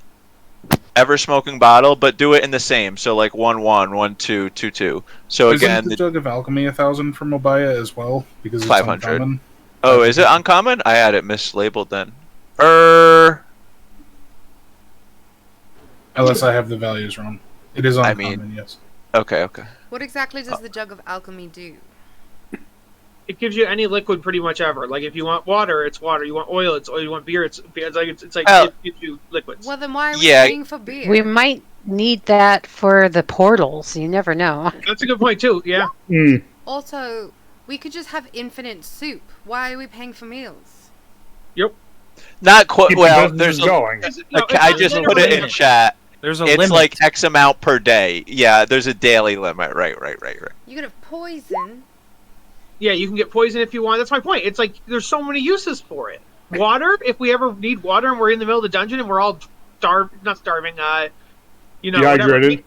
ever-smoking bottle, but do it in the same. So like 1-1, 1-2, 2-2. So Isn't again, the Jug of Alchemy 1,000 from Mobaya as well? Because it's 500. uncommon? Oh, is it uncommon? I had it mislabeled then. Unless I have the values wrong. It is uncommon, yes. Okay. What exactly does the Jug of Alchemy do? It gives you any liquid pretty much ever. Like if you want water, it's water. You want oil, it's oil. You want beer, it's like it gives you liquids. Well, then why are we paying for beer? We might need that for the portals. You never know. That's a good point too. Yeah. Hmm. Also, we could just have infinite soup. Why are we paying for meals? Not quite. Keep the Well, business there's a. going. I just put it in chat. There's a It's limit. like X amount per day. Yeah, there's a daily limit. Right. You could have poison. Yeah, you can get poison if you want. That's my point. It's like there's so many uses for it. Water, if we ever need water and we're in the middle of the dungeon and we're all not starving, whatever. Dehydrated.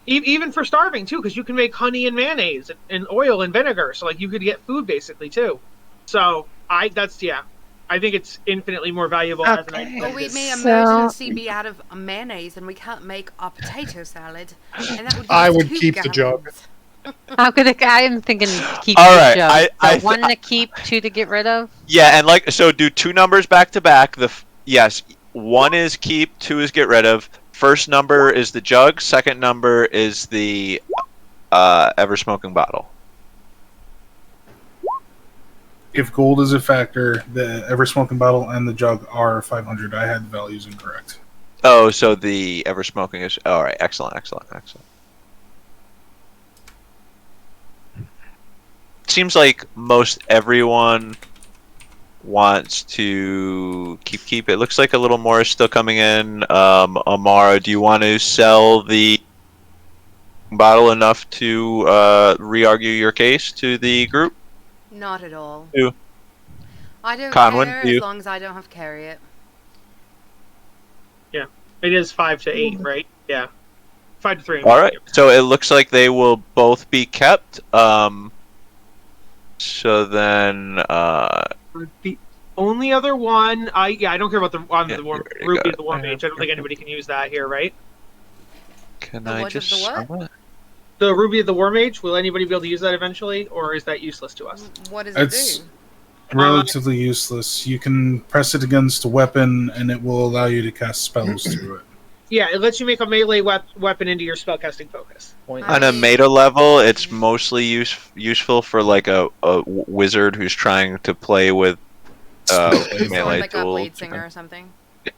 Even for starving too, because you can make honey and mayonnaise and oil and vinegar. So like you could get food basically too. So I think it's infinitely more valuable as an item. Or we may So- emergency be out of mayonnaise and we can't make our potato salad. And that would give I us would 2 keep the jug. gallons. I am thinking keep All the right, jug. I- So one to keep, 2 to get rid of. Yeah, and so do 2 numbers back to back. Yes, 1 is keep, 2 is get rid of. First number is the jug. Second number is the ever smoking bottle. If gold is a factor, the ever smoking bottle and the jug are 500. I had the values incorrect. Oh, so the ever smoking is all right. Excellent. Seems like most everyone wants to keep. It looks like a little more is still coming in. Amara, do you want to sell the bottle enough to re-argue your case to the group? Not at all. Who? I don't Conwyn, care you? as long as I don't have to carry it. It is 5 to 8, right? Yeah, 5 to 3. All right. So it looks like they will both be kept. So then, The only other one, I don't care about the Yeah, Ruby of got the War Mage. I don't think anybody can use that here, right? can The I what of just the what? sell it? The Ruby of the War Mage. Will anybody be able to use that eventually, or is that useless to us? What does It's it do? relatively useless. You can press it against a weapon, and it will allow you to cast spells through it. Yeah, it lets you make a melee weapon into your spellcasting focus. On a meta level, it's mostly useful for like a wizard who's trying to play with melee Like a tools. blade singer or something.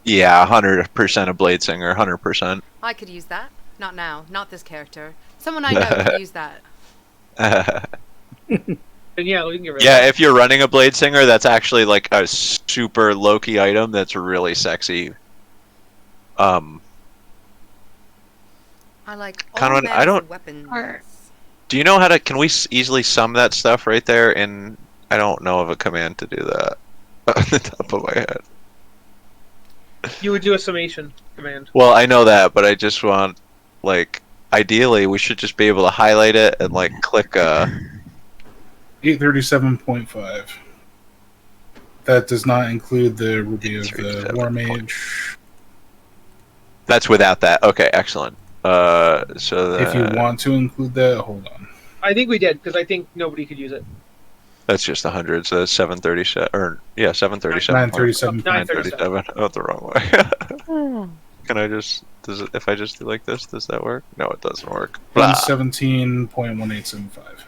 Yeah, 100% a blade singer, 100%. I could use that. Not now. Not this character. Someone I know could use that. And yeah, we can get rid of Yeah, that. if you're running a blade singer, that's actually like a super low-key item that's really sexy. I like all Conwyn, I manner don't- of weapons. Do you know how to? Can we easily sum that stuff right there? And I don't know of a command to do that on the top of my head. You would do a summation command. Well, I know that, but I just want, like, ideally, we should just be able to highlight it and like click. 837.5. That does not include the Ruby of the War Mage. That's without that. Okay, excellent. So If you want to include that, hold on. I think we did because I think nobody could use it. that's just 100. So that's 737, or yeah, 737. 937. 937. Oh, the wrong way. Can I just? Does it? If I just do like this, does that work? No, it doesn't work. Blah. 117.1875.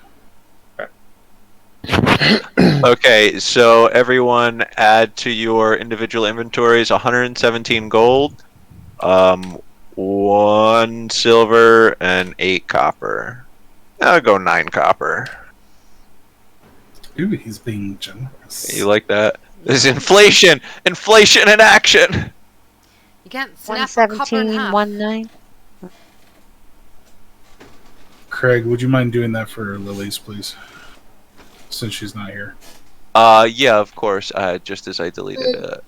Okay, so everyone add to your individual inventories 117 gold, 1 silver, and 8 copper. I'll go 9 copper. Ooh, he's being generous. You like that? There's inflation! Inflation in action! You can't snap a copper in half. 117.19. Craig, would you mind doing that for Lily's, please? Since she's not here. Yeah, of course. Just as I deleted it.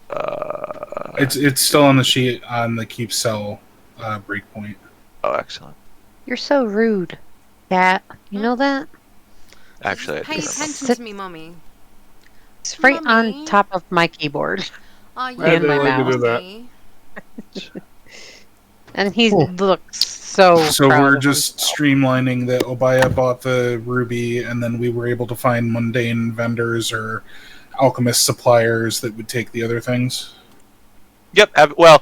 It's still on the sheet on the keep sell breakpoint. Oh, excellent. You're so rude, Cat. You know that? Actually, I Pay think attention to me, mommy. It's right Mommy. on top of my keyboard. Oh, you And my like to do that. mommy. And he Cool. looks so So proud we're of just himself. streamlining that Obaya bought the ruby, and then we were able to find mundane vendors or alchemist suppliers that would take the other things. Yep. Well,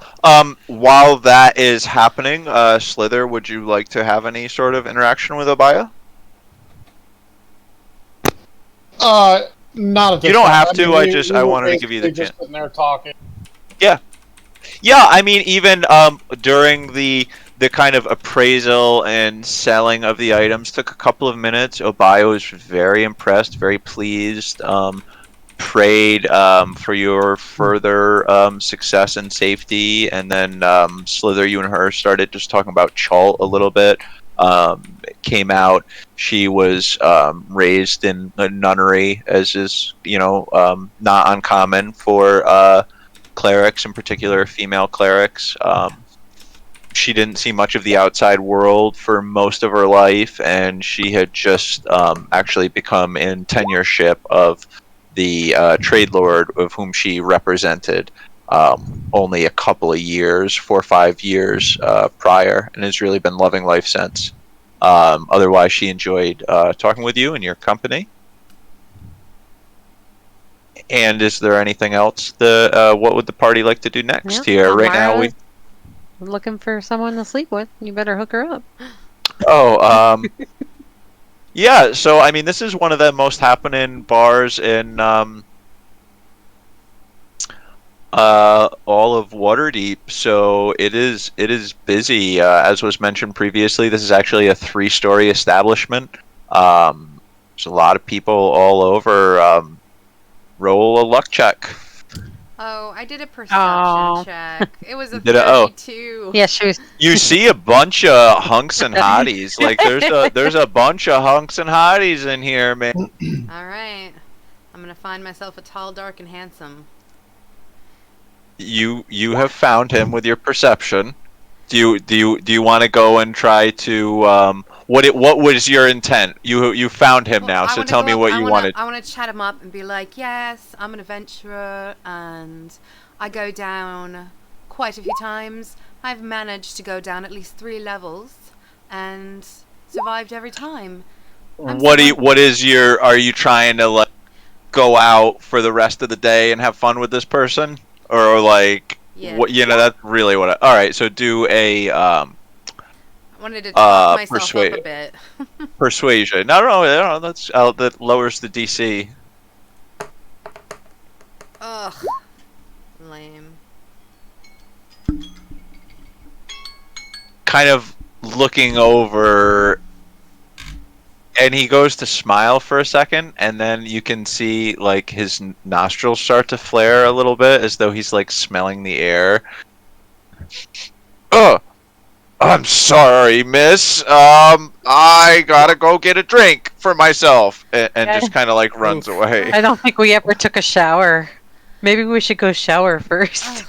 while that is happening, Slither, would you like to have any sort of interaction with Obaya? Not at this You don't time. have to, I we- just- we I were wanted to give you the basically just sitting there talking. Yeah, I mean, even during the the kind of appraisal and selling of the items took a couple of minutes. Obayo was very impressed, very pleased. Prayed for your further success and safety, and then Slither, you and her started just talking about Chult a little bit. It came out she was raised in a nunnery, as is not uncommon for clerics, in particular female clerics. She didn't see much of the outside world for most of her life, and she had just actually become in tenureship of the trade lord of whom she represented only a couple of years, 4 or 5 years prior, and has really been loving life since. Otherwise, she enjoyed talking with you and your company. And is there anything else? What would the party like to do next here? Right now, we looking for someone to sleep with. You better hook her up. Oh, yeah. So I mean, this is one of the most happening bars in all of Waterdeep. So it is busy. As was mentioned previously, this is actually a 3-story establishment. There's a lot of people all over. Roll a luck check. Oh, I did a perception check. It was a Did it? Oh. 32. Yeah, she was. You see a bunch of hunks and hotties. Like there's a bunch of hunks and hotties in here, man. All right, I'm gonna find myself a tall, dark, and handsome. You have found him with your perception. Do you want to go and try to what was your intent? You found him now, so tell me what you wanted. I want to chat him up and be like, yes, I'm an adventurer, and I go down quite a few times. I've managed to go down at least 3 levels, and survived every time. Are you trying to like go out for the rest of the day and have fun with this person, or like? Yeah. What that's really what. All right, so do a. I wanted to talk myself up a bit. Persuasion. No, that lowers the DC. Ugh, lame. Kind of looking over, and he goes to smile for a second, and then you can see like his nostrils start to flare a little bit, as though he's like smelling the air. Oh, I'm sorry, miss. I gotta go get a drink for myself, and just kind of like runs away. I don't think we ever took a shower. Maybe we should go shower first.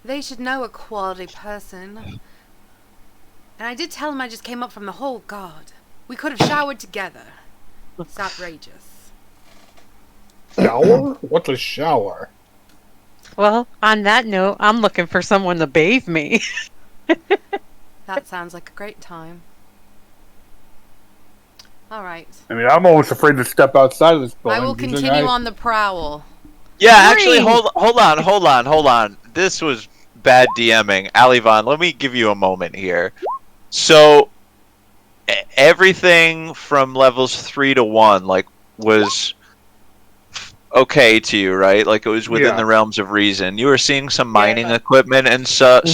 They should know a quality person. And I did tell him I just came up from the hole. God, we could have showered together. It's outrageous. Shower? What's a shower? Well, on that note, I'm looking for someone to bathe me. That sounds like a great time. All right. I mean, I'm almost afraid to step outside of this building. I will continue on the prowl. Yeah, actually, hold on. This was bad DMing. Alivon, let me give you a moment here. So, everything from levels 3 to 1, like, was okay to you, right? Like, it was within the realms of reason. You were seeing some mining equipment and stuff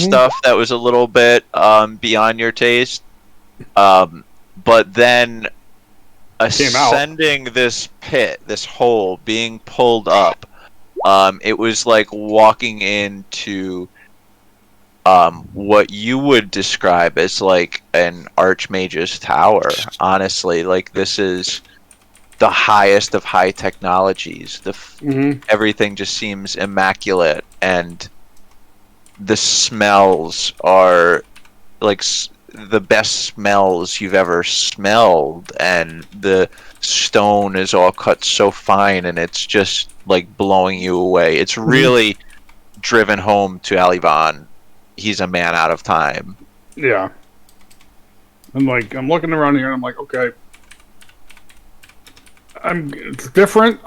that was a little bit beyond your taste. But then ascending this pit, this hole, being pulled up, it was like walking into what you would describe as like an archmage's tower. Honestly, like this is the highest of high technologies. Everything just seems immaculate, and the smells are like the best smells you've ever smelled, and the stone is all cut so fine, and it's just like blowing you away. It's really driven home to Alivon. He's a man out of time. Yeah. I'm looking around here and I'm like, okay. It's different.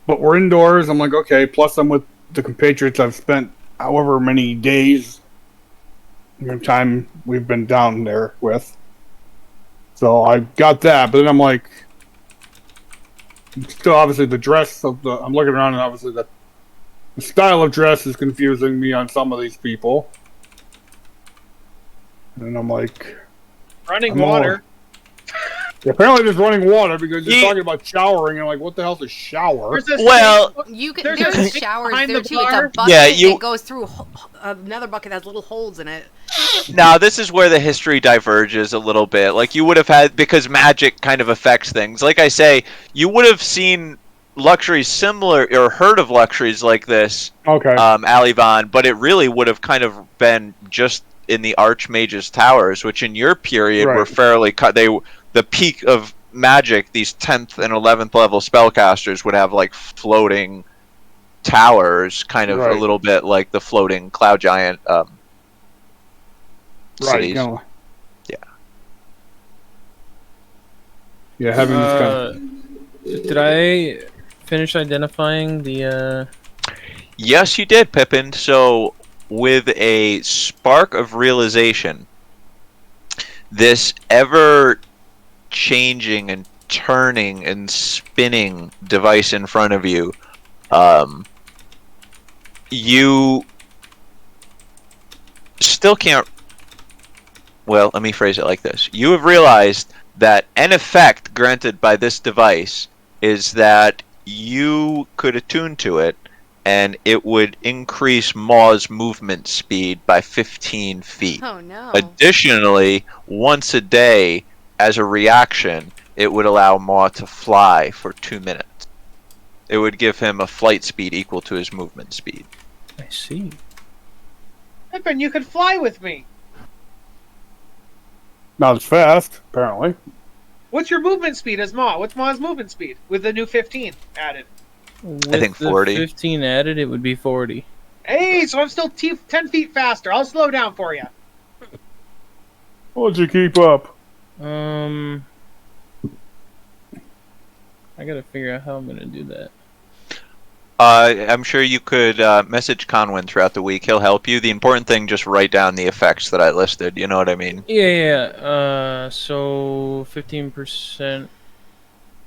But we're indoors. I'm like, okay. Plus I'm with the compatriots I've spent however many days, time we've been down there with. So I got that, but then I'm like, still obviously the dress of I'm looking around and obviously the style of dress is confusing me on some of these people. And I'm like, Running I'm all- water. apparently there's running water because you're Ye- talking about showering. And I'm like, what the hell's a shower? There's a Well- sink- You can. There's a There's sink showers behind there the too. It's bar. a bucket. Yeah, you- It goes through another bucket that has little holes in it. Now, this is where the history diverges a little bit. Like, you would have had, because magic kind of affects things. Like I say, you would have seen luxuries similar, or heard of luxuries like this, Okay. Alivon, but it really would have kind of been just in the Archmage's Towers, which in your period were Right. fairly cut. The peak of magic, these 10th and 11th level spellcasters would have, like, floating towers, kind of a Right. little bit like the floating cloud giant right. cities. You know, Yeah. yeah, having this kind Did I finish identifying the? Yes, you did, Pippin. So, with a spark of realization, this ever changing and turning and spinning device in front of you, you still can't. Well, let me phrase it like this. You have realized that an effect granted by this device is that you could attune to it, and it would increase Maw's movement speed by 15 feet. Oh no. Additionally, once a day, as a reaction, it would allow Maw to fly for 2 minutes. It would give him a flight speed equal to his movement speed. I see. Pippin, you could fly with me. not as fast, apparently. What's your movement speed as Ma? What's Ma's movement speed with the new 15 added? With think the 40. 15 added, it would be 40. Hey, so I'm still 10 feet faster. I'll slow down for you. What'd you keep up? I gotta figure out how I'm gonna do that. I'm sure you could message Conwyn throughout the week. He'll help you. The important thing, just write down the effects that I listed. You know what I mean? Yeah. So 15%,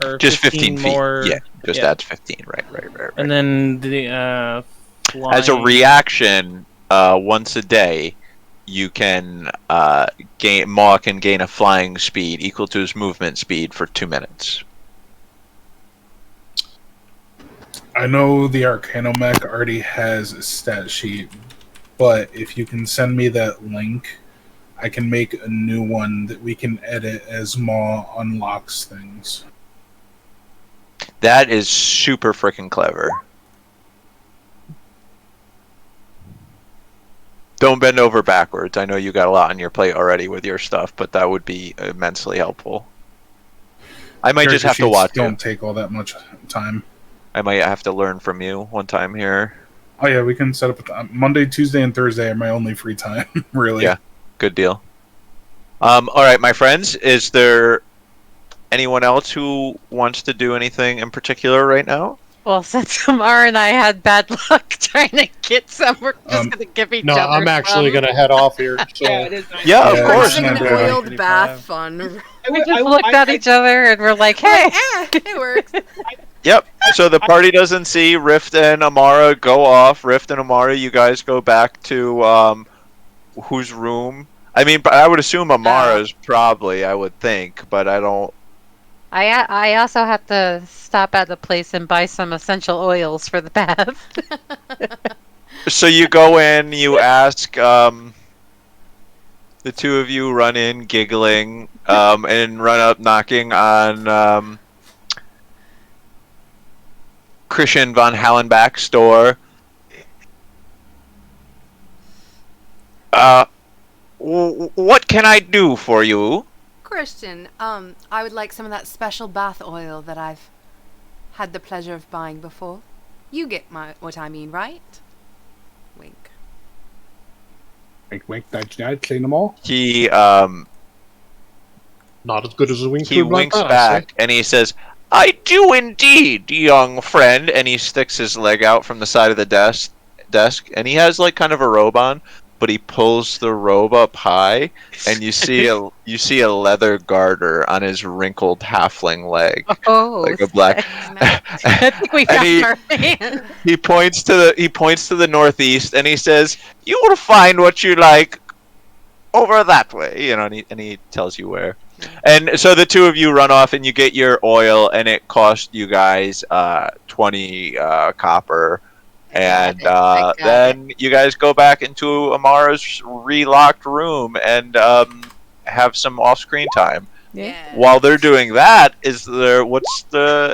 or Just 15 feet. more. Yeah, just yeah. adds 15. Right. And then the As a flying- reaction, once a day, you can Maw can gain a flying speed equal to his movement speed for 2 minutes. I know the Arcanomech already has a stat sheet, but if you can send me that link, I can make a new one that we can edit as Maw unlocks things. That is super freaking clever. Don't bend over backwards. I know you got a lot on your plate already with your stuff, but that would be immensely helpful. I might just Character have to sheets watch Don't it. take all that much time. I might have to learn from you one time here. Oh yeah, we can set up Monday, Tuesday, and Thursday are my only free time. Really. Yeah. Good deal. All right, my friends. Is there anyone else who wants to do anything in particular right now? Well, since Amar and I had bad luck trying to get some, we're just going to give each No, other I'm actually some. going to head off here. So. Yeah, it is nice. Yeah, Yeah, of course. Having an not bad. oiled bath fun. We just looked at each other and we're like, hey! It works. Yep. So the party doesn't see Rift and Amara go off. Rift and Amara, you guys go back to whose room? I mean, I would assume Amara's probably. I would think, but I don't. I also have to stop at the place and buy some essential oils for the bath. So you go in, you ask. The two of you run in, giggling, and run up, knocking on Christian von Hallenbach's door. What can I do for you? Christian, I would like some of that special bath oil that I've had the pleasure of buying before. You get what I mean, right? Wink. Wink, wink, nudge, nudge, seen them all. He Not as good as a wink. he to a blind winks mouse, back and he says, "I do indeed, young friend." And he sticks his leg out from the side of the desk, and he has like kind of a robe on, but he pulls the robe up high, and you see a leather garter on his wrinkled halfling leg, Oh, like a black. I think we And found he- our man. He points to the northeast, and he says, "You will find what you like over that way, and he tells you where. And so the two of you run off and you get your oil, and it cost you guys 20 copper. And then you guys go back into Amara's relocked room and have some off-screen time. Yeah. While they're doing that,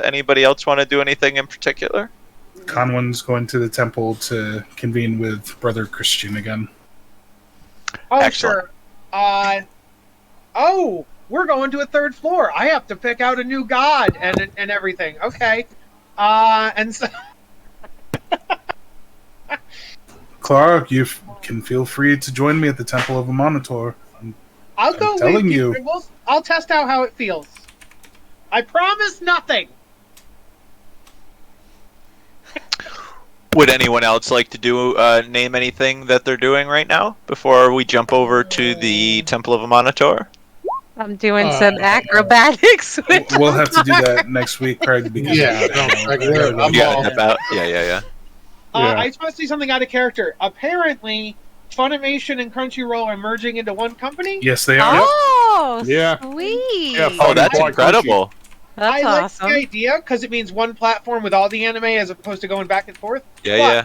anybody else want to do anything in particular? Conwin's going to the temple to convene with Brother Christian again. Oh, Excellent. sure. We're going to a third floor. I have to pick out a new god and everything. Okay. And so Clara, you can feel free to join me at the Temple of Amanator. I'll go telling with you. I'll test out how it feels. I promise nothing. Would anyone else like to do name anything that they're doing right now before we jump over to the Temple of Amanator? I'm doing some acrobatics. We'll have to do that next week, Craig. Because Yeah, no, Craig, I'm all- Yeah. I just want to see something out of character. Apparently, Funimation and Crunchyroll are merging into one company. Yes, they are. Oh, Yeah. sweet. Yeah, Oh, that's incredible. That's I like awesome. the idea because it means one platform with all the anime as opposed to going back and forth. Yeah.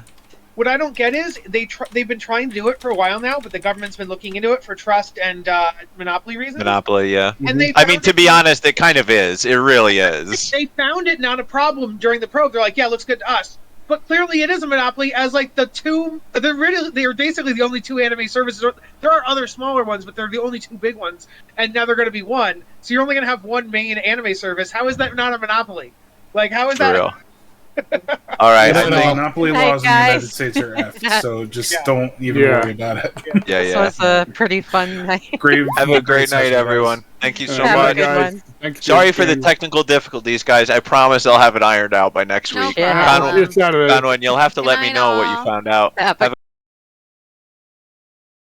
What I don't get is they've been trying to do it for a while now, but the government's been looking into it for trust and monopoly reasons. Monopoly, yeah. And they I mean, found to it- be honest, it kind of is. It really is. They found it not a problem during the probe. They're like, yeah, looks good to us. But clearly it is a monopoly as like they're basically the only two anime services. There are other smaller ones, but they're the only two big ones. And now they're going to be one. So you're only going to have one main anime service. How is that not a monopoly? Like, how is For that? real. All right. The I think, monopoly Hey, laws in the United guys. States are F, so just Yeah. don't even Yeah. worry about it. This yeah. was a pretty fun night. Have a great night, everyone. Thank you so Have a much. good one. Sorry for the technical difficulties, guys. I promise I'll have it ironed out by next No week. problem. Yeah. Conwin, It's out of it. Conwin, you'll have to Good let me night, know what all. you found out. Have a Have a